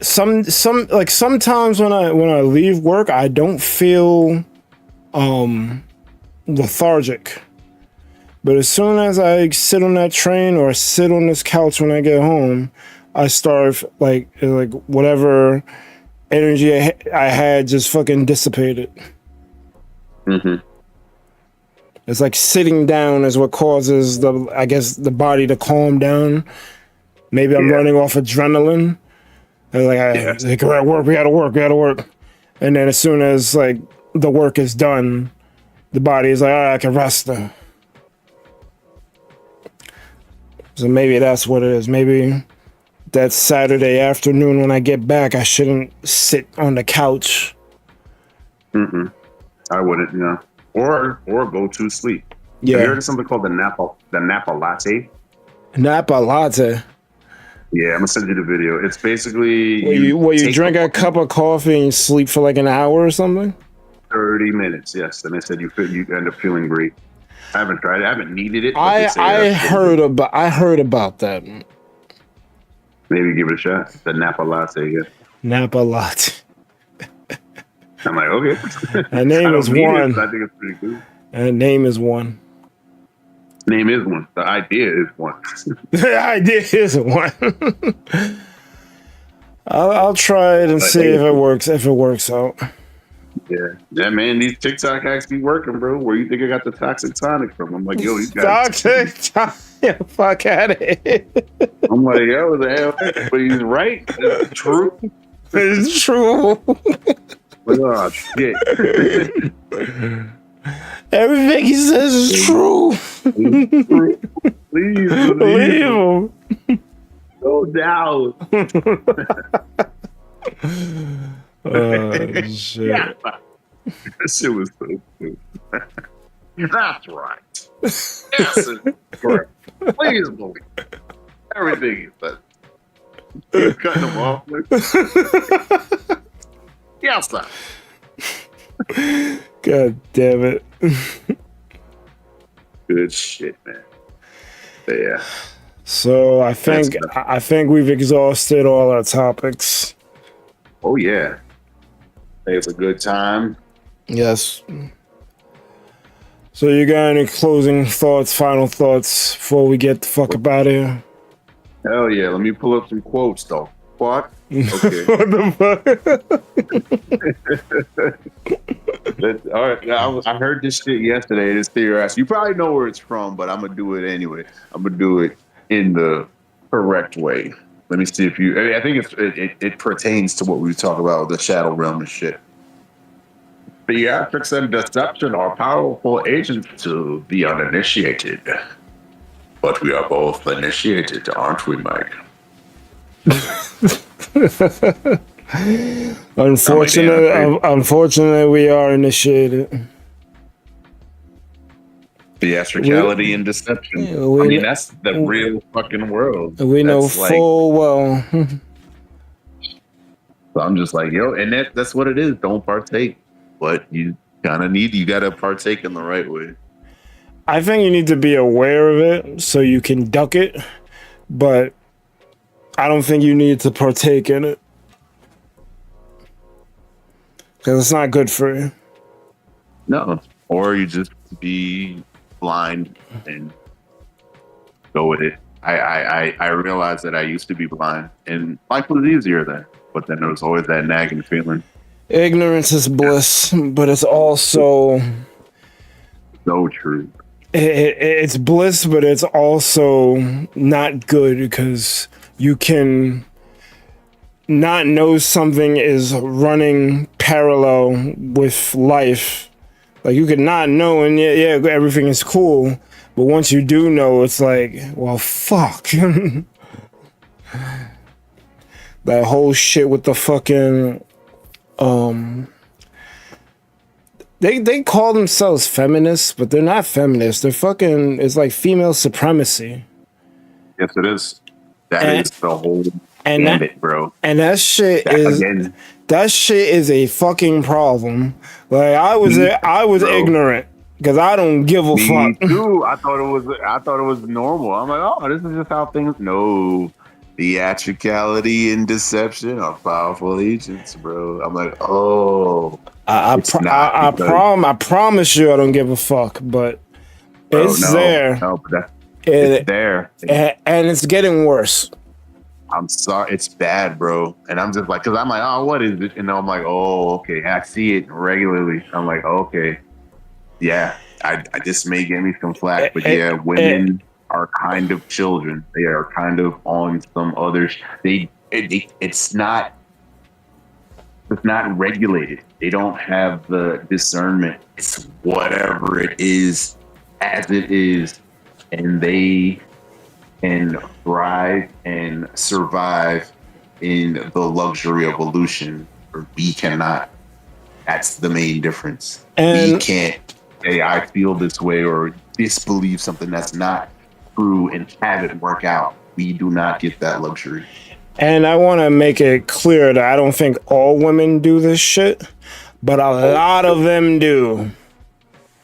sometimes when I leave work, I don't feel lethargic. But as soon as I sit on that train or sit on this couch when I get home, I start like whatever energy I had just fucking dissipated. Mm-hmm. It's like sitting down is what causes the body to calm down. Maybe I'm running off adrenaline. And like we're at work, we gotta work. And then as soon as like the work is done, the body is like, all right, I can rest now. So maybe that's what it is. Maybe that Saturday afternoon when I get back, I shouldn't sit on the couch. Mm-mm. I wouldn't, or go to sleep. Yeah. Have you heard of something called the Napa latte? Napa latte. Yeah, I'm gonna send you the video. It's basically where you drink a cup of coffee and you sleep for like an hour or something. 30 minutes, yes. And they said you end up feeling great. I haven't tried it. I haven't needed it. I heard about that. Maybe give it a shot. The Napa latte, yeah. Napa latte. I'm like, okay. That name is one. I think it's pretty good. That name is one. Name is one. The idea is one. The idea is one. I'll try it and see if it works. If it works out. Yeah, man. These TikTok hacks be working, bro. Where you think I got the toxic tonic from? I'm like, yo, these guys. Toxic. Fuck out of here. I'm like, yo, the hell? But he's right. It's true. It's true. Oh shit. Everything he says is true. Please believe him. No doubt. Oh shit. Yeah. That shit was so stupid. That's right. Yes, it's correct. Please believe everything he said. He's cutting him off. Yes, sir. God damn it. Good shit, man. But yeah. So I think we've exhausted all our topics. Oh yeah. It's a good time. Yes. So you got any closing thoughts, final thoughts before we get the fuck up out of here? Hell yeah. Let me pull up some quotes though. What? Okay. What the fuck? All right. I heard this shit yesterday. This theory. You probably know where it's from, but I'm gonna do it anyway. I'm gonna do it in the correct way. Let me see if you. I think it pertains to what we talk about, the shadow realm and shit. Theatrics and deception are powerful agents to the uninitiated, but we are both initiated, aren't we, Mike? Unfortunately, we are initiated. Theatricality and deception. I mean, that's the real fucking world. We know full well. So I'm just like, yo, and that's what it is. Don't partake, but you kind of you got to partake in the right way. I think you need to be aware of it so you can duck it, but I don't think you need to partake in it because it's not good for you. No, or you just be blind and go with it. I realized that I used to be blind and life was easier then, but then there was always that nagging feeling. Ignorance is bliss, but it's also so true. It's bliss, but it's also not good because you can not know something is running parallel with life. Like you could not know and yeah, everything is cool. But once you do know, it's like, well, fuck. That whole shit with the fucking, they call themselves feminists, but they're not feminists. They're fucking, it's like female supremacy. Yes, it is. That is the whole gambit, bro. And that shit is a fucking problem. Like I was ignorant because I don't give a fuck. Me too. I thought it was normal. I'm like, oh, this is just how things. No, theatricality and deception are powerful agents, bro. I'm like, oh, I promise you, I don't give a fuck. But it's there. No, but it's there, and it's getting worse. I'm sorry, it's bad, bro. And I'm just like, because I'm like, oh, what is it? And I'm like, oh, okay. I see it regularly. I'm like, okay, yeah. I this may get me some flack, but yeah, women are kind of children. They are kind of on some other. It's not regulated. They don't have the discernment. It's whatever it is, as it is, and they can thrive and survive in the luxury of illusion, or we cannot. That's the main difference. And we can't say I feel this way or disbelieve something that's not true and have it work out. We do not get that luxury. And I want to make it clear that I don't think all women do this shit, but a lot of them do.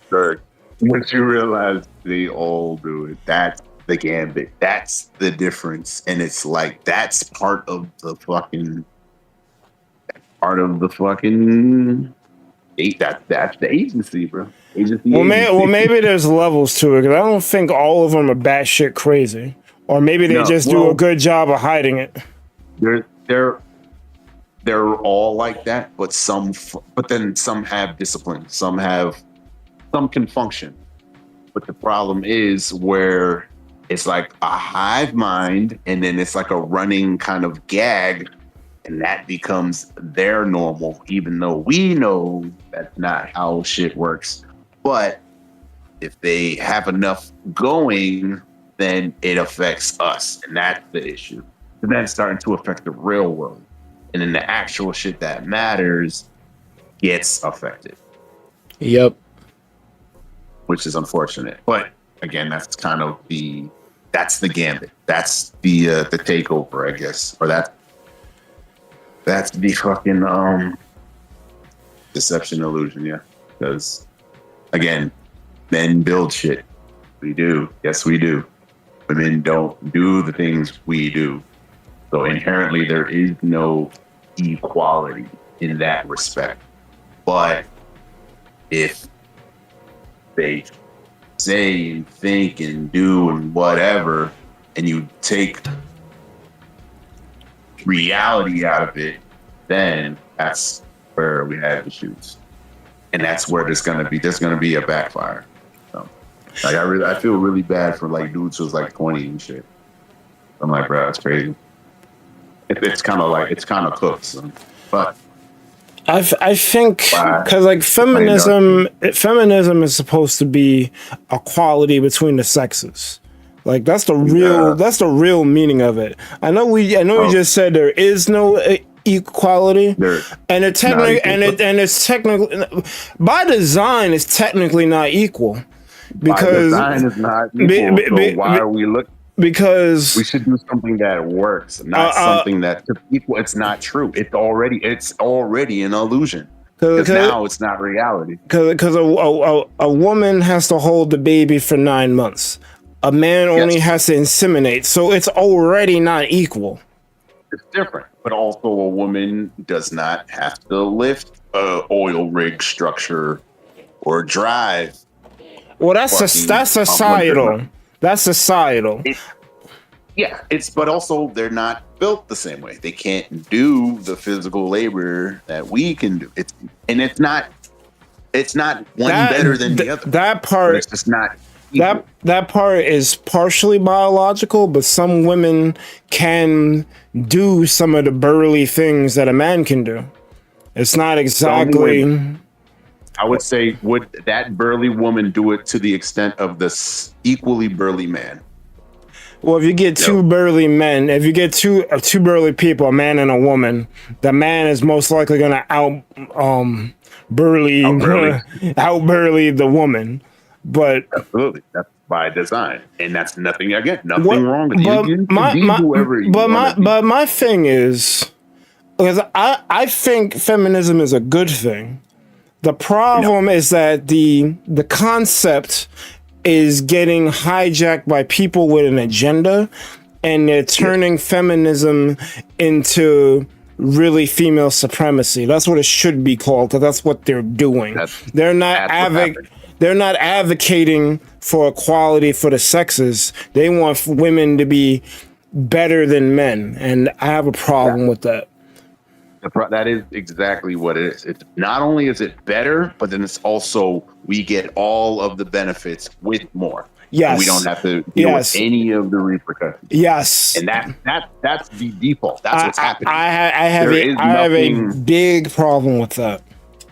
Sure. Once you realize they all do it, that's the gambit. That's the difference. And it's like, that's part of the fucking, that's the agency, bro. Well, maybe there's levels to it, because I don't think all of them are batshit crazy. Or maybe they do a good job of hiding it. They're all like that, but then some have discipline. Some can function. But the problem is where it's like a hive mind, and then it's like a running kind of gag, and that becomes their normal, even though we know that's not how shit works. But if they have enough going, then it affects us, and that's the issue. And then it's starting to affect the real world. And then the actual shit that matters gets affected. Yep. Which is unfortunate. But again, that's kind of that's the gambit. That's the takeover, I guess. Or that's the fucking deception illusion, yeah. Because again, men build shit. We do. Yes, we do. Women don't do the things we do. So inherently, there is no equality in that respect. But if they say and think and do and whatever, and you take reality out of it, then that's where we have issues. And that's where there's gonna be a backfire. So, like I feel really bad for like dudes who's like 20 and shit. I'm like, bro, that's crazy. It's kind of cooked, so. But I think because like feminism is supposed to be equality between the sexes. Like that's the real meaning of it. I know we just said there is no equality, and it's technically by design it's technically not equal because by design is not equal. So why are we looking? Because we should do something that works, not something that's equal. It's not true. It's already an illusion. Because now it's not reality. Because a woman has to hold the baby for 9 months. A man only has to inseminate, so it's already not equal. It's different, but also a woman does not have to lift a oil rig structure or drive. Well, that's societal. That's societal. But also they're not built the same way. They can't do the physical labor that we can do. It's not one better than the other. That part, it's just not. That part is partially biological, but some women can do some of the burly things that a man can do. It's not exactly. I would say, would that burly woman do it to the extent of this equally burly man? Well, if you get two burly men, if you get two burly people, a man and a woman, the man is most likely going to out burly the woman. But absolutely, that's by design, and that's nothing wrong with you. But my thing is, because I think feminism is a good thing. The problem is that the concept is getting hijacked by people with an agenda, and they're turning feminism into really female supremacy. That's what it should be called, because that's what they're doing. They're not advocating for equality for the sexes. They want women to be better than men, and I have a problem with that. That is exactly what it is. It's not only is it better, but then it's also we get all of the benefits with more. Yes. And we don't have to deal with any of the repercussions. Yes. And that's the default. That's what's happening. I have a big problem with that.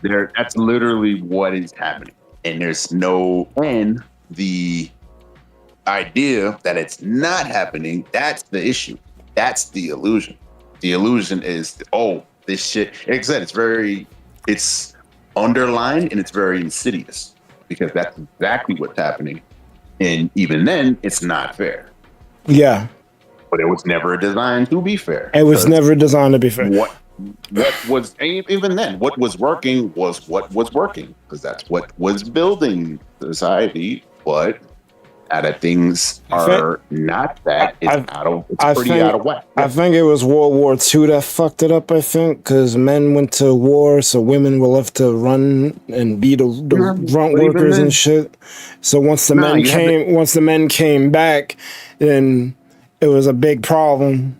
That's literally what is happening. And there's no end. The idea that it's not happening, that's the issue. That's the illusion. The illusion is, this shit, like I said, it's underlined and it's very insidious because that's exactly what's happening. And even then, it's not fair. Yeah. But it was never designed to be fair. It was never designed to be fair. What was, even then, what was working was what was working because that's what was building society. But that things are not that. It's pretty out of whack. I think it was World War II that fucked it up, I think, because men went to war, so women were left to run and be the grunt workers and shit. So once the men came back, then it was a big problem.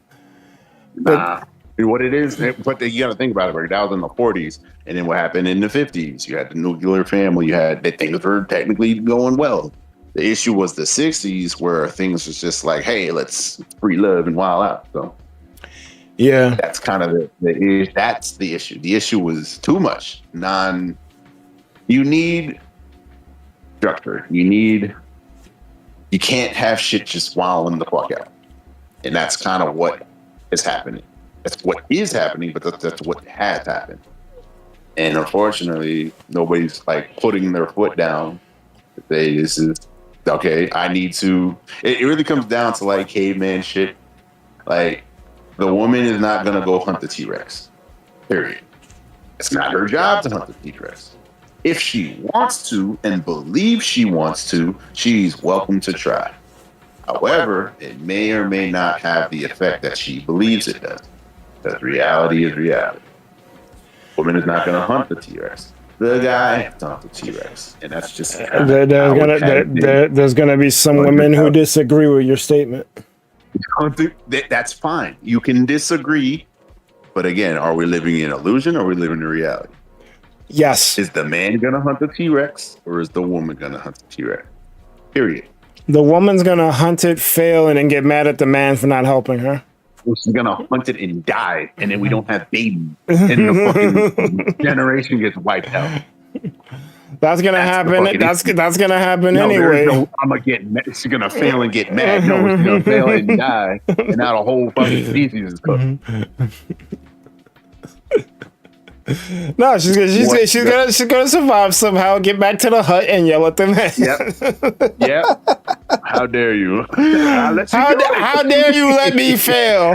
What it is, but you got to think about it, right? That was in the 40s, and then what happened in the 50s? You had the nuclear family. You had things were technically going well. The issue was the 60s where things was just like, hey, let's free love and wild out. So yeah, that's kind of that's the issue. The issue was too much. You need structure. You can't have shit just wilding the fuck out. And that's kind of what is happening. That's what is happening, but that's what has happened. And unfortunately, nobody's like putting their foot down. This is okay. I need to. It really comes down to like caveman shit. Like the woman is not gonna go hunt the T-Rex. Period. It's not her job to hunt the T-Rex. If she wants to and believes she wants to, she's welcome to try. However, it may or may not have the effect that she believes it does. Because reality is reality. Woman is not going to hunt the T-Rex. The guy hunts the T-Rex, and that's just there's gonna be some women who disagree with your statement. That's fine. You can disagree, but again, are we living in illusion or are we living in reality? Yes. Is the man going to hunt the T-Rex or is the woman going to hunt the T-Rex? Period. The woman's gonna hunt it, fail, and then get mad at the man for not helping her. She's gonna hunt it and die, and then we don't have babies, and the fucking generation gets wiped out. That's gonna happen. That's gonna happen anyway. I'm gonna get. She's gonna fail and get mad. No, she's gonna fail and die, and now the whole fucking species is cooked. No, she's gonna survive somehow. Get back to the hut and yell at the man. Yep. How dare you? How dare you let me fail?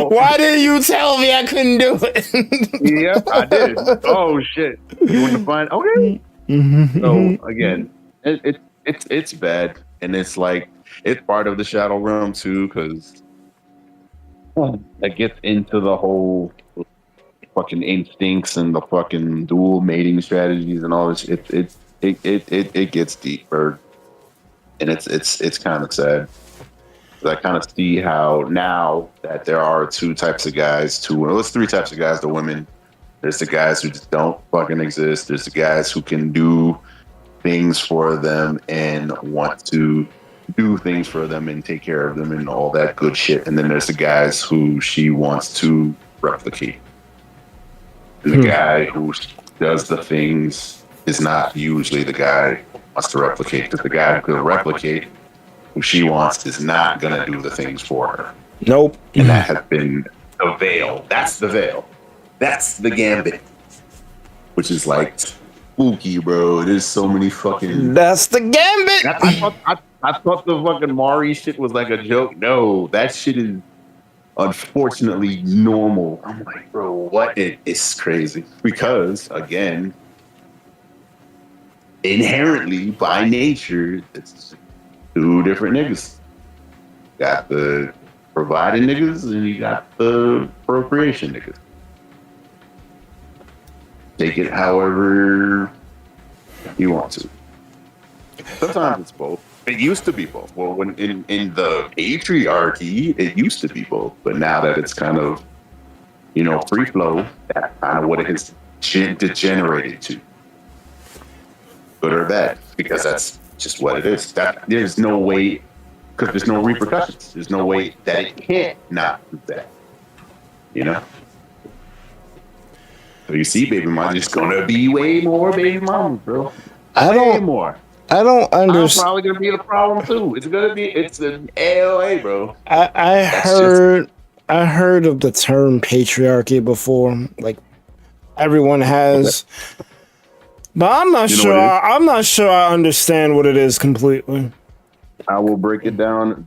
Why didn't you tell me I couldn't do it? Yep, I did. Oh shit! You want to find? Okay. So again, it's bad, and it's like it's part of the shadow realm too, because that gets into the whole fucking instincts and the fucking dual mating strategies and all this. It gets deeper, and it's kind of sad. I kind of see how now that there are two types of guys, three types of guys, the women. There's the guys who just don't fucking exist. There's the guys who can do things for them and want to do things for them and take care of them and all that good shit. And then there's the guys who she wants to replicate. And the guy who does the things is not usually the guy who wants to replicate. Because the guy who can replicate, who she wants, is not going to do the things for her. Nope. And that has been the veil. That's the veil. That's the gambit. Which is like spooky, bro. There's so many fucking... That's the gambit! I thought the fucking Mari shit was like a joke. No, that shit is unfortunately normal. I'm like, bro, what? It's crazy. Because, again, inherently, by nature, it's two different niggas. You got the providing niggas and you got the procreation niggas. Take it however you want to. Sometimes it's both. It used to be both. Well, when in the patriarchy, it used to be both, but now that it's kind of free flow, that's kind of what it has degenerated to, good or bad, because that's just what it is. That there's no way, because there's no repercussions. There's no way that it can't not do that. So you see, baby mom, it's gonna be way more baby mama, bro. Way more. I don't I'm understand. probably gonna be the problem too. It's an AOA, bro. I heard of the term patriarchy before. Like everyone has, but I'm not sure. I'm not sure I understand what it is completely. I will break it down.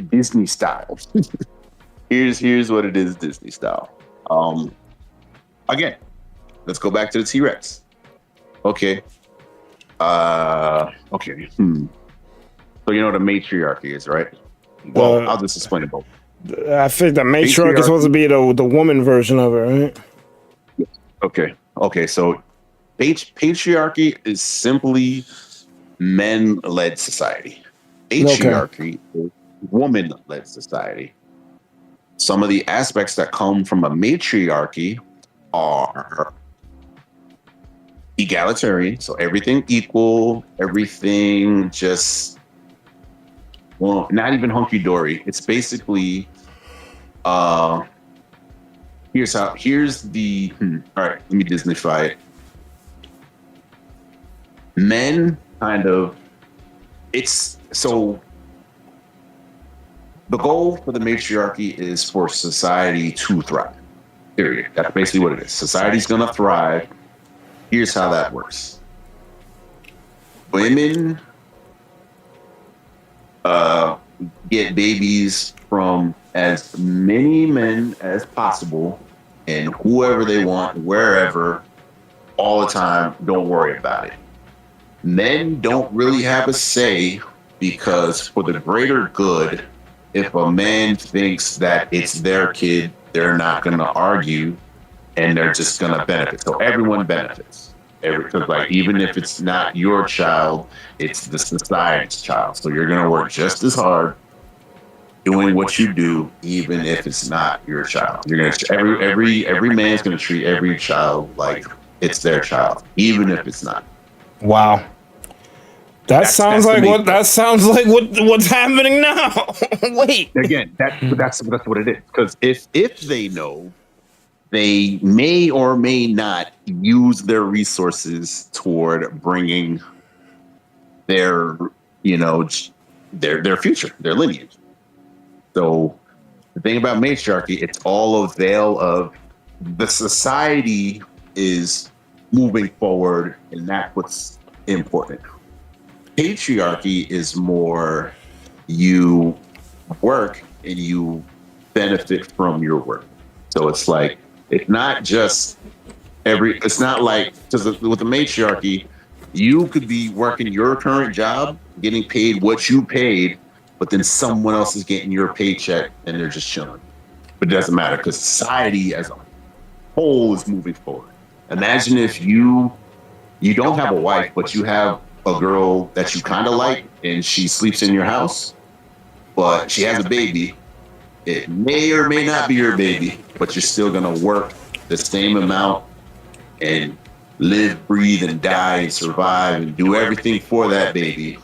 Disney style. Here's what it is, Disney style. Again, let's go back to the T-Rex. Okay. Okay. So you know what a matriarchy is, right? Well, I'll just explain it both. I think the matriarch is supposed to be the woman version of it, right? Okay. So patriarchy is simply men-led society. Patriarchy is woman-led society. Some of the aspects that come from a matriarchy are egalitarian, so everything equal, everything just, well, not even hunky-dory. It's basically, here's the, all right, let me Disneyfy it. Men kind of, it's, so the goal for the matriarchy is for society to thrive, period. That's basically what it is. Society's gonna thrive. Here's how that works. Women get babies from as many men as possible and whoever they want, wherever, all the time. Don't worry about it. Men don't really have a say because for the greater good, if a man thinks that it's their kid, they're not going to argue and they're just going to benefit. So everyone benefits. Because like, even if it's not your child, it's the society's child. So you're going to work just as hard doing what you do, even if it's not your child. You're going to every man's going to treat every child like it's their child, even if it's not. Wow. That sounds like what's happening now. Wait. Again, that's what it is. Because if they know, they may or may not use their resources toward bringing their future, their lineage. So the thing about matriarchy, it's all a veil of the society is moving forward, and that's what's important. Patriarchy is more you work and you benefit from your work. So it's like, it's not just it's not like, because with the matriarchy, you could be working your current job, getting paid what you paid, but then someone else is getting your paycheck and they're just chilling. But it doesn't matter because society as a whole is moving forward. Imagine if you don't have a wife, but you have a girl that you kind of like and she sleeps in your house, but she has a baby. It may or may not be your baby, but you're still gonna work the same amount and live, breathe, and die and survive and do everything for that baby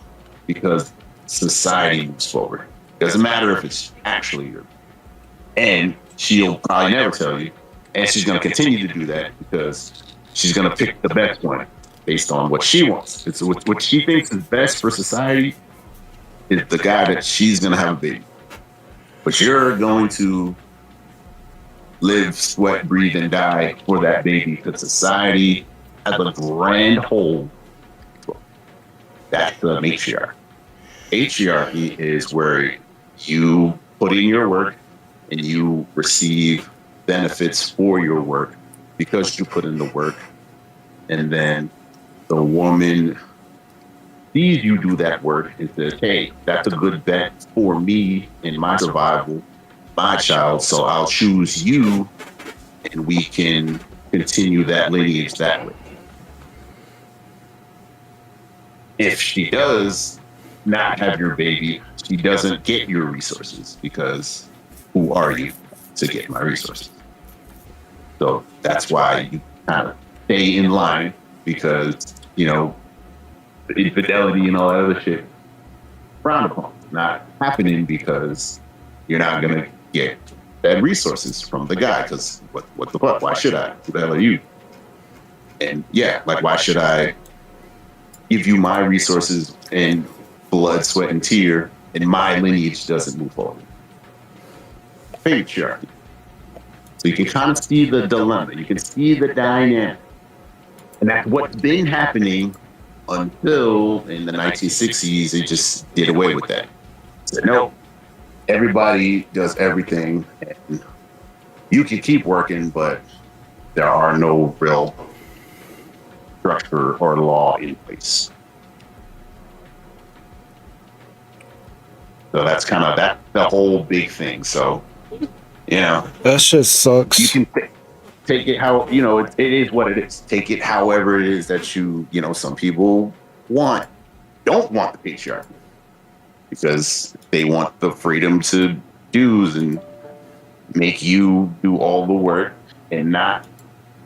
because society moves forward. Doesn't matter if it's actually your baby. And she'll probably never tell you, and she's gonna continue to do that because she's gonna pick the best one based on what she wants. It's what she thinks is best for society is the guy that she's gonna have a baby. But you're going to live, sweat, breathe, and die for that baby because society as a grand whole, that's the matriarchy. Patriarchy is where you put in your work and you receive benefits for your work because you put in the work, and then the woman sees you do that work and says, hey, that's a good bet for me in my survival, my child, so I'll choose you and we can continue that lineage that way. if she does not have your baby, she doesn't get your resources because who are you to get my resources? So that's why you kind of stay in line because, you know, the infidelity and all that other shit frowned upon, not happening because you're not going to get bad resources from the guy because what the fuck? Why should I? Who the hell are you? And yeah, like, why should I give you my resources and blood, sweat, and tear, and my lineage doesn't move forward? Patriarchy. So you can kind of see the dilemma. You can see the dynamic. And that's what's been happening until in the 1960s, they just did away with that. Said, no, everybody does everything. And you can keep working, but there are no real structure or law in place. So that's kind of the whole big thing. So, you know, That shit sucks. you can take it how, you know, it is what it is. Take it however it is that you know, some people don't want the patriarchy because they want the freedom to choose and make you do all the work and not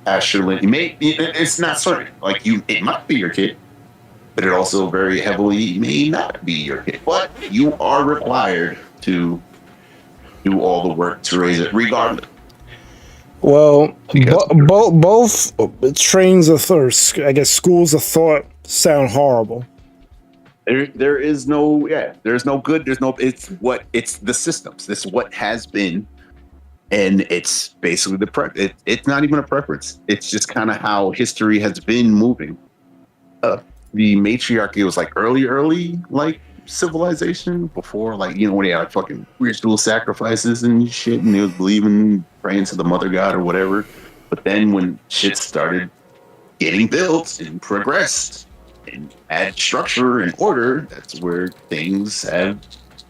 actually it's not certain. Like, it might be your kid, but it also very heavily may not be your kid. But you are required to do all the work to raise it regardless. Well, both trains of thirst, I guess schools of thought sound horrible. There is no there's no good, it's the systems. This is what has been, and it's basically it's not even a preference. It's just kind of how history has been moving. The matriarchy was like early like civilization before, like, you know, when they had fucking ritual sacrifices and shit, and they was believing, praying to the mother god or whatever. But then when shit started getting built and progressed and add structure and order, that's where things have,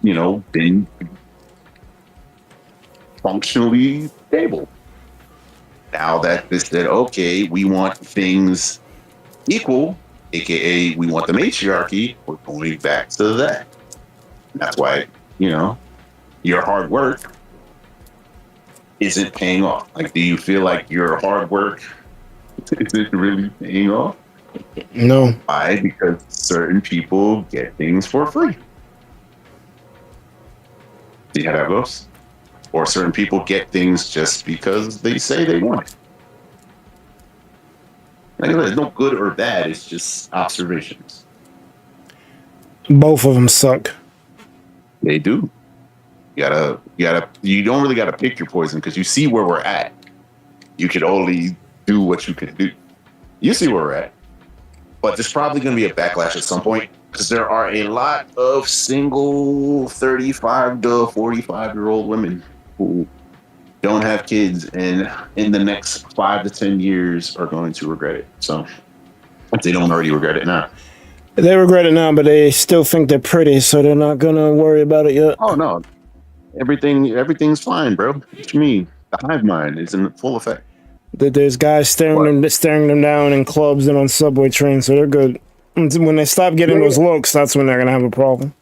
you know, been functionally stable. Now that they said, okay, we want things equal, aka we want the matriarchy, we're going back to that. And that's why, you know, your hard work isn't paying off. Like, do you feel like your hard work isn't really paying off? No. Why? Because certain people get things for free. See how that goes? Or certain people get things just because they say they want it. Like, there's no good or bad, it's just observations. Both of them suck. They do. You don't really gotta pick your poison because you see where we're at. You can only do what you can do. You see where we're at. But there's probably gonna be a backlash at some point because there are a lot of single 35 to 45-year-old women who don't have kids and in the next 5 to 10 years are going to regret it. So if they don't already regret it now. They regret it now, but they still think they're pretty, so they're not gonna worry about it yet. Oh no. Everything's fine, bro. What you mean? The hive mind is in full effect. There's guys staring them down in clubs and on subway trains, so they're good. When they stop getting those looks, that's when they're gonna have a problem.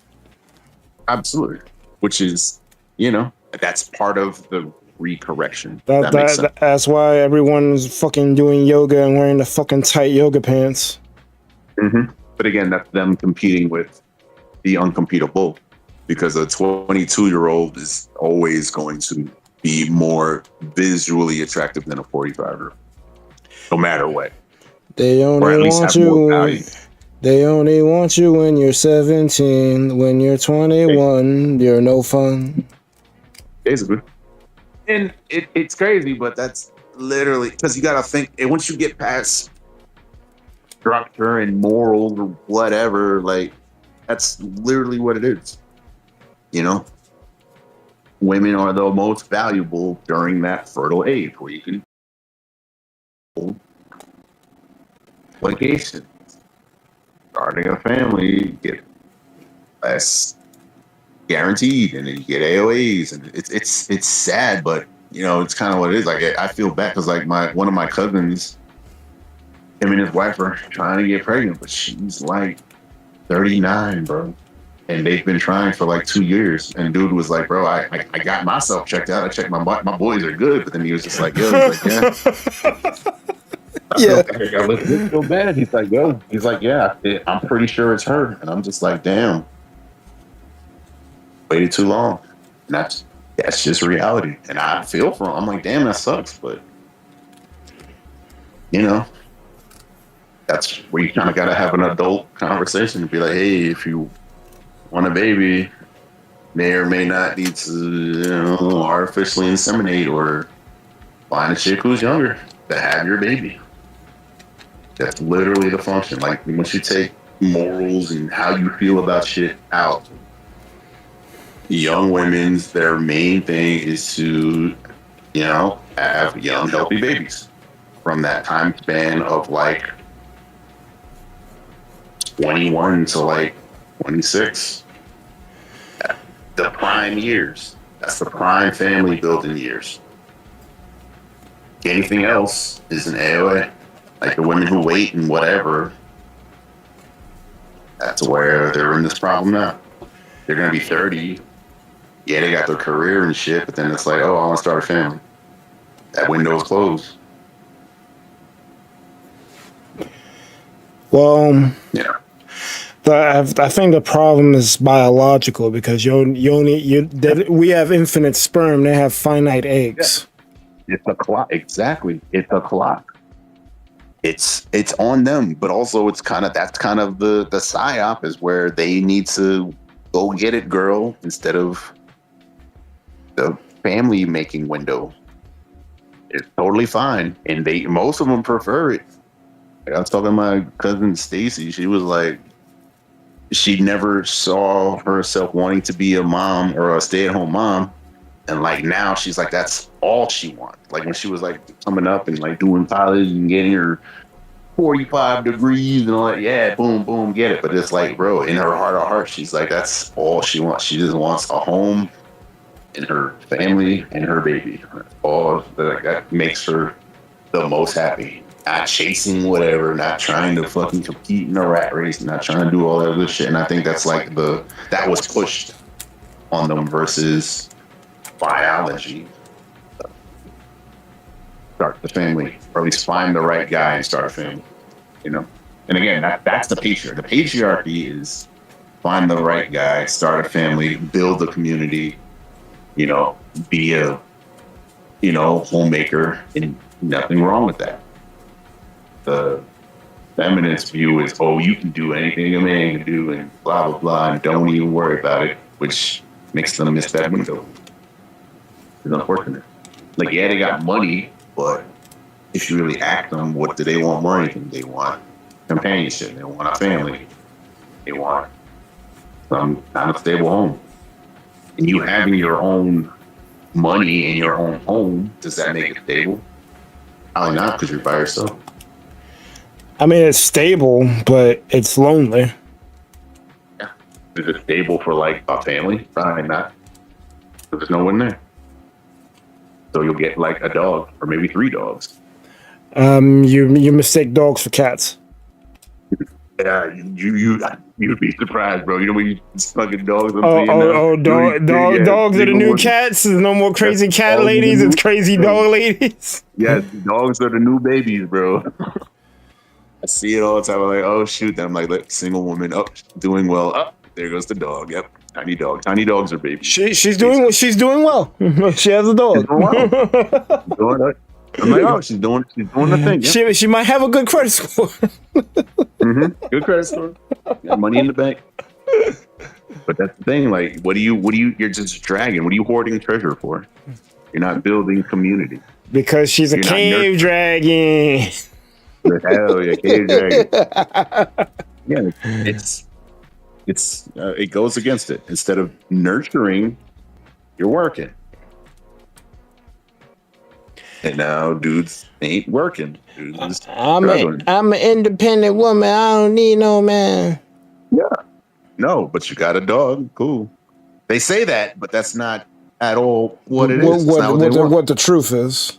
Absolutely. Which is, you know, that's part of the recorrection. That makes sense. That's why everyone's fucking doing yoga and wearing the fucking tight yoga pants. Mm-hmm. But again, that's them competing with the uncompetable, because a 22-year-old is always going to be more visually attractive than a 45-year-old, no matter what. They only want you. They only want you when you're 17. When you're 21, you're no fun. Basically. And it's crazy, but that's literally because you got to think, and once you get past structure and morals or whatever, like, that's literally what it is. You know, women are the most valuable during that fertile age where you can hold vacation, starting a family, get less guaranteed, and then you get AOAs, and it's sad, but you know, it's kind of what it is. Like, I feel bad because like one of my cousins, him and his wife are trying to get pregnant, but she's like 39, bro. And they've been trying for like 2 years. And dude was like, bro, I got myself checked out. I checked my boys are good. But then he was just like, yo, he's like, yeah. Yeah. I look so bad. He's like, yo. He's like, yeah, I'm pretty sure it's her. And I'm just like, damn. Waited too long. And that's just reality. And I feel for him. I'm like, damn, that sucks. But, you know, that's where you kind of got to have an adult conversation and be like, hey, if you want a baby, may or may not need to, artificially inseminate or find a chick who's younger to have your baby. That's literally the function. Like, once you take morals and how you feel about shit out, young women's, their main thing is to, have young, healthy babies from that time span of like 21 to like 26. The prime years. That's the prime family building years. Anything else is an AOA. Like the women who wait and whatever, that's where they're in this problem now. They're going to be 30. Yeah, they got their career and shit, but then it's like, oh, I want to start a family. That window is closed. Well, yeah. I think the problem is biological because we have infinite sperm. They have finite eggs. Yeah. It's a clock. Exactly. It's a clock. It's on them, but also that's kind of the psyop is where they need to go get it, girl, instead of the family making window. It's totally fine, and most of them prefer it. Like I was talking to my cousin Stacy. She was like, she never saw herself wanting to be a mom or a stay-at-home mom, and like now she's like, that's all she wants. Like when she was like coming up and like doing college and getting her 45 degrees and all that, yeah, boom, boom, get it. But it's like, bro, in her heart of hearts, she's like, that's all she wants. She just wants a home and her family and her baby. All that makes her the most happy. Not chasing whatever, not trying to fucking compete in a rat race, not trying to do all that other shit. And I think that's like that was pushed on them versus biology. Start the family, or at least find the right guy and start a family, And again, that's the patriarchy. The patriarchy is find the right guy, start a family, build a community, be a, homemaker, and nothing wrong with that. The feminist view is, oh, you can do anything a man can do, and blah, blah, blah, and don't even worry about it, which makes them miss that window. It's unfortunate. Like, yeah, they got money, but if you really ask them, what do they want more anything? They want companionship. They want a family. They want some kind of stable home. And you having your own money in your own home, does that make it stable? Probably not, because you're by yourself. I mean, it's stable, but it's lonely. Yeah. Is it stable for like a family? Probably not. Because there's no one there. So you'll get like a dog, or maybe 3 dogs. You mistake dogs for cats. Yeah, you'd be surprised, bro. You know when you fucking dogs. Dogs are the new cats. There's no more crazy cat ladies. It's crazy dog ladies. Yeah, dogs are the new babies, bro. I see it all the time. I'm like, oh shoot. Then I'm like, look, single woman, doing well. There goes the dog. Yep, tiny dog. Tiny dogs are babies. She's doing well. She has a dog. I'm like, oh, she's doing the thing. Yep. She might have a good credit score. Good credit score. Got money in the bank. But that's the thing. Like, what do you? You're just dragging. What are you hoarding treasure for? You're not building community. Because she's a cave dragon. Hell yeah, cave dragon. Yeah, it goes against it. Instead of nurturing, you're working. And now dudes ain't working. I'm an independent woman. I don't need no man. Yeah. No, but you got a dog. Cool. They say that, but that's not at all what it is. What the truth is.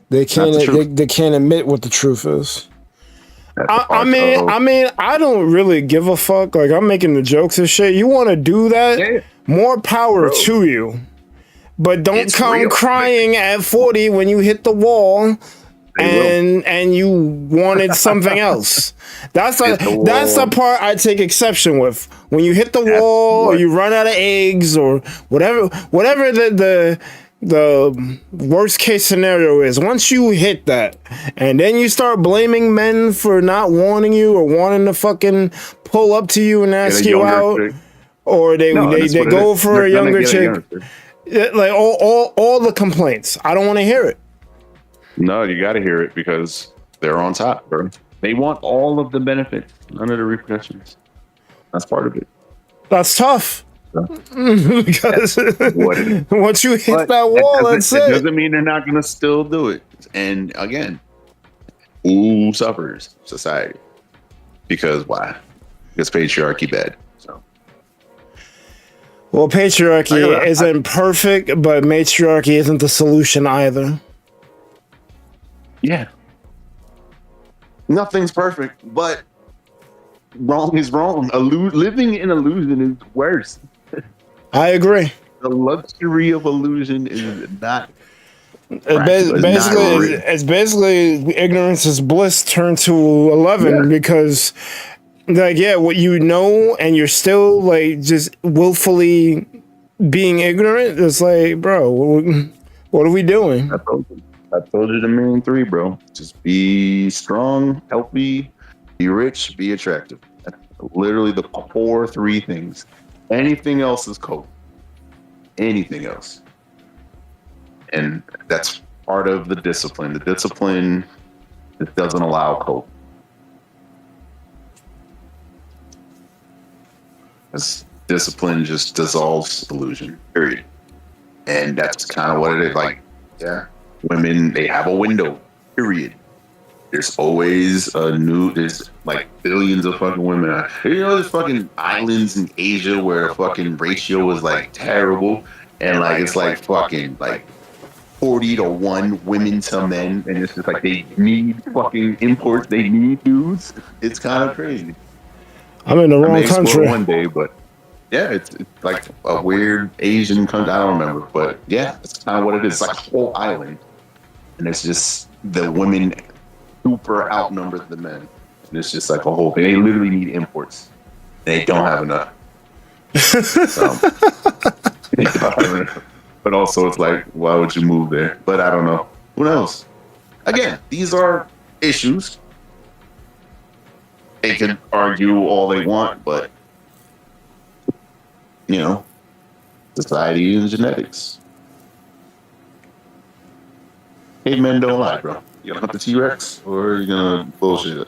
They can't admit what the truth is. That's the I part mean, of- I don't really give a fuck. Like, I'm making the jokes and shit. You want to do that? Yeah. More power Bro. to you. But don't It's come real. crying at 40 when you hit the wall and you wanted something else. That's Hit the that's the wall. part I take exception with. When you hit the wall or what- you run out of eggs or whatever the worst case scenario is, once you hit that and then you start blaming men for not wanting you or wanting to fucking pull up to you and Get ask a you younger out, chick. or they No, that's what it go is. for They're a gonna younger get a chick. younger chick. Like all the complaints. I don't want to hear it. No, you got to hear it because they're on top, bro. They want all of the benefits, none of the repercussions. That's part of it. That's tough. Because What it is. once you hit But that wall, that's it it. doesn't mean they're not going to still do it. And again, who suffers? Society. Because why? Because patriarchy bad. So Well, patriarchy I gotta- isn't perfect, but matriarchy isn't the solution either. yeah, nothing's perfect, but wrong is wrong. Living in illusion is worse. I agree. The luxury of illusion is not. It's Practical. It's not real. it's basically ignorance is bliss turned to 11 Yeah. because, like, yeah, what you know, and you're still like just willfully being ignorant. It's like, bro, what are we doing? I told you the main three, bro. Just be strong, healthy, be rich, be attractive. That's literally the core three things. Anything else is cope. Anything else. And that's part of the discipline. The discipline that doesn't allow cope. This discipline just dissolves illusion, period. And that's kind of what it is. Like, yeah, women, they have a window, period. There's always there's like billions of fucking women. You know, there's fucking islands in Asia where the fucking ratio is like terrible. And like, it's like fucking like 40-1 women to men. And it's just like they need fucking imports. They need dudes. It's kind of crazy. I'm in the I wrong may explore country. one day, but yeah, it's like a weird Asian country. I don't remember, but yeah, it's kind of what it is. It's like a whole island, and it's just the women super outnumber the men, and it's just like a whole thing. They literally need imports. They don't have enough. They don't have enough. But also, it's like, why would you move there? But I don't know. Who knows? Again, these are issues. They can argue all they want, but you know, society and genetics. Hey, men don't lie, bro. You gonna hunt the T-Rex or are you gonna bullshit it?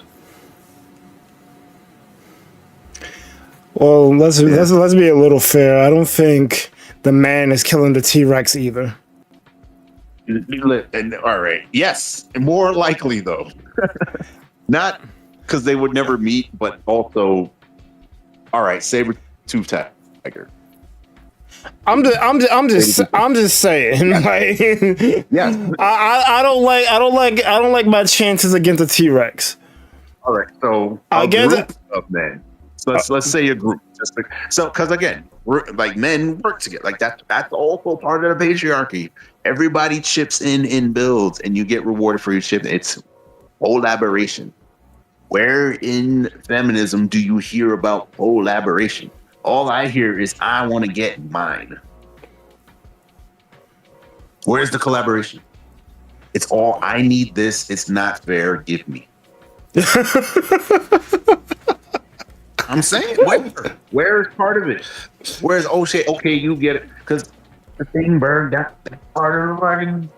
Well, let's be a little fair. I don't think the man is killing the T-Rex either. And, all right, yes, more likely though. Not because they would never meet, but also, all right, saber-toothed tiger. I'm just saying. Like, Yeah. I don't like my chances against the T-Rex. All right, so I a guess group of men. So let's say a group. So because again, like men work together. Like that's also part of the patriarchy. Everybody chips in builds, and you get rewarded for your chip. It's collaboration. Where in feminism do you hear about collaboration? All I hear is I want to get mine. Where's the collaboration? It's all I need this. It's not fair. Give me. I'm saying, where's part of it? Where's shit? Okay, you get it. Because the thing, Berg, that's part of the fucking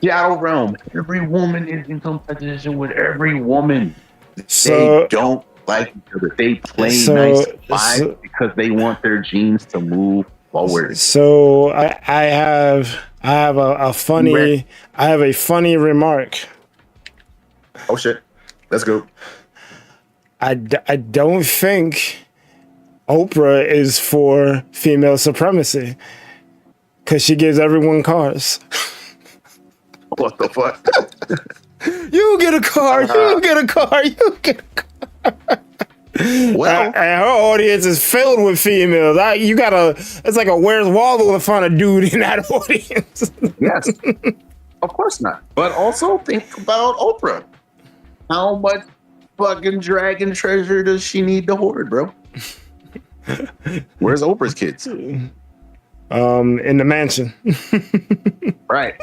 shadow realm. Every woman is in competition with every woman. So- They don't like each other. They play So- nice five because they want their genes to move forward. So I have a funny remark. Oh shit, let's go. I don't think Oprah is for female supremacy because she gives everyone cars. What the fuck? You get a car. You get a car. You get a car. Well, And her audience is filled with females. It's like a Where's Waldo to find a dude in that audience. yes, of course not. But also think about Oprah. How much fucking dragon treasure does she need to hoard, bro? Where's Oprah's kids? In the mansion. Right.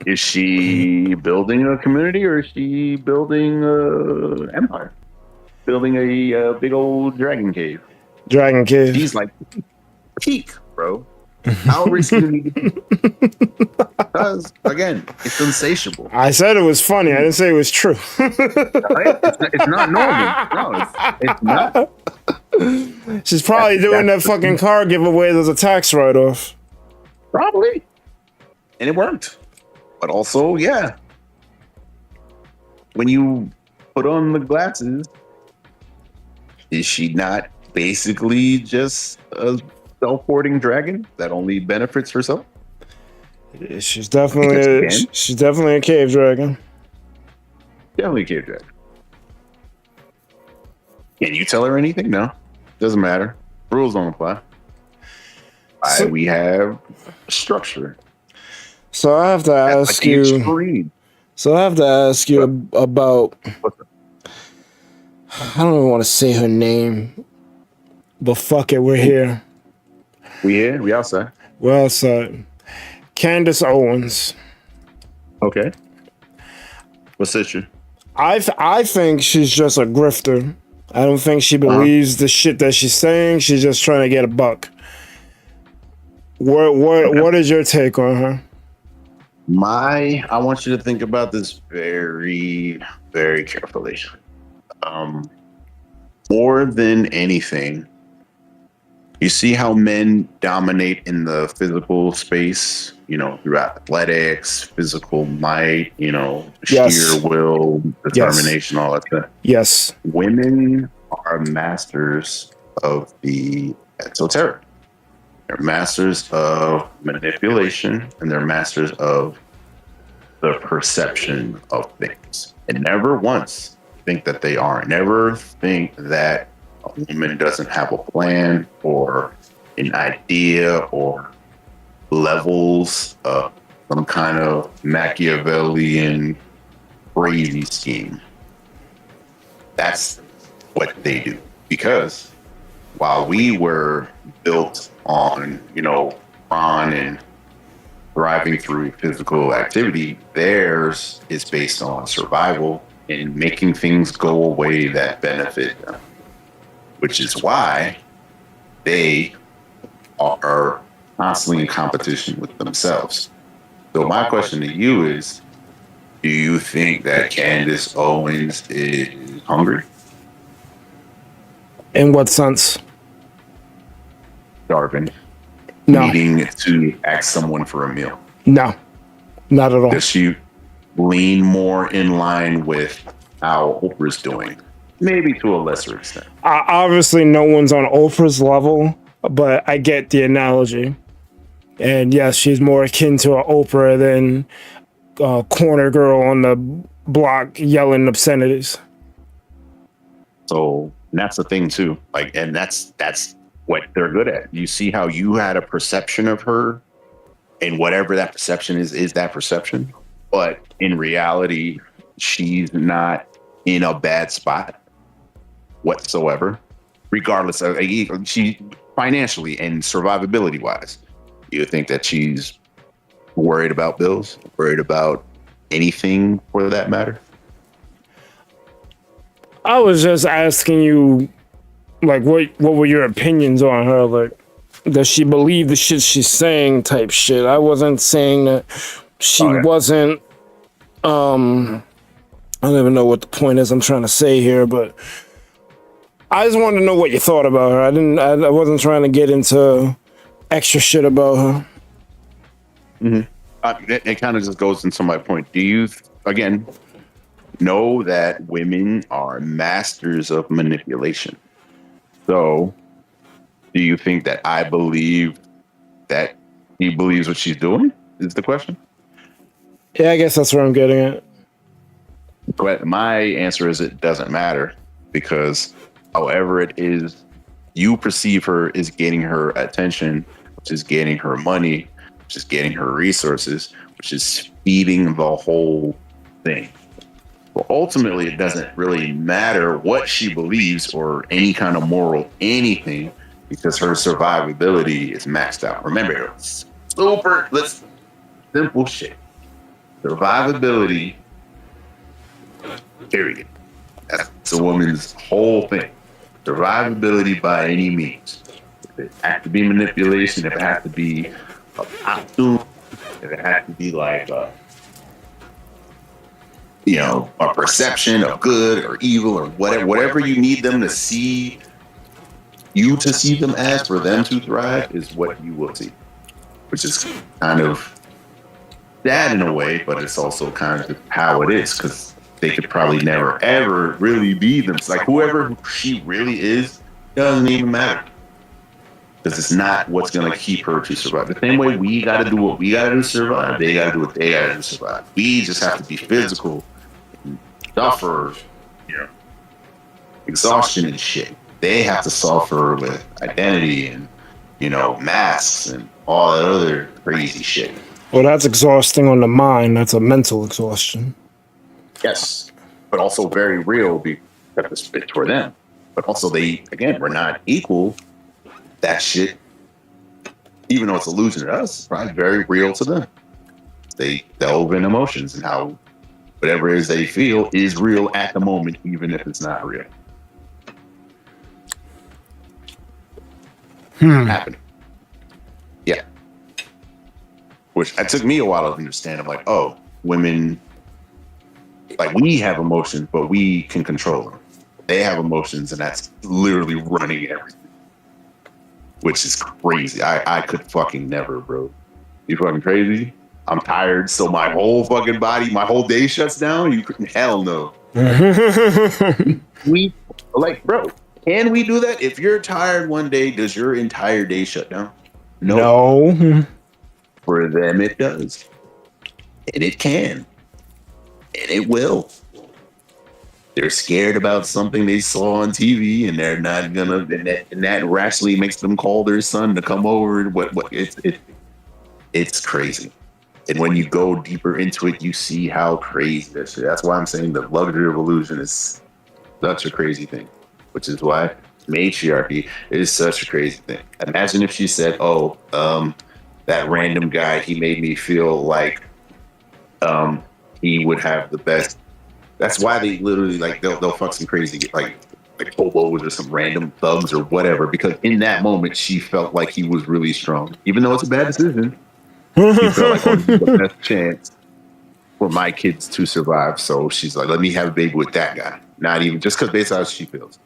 Is she building a community or is she building an empire? Building a big old dragon cave. Dragon Kid. She's like peak, bro. How rich do you need to be? Because again, it's insatiable. I said it was funny. I didn't say it was true. Right? It's not normal. No, it's not. She's probably doing that fucking car giveaway as a tax write-off. Probably. And it worked. But also, yeah. When you put on the glasses, is she not basically just a self-hoarding dragon that only benefits herself? She's definitely a cave dragon. Definitely a cave dragon. Can you tell her anything? No. Doesn't matter. Rules don't apply. We have structure. So I have to ask you. So I have to ask you about. I don't even want to say her name, but fuck it, we're here. We here? We outside? We're outside. Candace Owens. Okay. What's the issue? I think she's just a grifter. I don't think she believes the shit that she's saying. She's just trying to get a buck. What is your take on her? I want you to think about this very, very carefully. More than anything, you see how men dominate in the physical space, through athletics, physical might, sheer will, determination, all that stuff. Yes. Women are masters of the esoteric. They're masters of manipulation and they're masters of the perception of things. And never once think that they are. Never think that a woman doesn't have a plan or an idea or levels of some kind of Machiavellian crazy scheme. That's what they do. Because while we were built on, brawn and thriving through physical activity, theirs is based on survival and making things go away that benefit them, which is why they are constantly in competition with themselves. So my question to you is, do you think that Candace Owens is hungry? In what sense? Starving. No. Needing to ask someone for a meal. No, not at all. Does she lean more in line with how Oprah's doing? Maybe to a lesser extent. Obviously, no one's on Oprah's level, but I get the analogy. And yes, she's more akin to an Oprah than a corner girl on the block yelling obscenities. So that's the thing too. And that's what they're good at. You see how you had a perception of her, and whatever that perception is that perception. But in reality, she's not in a bad spot whatsoever, regardless of she financially and survivability wise. You think that she's worried about bills, worried about anything for that matter? I was just asking you, what were your opinions on her? Like, does she believe the shit she's saying type shit? I wasn't saying that she wasn't, I don't even know what the point is I'm trying to say here, but I just wanted to know what you thought about her. I wasn't trying to get into extra shit about her. Mm-hmm. It kind of just goes into my point. Do you, again, know that women are masters of manipulation? So, do you think that I believe that he believes what she's doing? Is the question? Yeah, I guess that's where I'm getting at. But my answer is it doesn't matter because however it is you perceive her is getting her attention, which is getting her money, which is getting her resources, which is feeding the whole thing. Well, ultimately, it doesn't really matter what she believes or any kind of moral anything because her survivability is maxed out. Remember, let's simple shit. Survivability, period. That's a woman's whole thing. Survivability by any means. If it has to be manipulation, if it has to be a costume, if it has to be like a perception of good or evil or whatever you need them to see them as for them to thrive is what you will see, which is kind of sad in a way, but it's also kind of how it is because they could probably never ever really be them. Like whoever she really is doesn't even matter because it's not what's going to keep her to survive. The same way we got to do what we got to do to survive, they got to do what they got to do to survive. We just have to be physical, and suffer, exhaustion and shit. They have to suffer with identity and masks and all that other crazy shit. Well, that's exhausting on the mind. That's a mental exhaustion. Yes, but also very real because it's fit for them. But also we're not equal. That shit, even though it's illusion to us, it's probably very real to them. They delve in emotions and how whatever it is they feel is real at the moment, even if it's not real. Happening. Yeah. Which it took me a while to understand. I'm like, oh, women, like we have emotions, but we can control them. They have emotions, and that's literally running everything. Which is crazy. I could fucking never, bro. You fucking crazy? I'm tired, so my whole fucking body, my whole day shuts down. You couldn't, hell no. We like, bro, can we do that? If you're tired one day, does your entire day shut down? No. For them, it does. And it can. And it will. They're scared about something they saw on TV, and they're not gonna. And that rationally makes them call their son to come over. It's crazy. And when you go deeper into it, you see how crazy that shit. That's why I'm saying the luxury of illusion is such a crazy thing. Which is why matriarchy is such a crazy thing. Imagine if she said, "Oh, that random guy, he made me feel like he would have the best." That's why they literally they'll fuck some crazy like hobos or some random thugs or whatever, because in that moment she felt like he was really strong, even though it's a bad decision. She felt like this is the best chance for my kids to survive. So she's like, let me have a baby with that guy. Not even just because based on how she feels,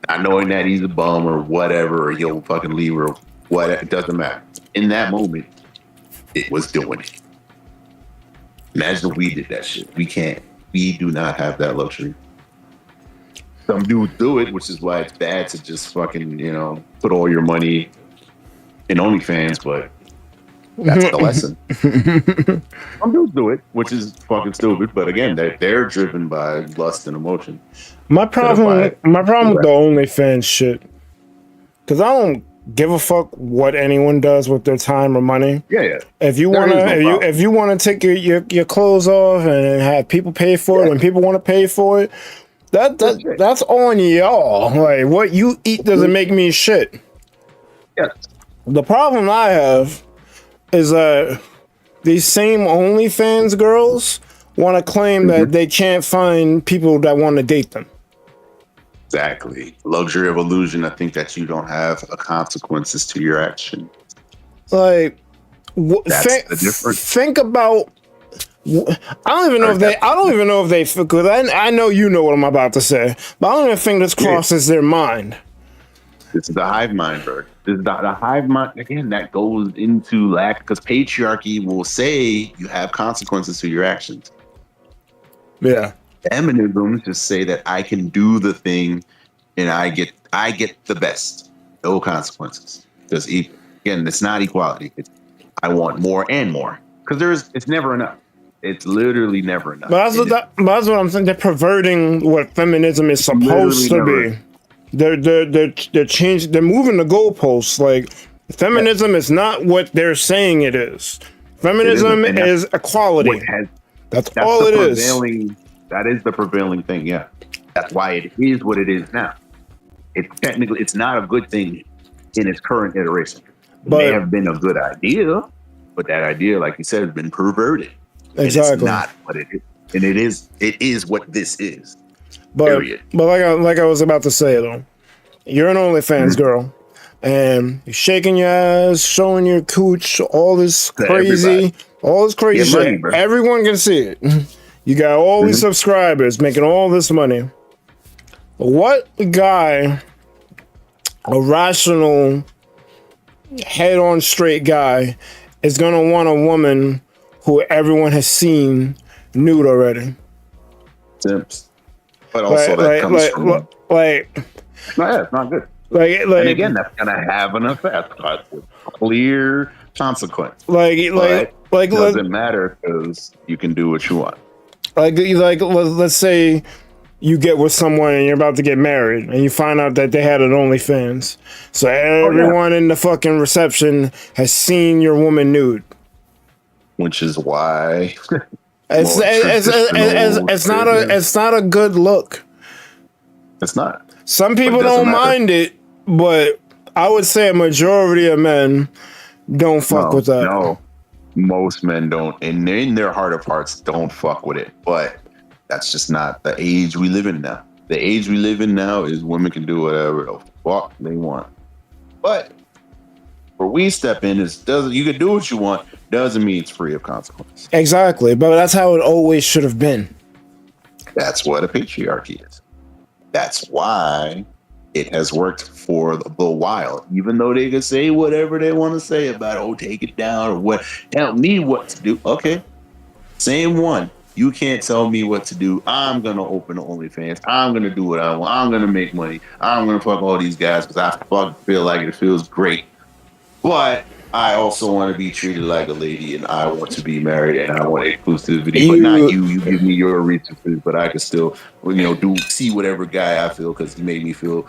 not knowing that he's a bum or whatever, or he'll fucking leave her. What, it doesn't matter. In that moment, it was doing it. Imagine if we did that shit. We can't. We do not have that luxury. Some dudes do it, which is why it's bad to just fucking, put all your money in OnlyFans, but that's the lesson. Some dudes do it, which is fucking stupid, but again, they're driven by lust and emotion. My problem with the OnlyFans shit, because I don't give a fuck what anyone does with their time or money. Yeah. If you wanna take your clothes off and have people pay for it, and people want to pay for it, that's on y'all. Like what you eat doesn't make me shit. Yes. The problem I have is that these same OnlyFans girls want to claim that they can't find people that want to date them. Exactly. Luxury of illusion. I think that you don't have consequences to your action. Like, that's the difference. Think about. I don't even know if they. Because I know you know what I'm about to say, but I don't even think this crosses their mind. This is the hive mind, bro. This is the hive mind. Again, that goes into lack because patriarchy will say you have consequences to your actions. Yeah. Feminism just say that I can do the thing and I get the best. No consequences. Because again, it's not equality. I want more and more. Because it's never enough. It's literally never enough. But that's what I'm saying. They're perverting what feminism is supposed to be. They're changing. They're moving the goalposts. Like feminism is not what they're saying it is. Feminism is equality. That's all it is. That is the prevailing thing. Yeah, that's why it is what it is now. It's not a good thing in its current iteration. It may have been a good idea, but that idea, like you said, has been perverted. Exactly. It's not what it is, and it is what this is. But period. like I was about to say though, you're an OnlyFans girl, and you're shaking your ass, showing your cooch, all this crazy shit. Everyone can see it. You got all these subscribers making all this money. What guy, a rational, head-on straight guy, is gonna want a woman who everyone has seen nude already? Simps. But also that comes from no, it's not good. And again, that's gonna have an effect, with clear consequence. It doesn't matter because you can do what you want. Let's say you get with someone and you're about to get married, and you find out that they had an OnlyFans. So everyone in the fucking reception has seen your woman nude. Which is why it's not a good look. It's not. Some people don't mind it, but I would say a majority of men don't fuck with that. No, most men don't, and in their heart of hearts don't fuck with it. But that's just not the age we live in now. The age we live in now is women can do whatever the fuck they want. But where we step in is you can do what you want, doesn't mean it's free of consequence. Exactly, but that's how it always should have been. That's what a patriarchy is. That's why it has worked for the while, even though they can say whatever they want to say about, take it down or what, tell me what to do. Okay, same one. You can't tell me what to do. I'm going to open OnlyFans. I'm going to do what I want. I'm going to make money. I'm going to fuck all these guys because I fucking feel like it feels great. But I also want to be treated like a lady, and I want to be married, and I want exclusivity. But not you. You give me your resources, but I can still, see whatever guy I feel because he made me feel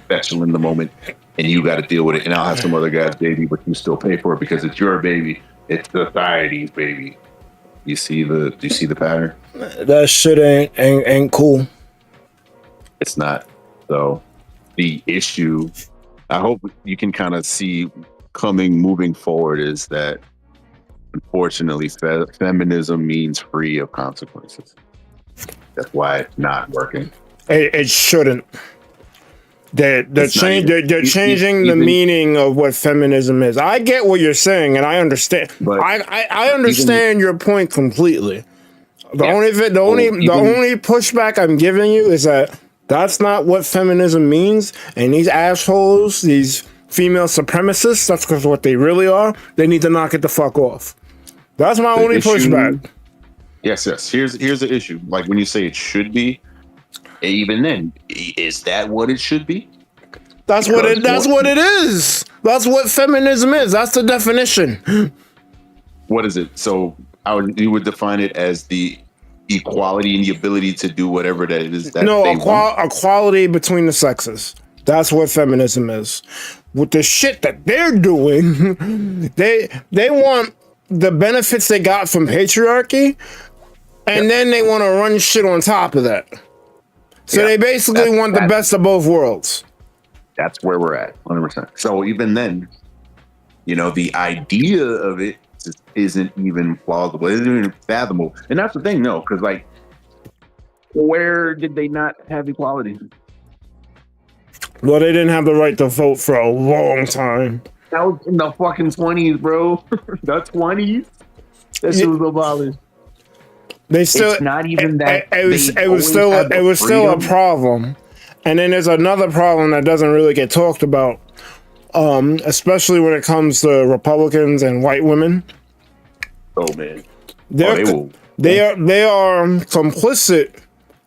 special in the moment, and you got to deal with it. And I'll have some other guy's baby, but you still pay for it because it's your baby. It's society's baby. Do you see the pattern? That shit ain't cool. It's not. So the issue, I hope you can kind of see moving forward, is that unfortunately feminism means free of consequences. That's why it's not working. It shouldn't. They're changing the meaning of what feminism is. I get what you're saying, and I understand. But I understand your point completely. The only pushback I'm giving you is that that's not what feminism means, and these assholes, these female supremacists, that's what they really are. They need to knock it the fuck off. That's my only pushback. Yes. Here's the issue. Like when you say it should be, even then, is that what it should be? That's what it is. That's what feminism is. That's the definition. What is it? So you would define it as the equality and the ability to do whatever that it is that equality between the sexes. That's what feminism is. With the shit that they're doing, they want the benefits they got from patriarchy, and then they want to run shit on top of that. So they basically want the best of both worlds. That's where we're at, 100%. So even then, the idea of it just isn't even plausible. It isn't even fathomable. And that's the thing, no, because where did they not have equality? Well, they didn't have the right to vote for a long time. That was in the fucking 20s, bro. The 20s? That shit was abolished. It's not even that. It was still a problem. And then there's another problem that doesn't really get talked about, especially when it comes to Republicans and white women. Oh man, they are complicit.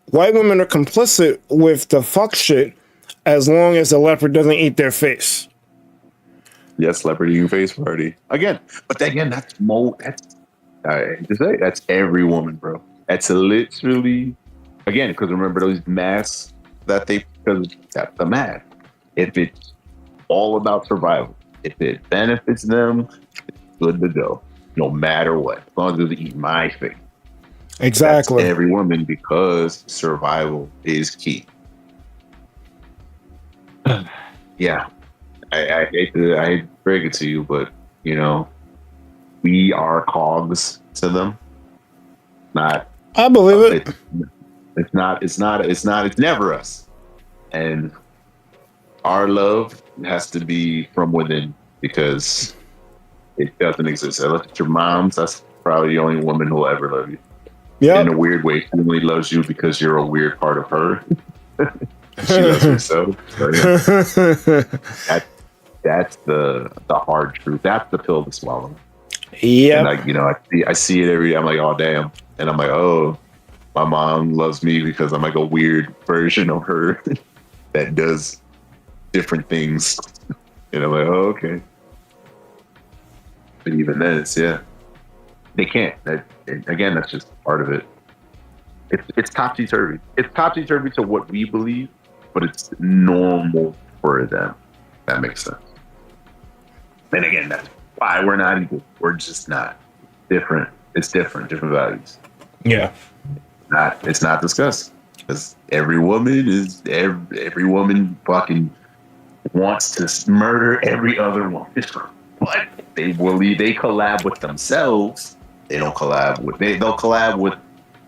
White women are complicit with the fuck shit as long as the leopard doesn't eat their face. Yes, leopard eating face party again. But again, Just say that's every woman, bro. That's literally again because remember those masks that they because that's the math. If it's all about survival, if it benefits them, it's good to go, no matter what. As long as they eat my face. Exactly. That's every woman because survival is key. Yeah, I hate to break it to you, but you know we are cogs to them. Not I believe it. it's never us. And our love has to be from within because it doesn't exist. Unless it's your mom's, that's probably the only woman who will ever love you. Yep. In a weird way, she only loves you because you're a weird part of her. She loves herself. So, yeah, that's the hard truth. That's the pill to swallow. Yep. And like, you know, I see it every day. I'm like, oh damn. And I'm like, oh, my mom loves me because I'm like a weird version of her that does different things. And I'm like, oh, okay. But even then, it's they can't. Again, that's just part of it. It's topsy turvy. It's topsy turvy to what we believe, but it's normal for them. That makes sense. And again, that's why we're not equal. We're just not different. It's different values. Yeah. It's not discussed because every woman fucking wants to murder every other woman. But they collab with themselves. They don't collab with they'll collab with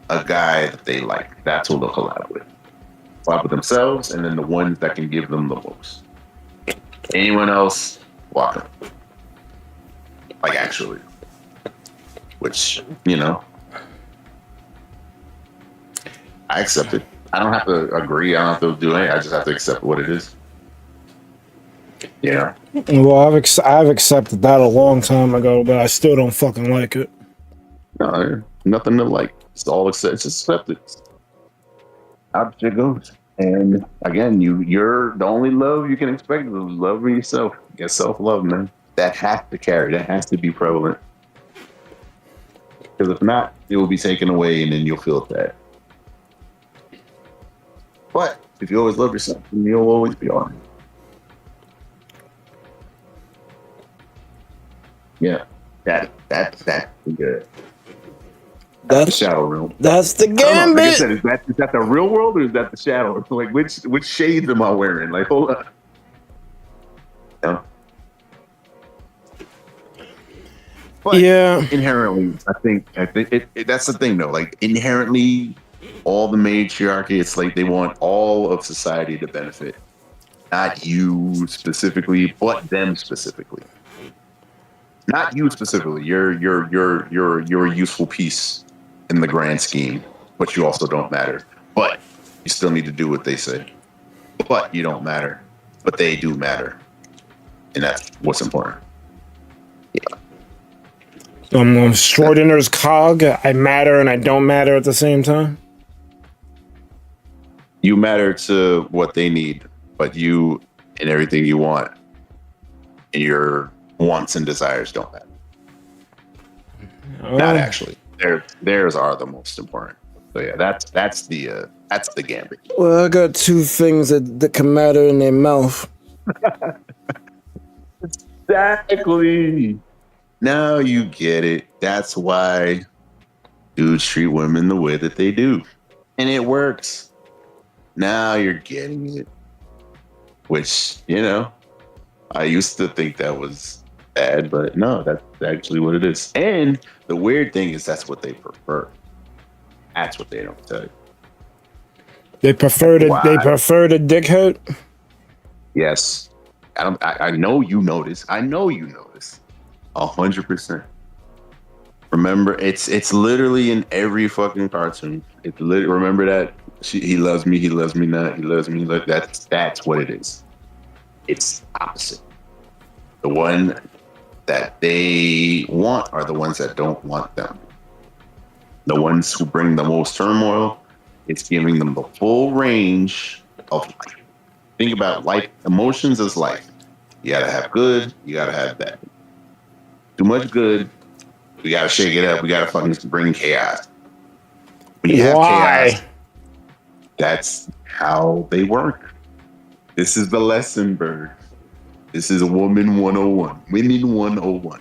a guy that they like. That's who they'll collab with. Collab with themselves and then the ones that can give them the most. Anyone else, walk them. Like actually. Which, you know, I accept it. I don't have to agree. I don't have to do anything. I just have to accept what it is. Yeah. Well, I've accepted that a long time ago, but I still don't fucking like it. No, nothing to like. It's all accept. It's accepted. How it goes. And again, you're the only love you can expect is love for yourself. Get self-love, man. That has to carry. That has to be prevalent. Because if not, it will be taken away, and then you'll feel that. But if you always love yourself, then you'll always be on. Yeah, that's good. That's the shadow realm. That's the gambit. Like I said, is that the real world or is that the shadow? Like which shades am I wearing? Like hold on. No. But yeah. Inherently, I think that's the thing though. Like inherently, all the matriarchy, it's like they want all of society to benefit, not you specifically, but them specifically. Not you specifically. You're a useful piece in the grand scheme, but you also don't matter. But you still need to do what they say. But you don't matter. But they do matter, and that's what's important. Yeah. I'm Schrodinger's cog. I matter and I don't matter at the same time. You matter to what they need, but you and everything you want and your wants and desires don't matter. Not actually. Theirs are the most important. So yeah, that's the gambit. Well, I got two things that can matter in their mouth. Exactly. Now you get it. That's why dudes treat women the way that they do. And it works. Now you're getting it. Which, you know, I used to think that was bad, but no, that's actually what it is. And the weird thing is that's what they prefer. That's what they don't tell you. They prefer the dickhead? Yes. I know you notice. 100%. Remember, it's literally in every fucking cartoon. It's literally, remember that he loves me not, he loves me. Look, that's what it is. It's opposite. The one that they want are the ones that don't want them. The ones who bring the most turmoil, it's giving them the full range of life. Think about life. Emotions is life. You gotta have good, you gotta have bad. Too much good, We gotta shake it up. We gotta fucking bring chaos. When you have Why? chaos, that's how they work. This is the lesson, Bird. This is a woman 101. Women 101.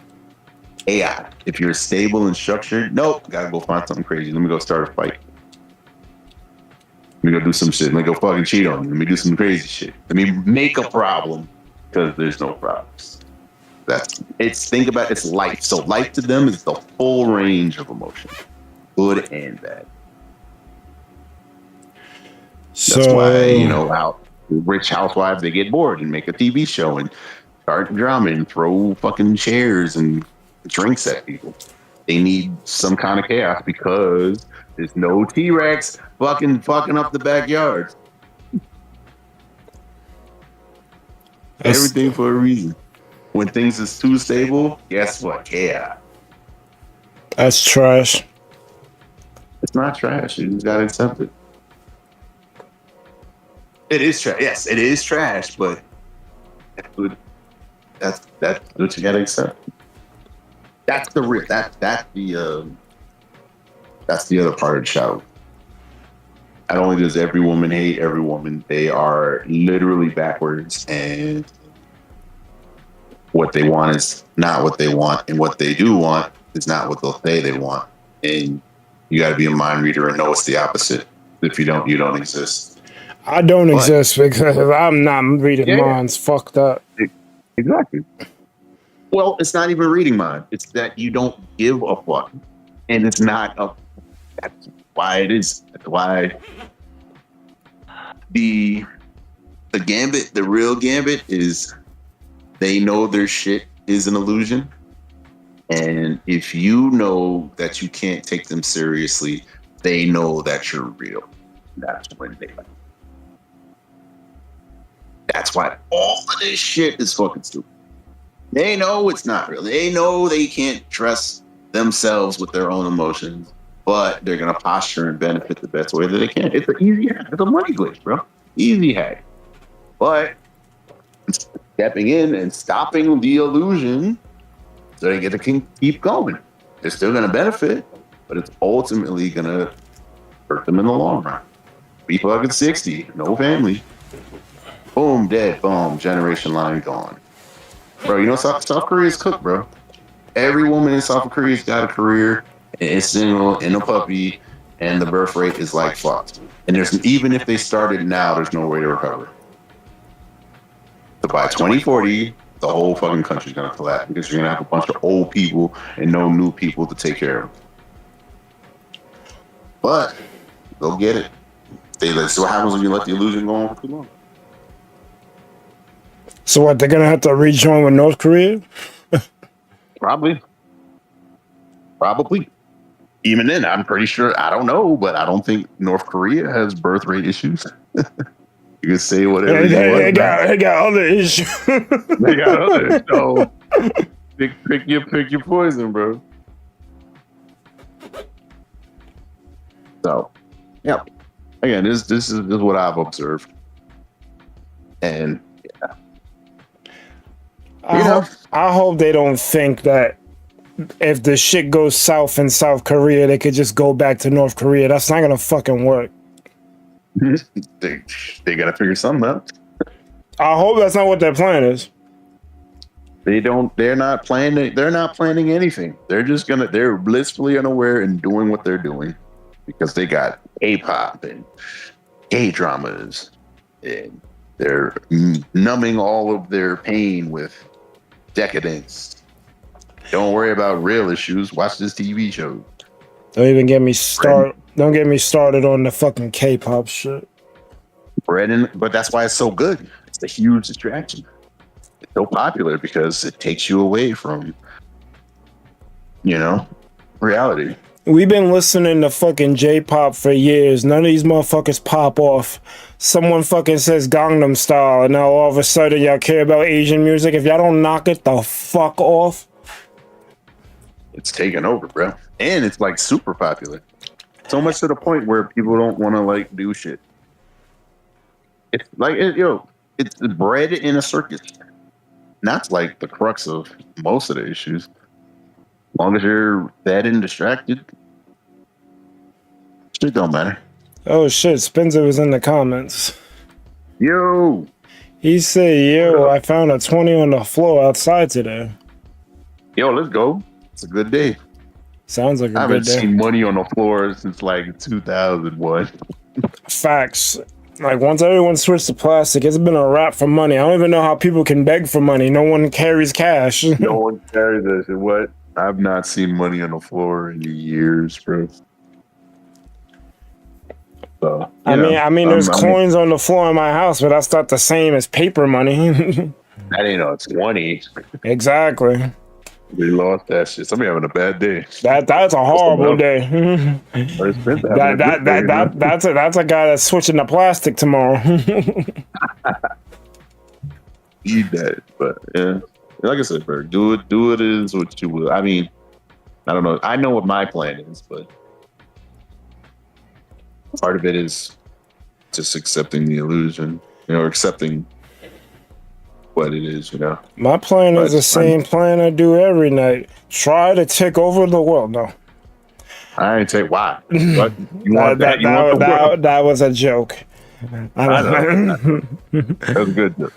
AI. If you're stable and structured, nope, gotta go find something crazy. Let me go start a fight. Let me go do some shit. Let me go fucking cheat on you. Let me do some crazy shit. Let me make a problem because there's no problems. Think about it's life. So life to them is the full range of emotion, good and bad. That's why, how rich housewives, they get bored and make a TV show and start drama and throw fucking chairs and drinks at people. They need some kind of chaos because there's no T-Rex fucking up the backyard. Everything for a reason. When things is too stable, guess what? Chaos. That's trash. It's not trash. You just gotta accept it. It is trash. Yes, it is trash, but that's what you gotta accept. That's the real. That's the other part of the show. Not only does every woman hate every woman, they are literally backwards, and what they want is not what they want, and what they do want is not what they'll say they want. And you got to be a mind reader and know it's the opposite. If you don't, you don't exist. I don't exist because I'm not reading minds. Fuck that. Exactly. Well, it's not even reading mind. It's that you don't give a fuck, and it's not a. That's why it is. That's why the gambit, the real gambit, is they know their shit is an illusion, and if you know that you can't take them seriously, they know that you're real. That's when they. That's why all of this shit is fucking stupid. They know it's not real. They know they can't trust themselves with their own emotions, but they're gonna posture and benefit the best way that they can. It's an easy hack. It's a money glitch, bro. Easy hack. But stepping in and stopping the illusion so they get to keep going. They're still gonna benefit, but it's ultimately gonna hurt them in the long run. Be fucking 60, no family. Boom, dead. Boom, generation line gone. Bro, you know South Korea's cooked, bro. Every woman in South Korea's got a career, and it's single, and a puppy, and the birth rate is like fucked. And even if they started now, there's no way to recover. So by 2040, the whole fucking country's gonna collapse because you're gonna have a bunch of old people and no new people to take care of. But go get it. So what happens when you let the illusion go on for too long? So what, they're gonna have to rejoin with North Korea? Probably. Even then, I'm pretty sure, I don't know, but I don't think North Korea has birth rate issues. You can say whatever you want. They got other issues. They got others. So pick your poison, bro. So, yeah. Again, this is what I've observed. And I hope they don't think that if the shit goes south in South Korea, they could just go back to North Korea. That's not gonna fucking work. they gotta figure something out. I hope that's not what their plan is. They're not planning anything. They're blissfully unaware and doing what they're doing because they got K-pop and gay dramas, and they're numbing all of their pain with decadence. Don't worry about real issues. Watch this TV show. Don't even get me started. Don't get me started on the fucking K-pop shit. But that's why it's so good. It's a huge distraction. It's so popular because it takes you away from, reality. We've been listening to fucking J-pop for years. None of these motherfuckers pop off. Someone fucking says Gangnam Style, and now all of a sudden y'all care about Asian music. If y'all don't knock it the fuck off. It's taken over, bro. And it's like super popular. So much to the point where people don't want to like do shit. It's like, it's bred in a circus. And that's like the crux of most of the issues. long as you're fed and distracted, shit don't matter. Oh shit, Spencer was in the comments. Yo, He said, yo, I found a 20 on the floor outside today. let's go. It's a good day. Sounds like I a haven't good day. seen money on the floor since like 2001. Facts. Like, once everyone switched to plastic, it's been a wrap for money. I don't even know how people can beg for money. No one carries cash. No one carries this. What? I've not seen money on the floor in years, bro. So, I mean, there's coins on the floor in my house, but that's not the same as paper money. That ain't no 20. Exactly. They lost that shit. Somebody having a bad day. That's a horrible day. Or Spencer having a good day, man. That's a guy that's switching to plastic tomorrow. Need that, but yeah, like I said, bro, do it is what you will. I mean, I don't know. I know what my plan is, but part of it is just accepting the illusion, accepting what it is, My plan is the same plan I do every night. Try to take over the world. No. I ain't say why. But you want that? You want the world. That was a joke. I know. That was good.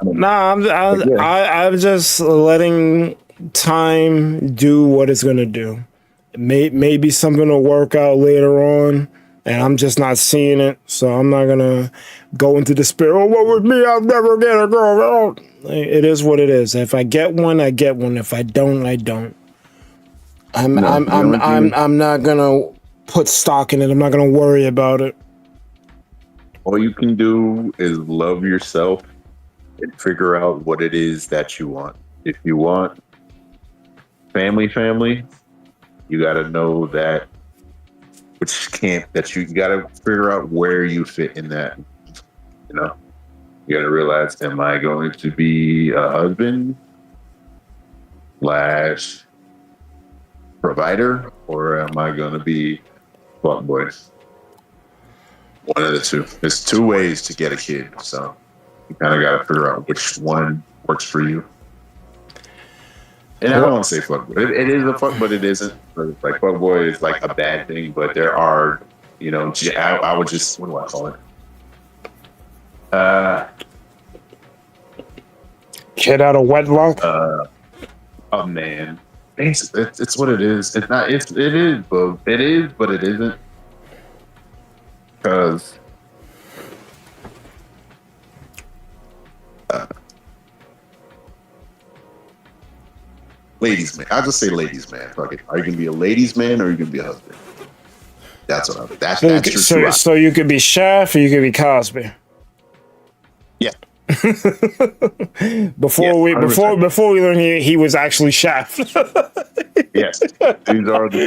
Nah, I'm just letting time do what it's gonna do. Maybe something will work out later on, and I'm just not seeing it. So I'm not gonna go into despair. Oh, what with me? I'll never get a girl. It is what it is. If I get one, I get one. If I don't, I don't. I'm not gonna put stock in it. I'm not gonna worry about it. All you can do is love yourself and figure out what it is that you want. If you want family, you got to know that which camp that you got to figure out where you fit in that. You got to realize, am I going to be a husband / provider, or am I going to be fuckboy? One of the two. There's two ways to get a kid, so you kind of got to figure out which one works for you. And I don't want to say fuckboy. It is a fuck, but it isn't. Like fuckboy is like a bad thing, but there are, I would just, what do I call it? Kid out of wedlock. Oh man, it's what it is. It's not. It is, but it isn't. Because ladies man, I'll just say ladies man. Fuck it. Are you gonna be a ladies man or are you gonna be a husband? That's what I'm. That's true. So you could be Shaft or you could be Cosby. Yeah. before we learned he was actually Shaft. Yes, these are the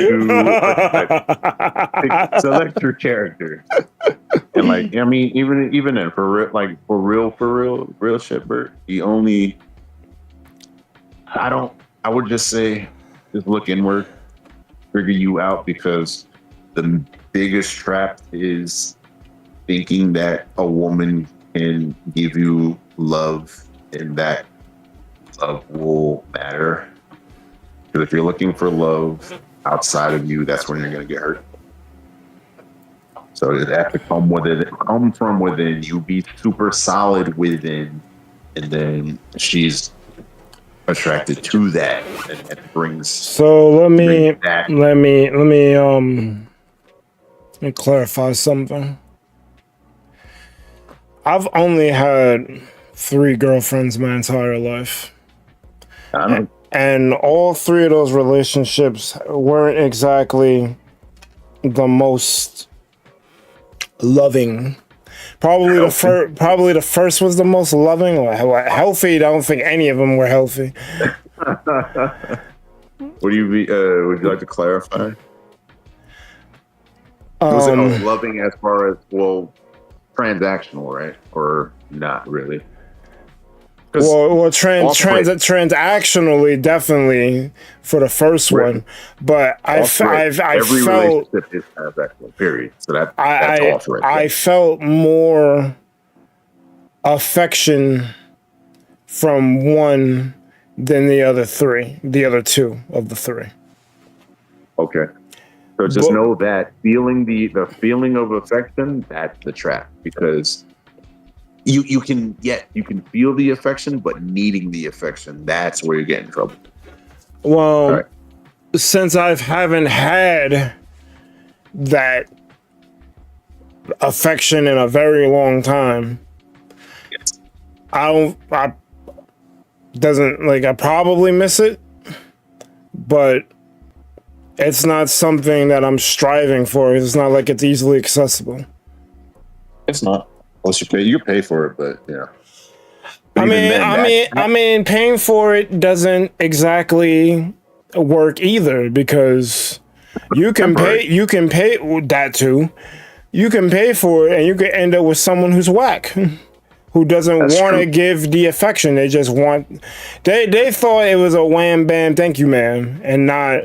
two select your character. And like, I mean, even in for real shit, Bert. I would just say, just look inward, figure you out, because the biggest trap is thinking that a woman can give you love and that love will matter. Because if you're looking for love outside of you, that's when you're going to get hurt. So it has to come from within. You be super solid within, and then she's attracted to that, and it brings. So let me clarify something. I've only had 3 girlfriends my entire life. And all 3 of those relationships weren't exactly the most loving. Probably the first was the most loving. Or healthy. I don't think any of them were healthy. Would you like to clarify? Was it loving as far as transactional, right, or not really? Well, transactionally, definitely for the first one, but I felt relationship is transactional. Period. So that's off right there. I felt more affection from one than the other two of the three. Okay. So just But- know that feeling the feeling of affection, that's the trap, because you can feel the affection, but needing the affection, that's where you get in trouble. Well, All right. since I haven't had that affection in a very long time, Yes. I probably miss it, but it's not something that I'm striving for. It's not like it's easily accessible. It's not. Unless you pay for it, but yeah. I mean, paying for it doesn't exactly work either, because you can pay that too. You can pay for it and you can end up with someone who's whack, who doesn't want to give the affection. They just want, they thought it was a wham bam thank you ma'am, and not,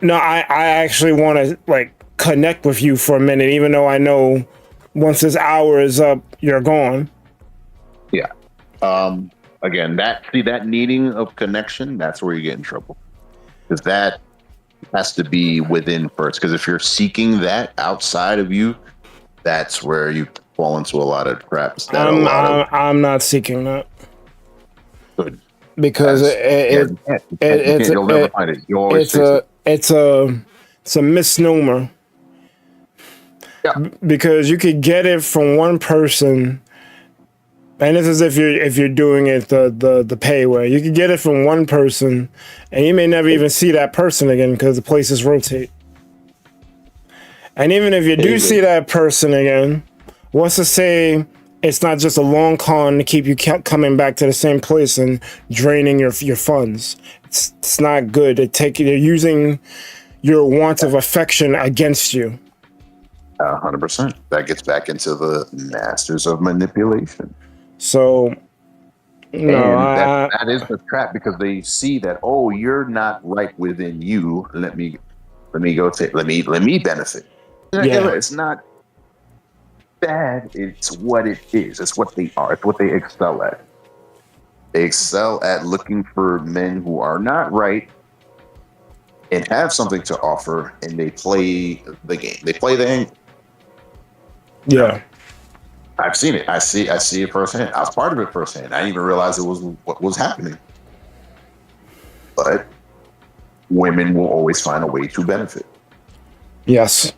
no, I actually want to like connect with you for a minute, even though I know once this hour is up, you're gone. Yeah. Again, that needing of connection, that's where you get in trouble. Because that has to be within first. Because if you're seeking that outside of you, that's where you fall into a lot of traps. I'm not seeking that. Good. Because you'll never find it. You always it's a misnomer. Yeah. Because you could get it from one person, and this is if you're doing it the pay way. You could get it from one person, and you may never even see that person again because the places rotate. And even if you do see that person again, what's to say it's not just a long con to keep you coming back to the same place and draining your funds? It's not good. They're using your want of affection against you. 100%. That gets back into the masters of manipulation. So, that is the trap, because they see that, oh, you're not right within you. Let me benefit. Yeah. It's not bad. It's what it is. It's what they are. It's what they excel at. They excel at looking for men who are not right and have something to offer, and they play the game. They play the angle. Yeah. I've seen it. I see it firsthand. I was part of it firsthand. I didn't even realize it was what was happening. But women will always find a way to benefit. Yes.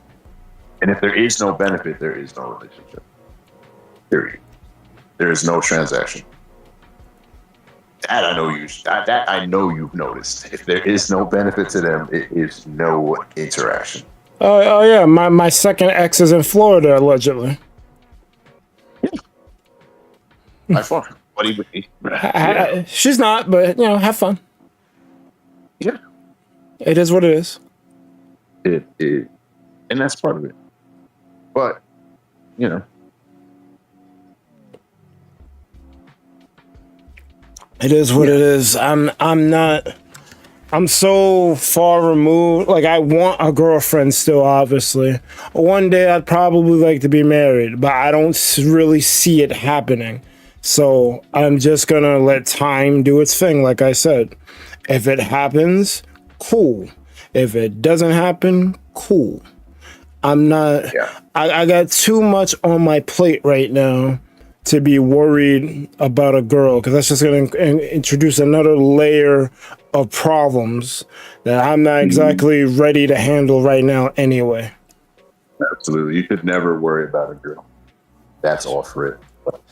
And if there is no benefit, there is no relationship. Period. There is no transaction. That I know you've noticed. If there is no benefit to them, it is no interaction. Oh yeah, my second ex is in Florida allegedly. By far, what he would be. She's not, but have fun. Yeah, it is what it is. It, and that's part of it. But it is what it is. I'm so far removed. Like, I want a girlfriend still, obviously. One day I'd probably like to be married, but I don't really see it happening. So I'm just going to let time do its thing, like I said. If it happens, cool. If it doesn't happen, cool. I'm not... Yeah. I got too much on my plate right now to be worried about a girl, because that's just going to introduce another layer of problems that I'm not exactly ready to handle right now anyway. Absolutely. You could never worry about a girl. That's all for it.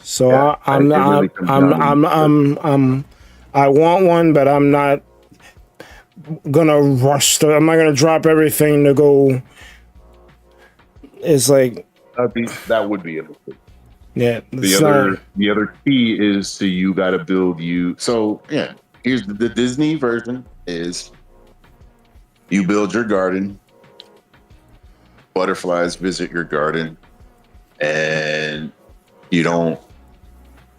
So yeah, I want one, but I'm not gonna rush. I'm not gonna drop everything to go. It's like that would be a mistake. Yeah. The other key is to you got to build you. So yeah, here's the Disney version: is you build your garden, butterflies visit your garden, and you don't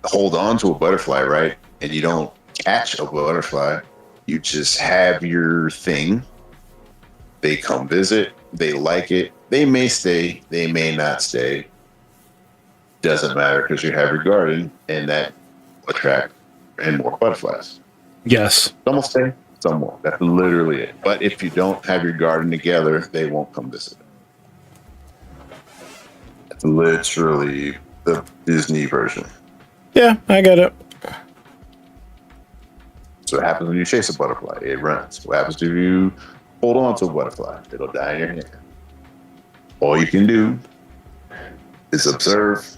hold on to a butterfly, right? And you don't catch a butterfly. You just have your thing. They come visit. They like it. They may stay. They may not stay. Doesn't matter, because you have your garden, and that attract and more butterflies. Yes. Some will stay, some won't. That's literally it. But if you don't have your garden together, they won't come visit. That's literally the Disney version. Yeah, I get it. So what happens when you chase a butterfly? It runs. What happens if you hold on to a butterfly? It'll die in your hand. All you can do is observe,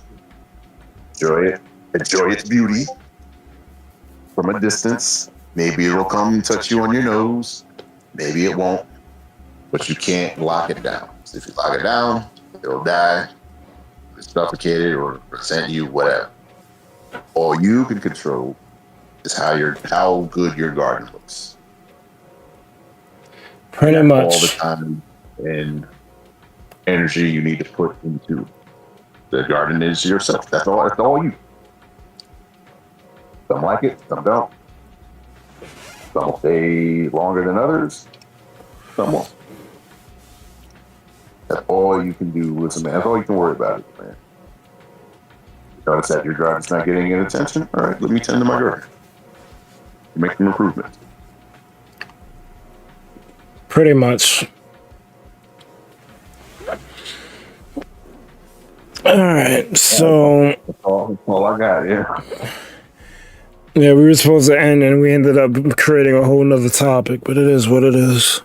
enjoy its beauty from a distance. Maybe it'll come and touch you on your nose. Maybe it won't, but you can't lock it down. So if you lock it down, it'll die, suffocate it, or resent you, whatever. All you can control is how good your garden looks. Pretty That's much. all the time and energy you need to put into the garden is yourself. That's all. That's all you. Some like it, some don't. Some will stay longer than others. Some won't. That's all you can do with a man. That's all you can worry about, man. Notice that your garden's not getting any attention. All right, let me tend to my garden. Make some improvements. Pretty much. All right, so That's all I got. Yeah. yeah, we were supposed to end, and we ended up creating a whole nother topic. But it is what it is.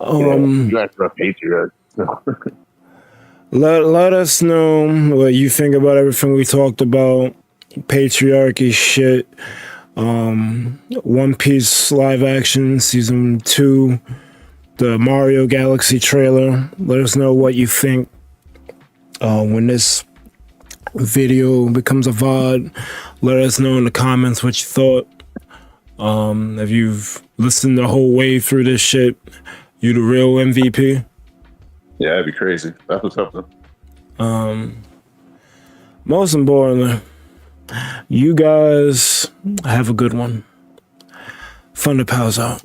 You guys are patriots. Let us know what you think about everything we talked about. Patriarchy shit. One Piece live action season 2. The Mario Galaxy trailer. Let us know what you think. When this video becomes a VOD, let us know in the comments what you thought. If you've listened the whole way through this shit, you the real MVP. Yeah, that'd be crazy. That's what's up, though. Most importantly, you guys have a good one. Thunder Pals out.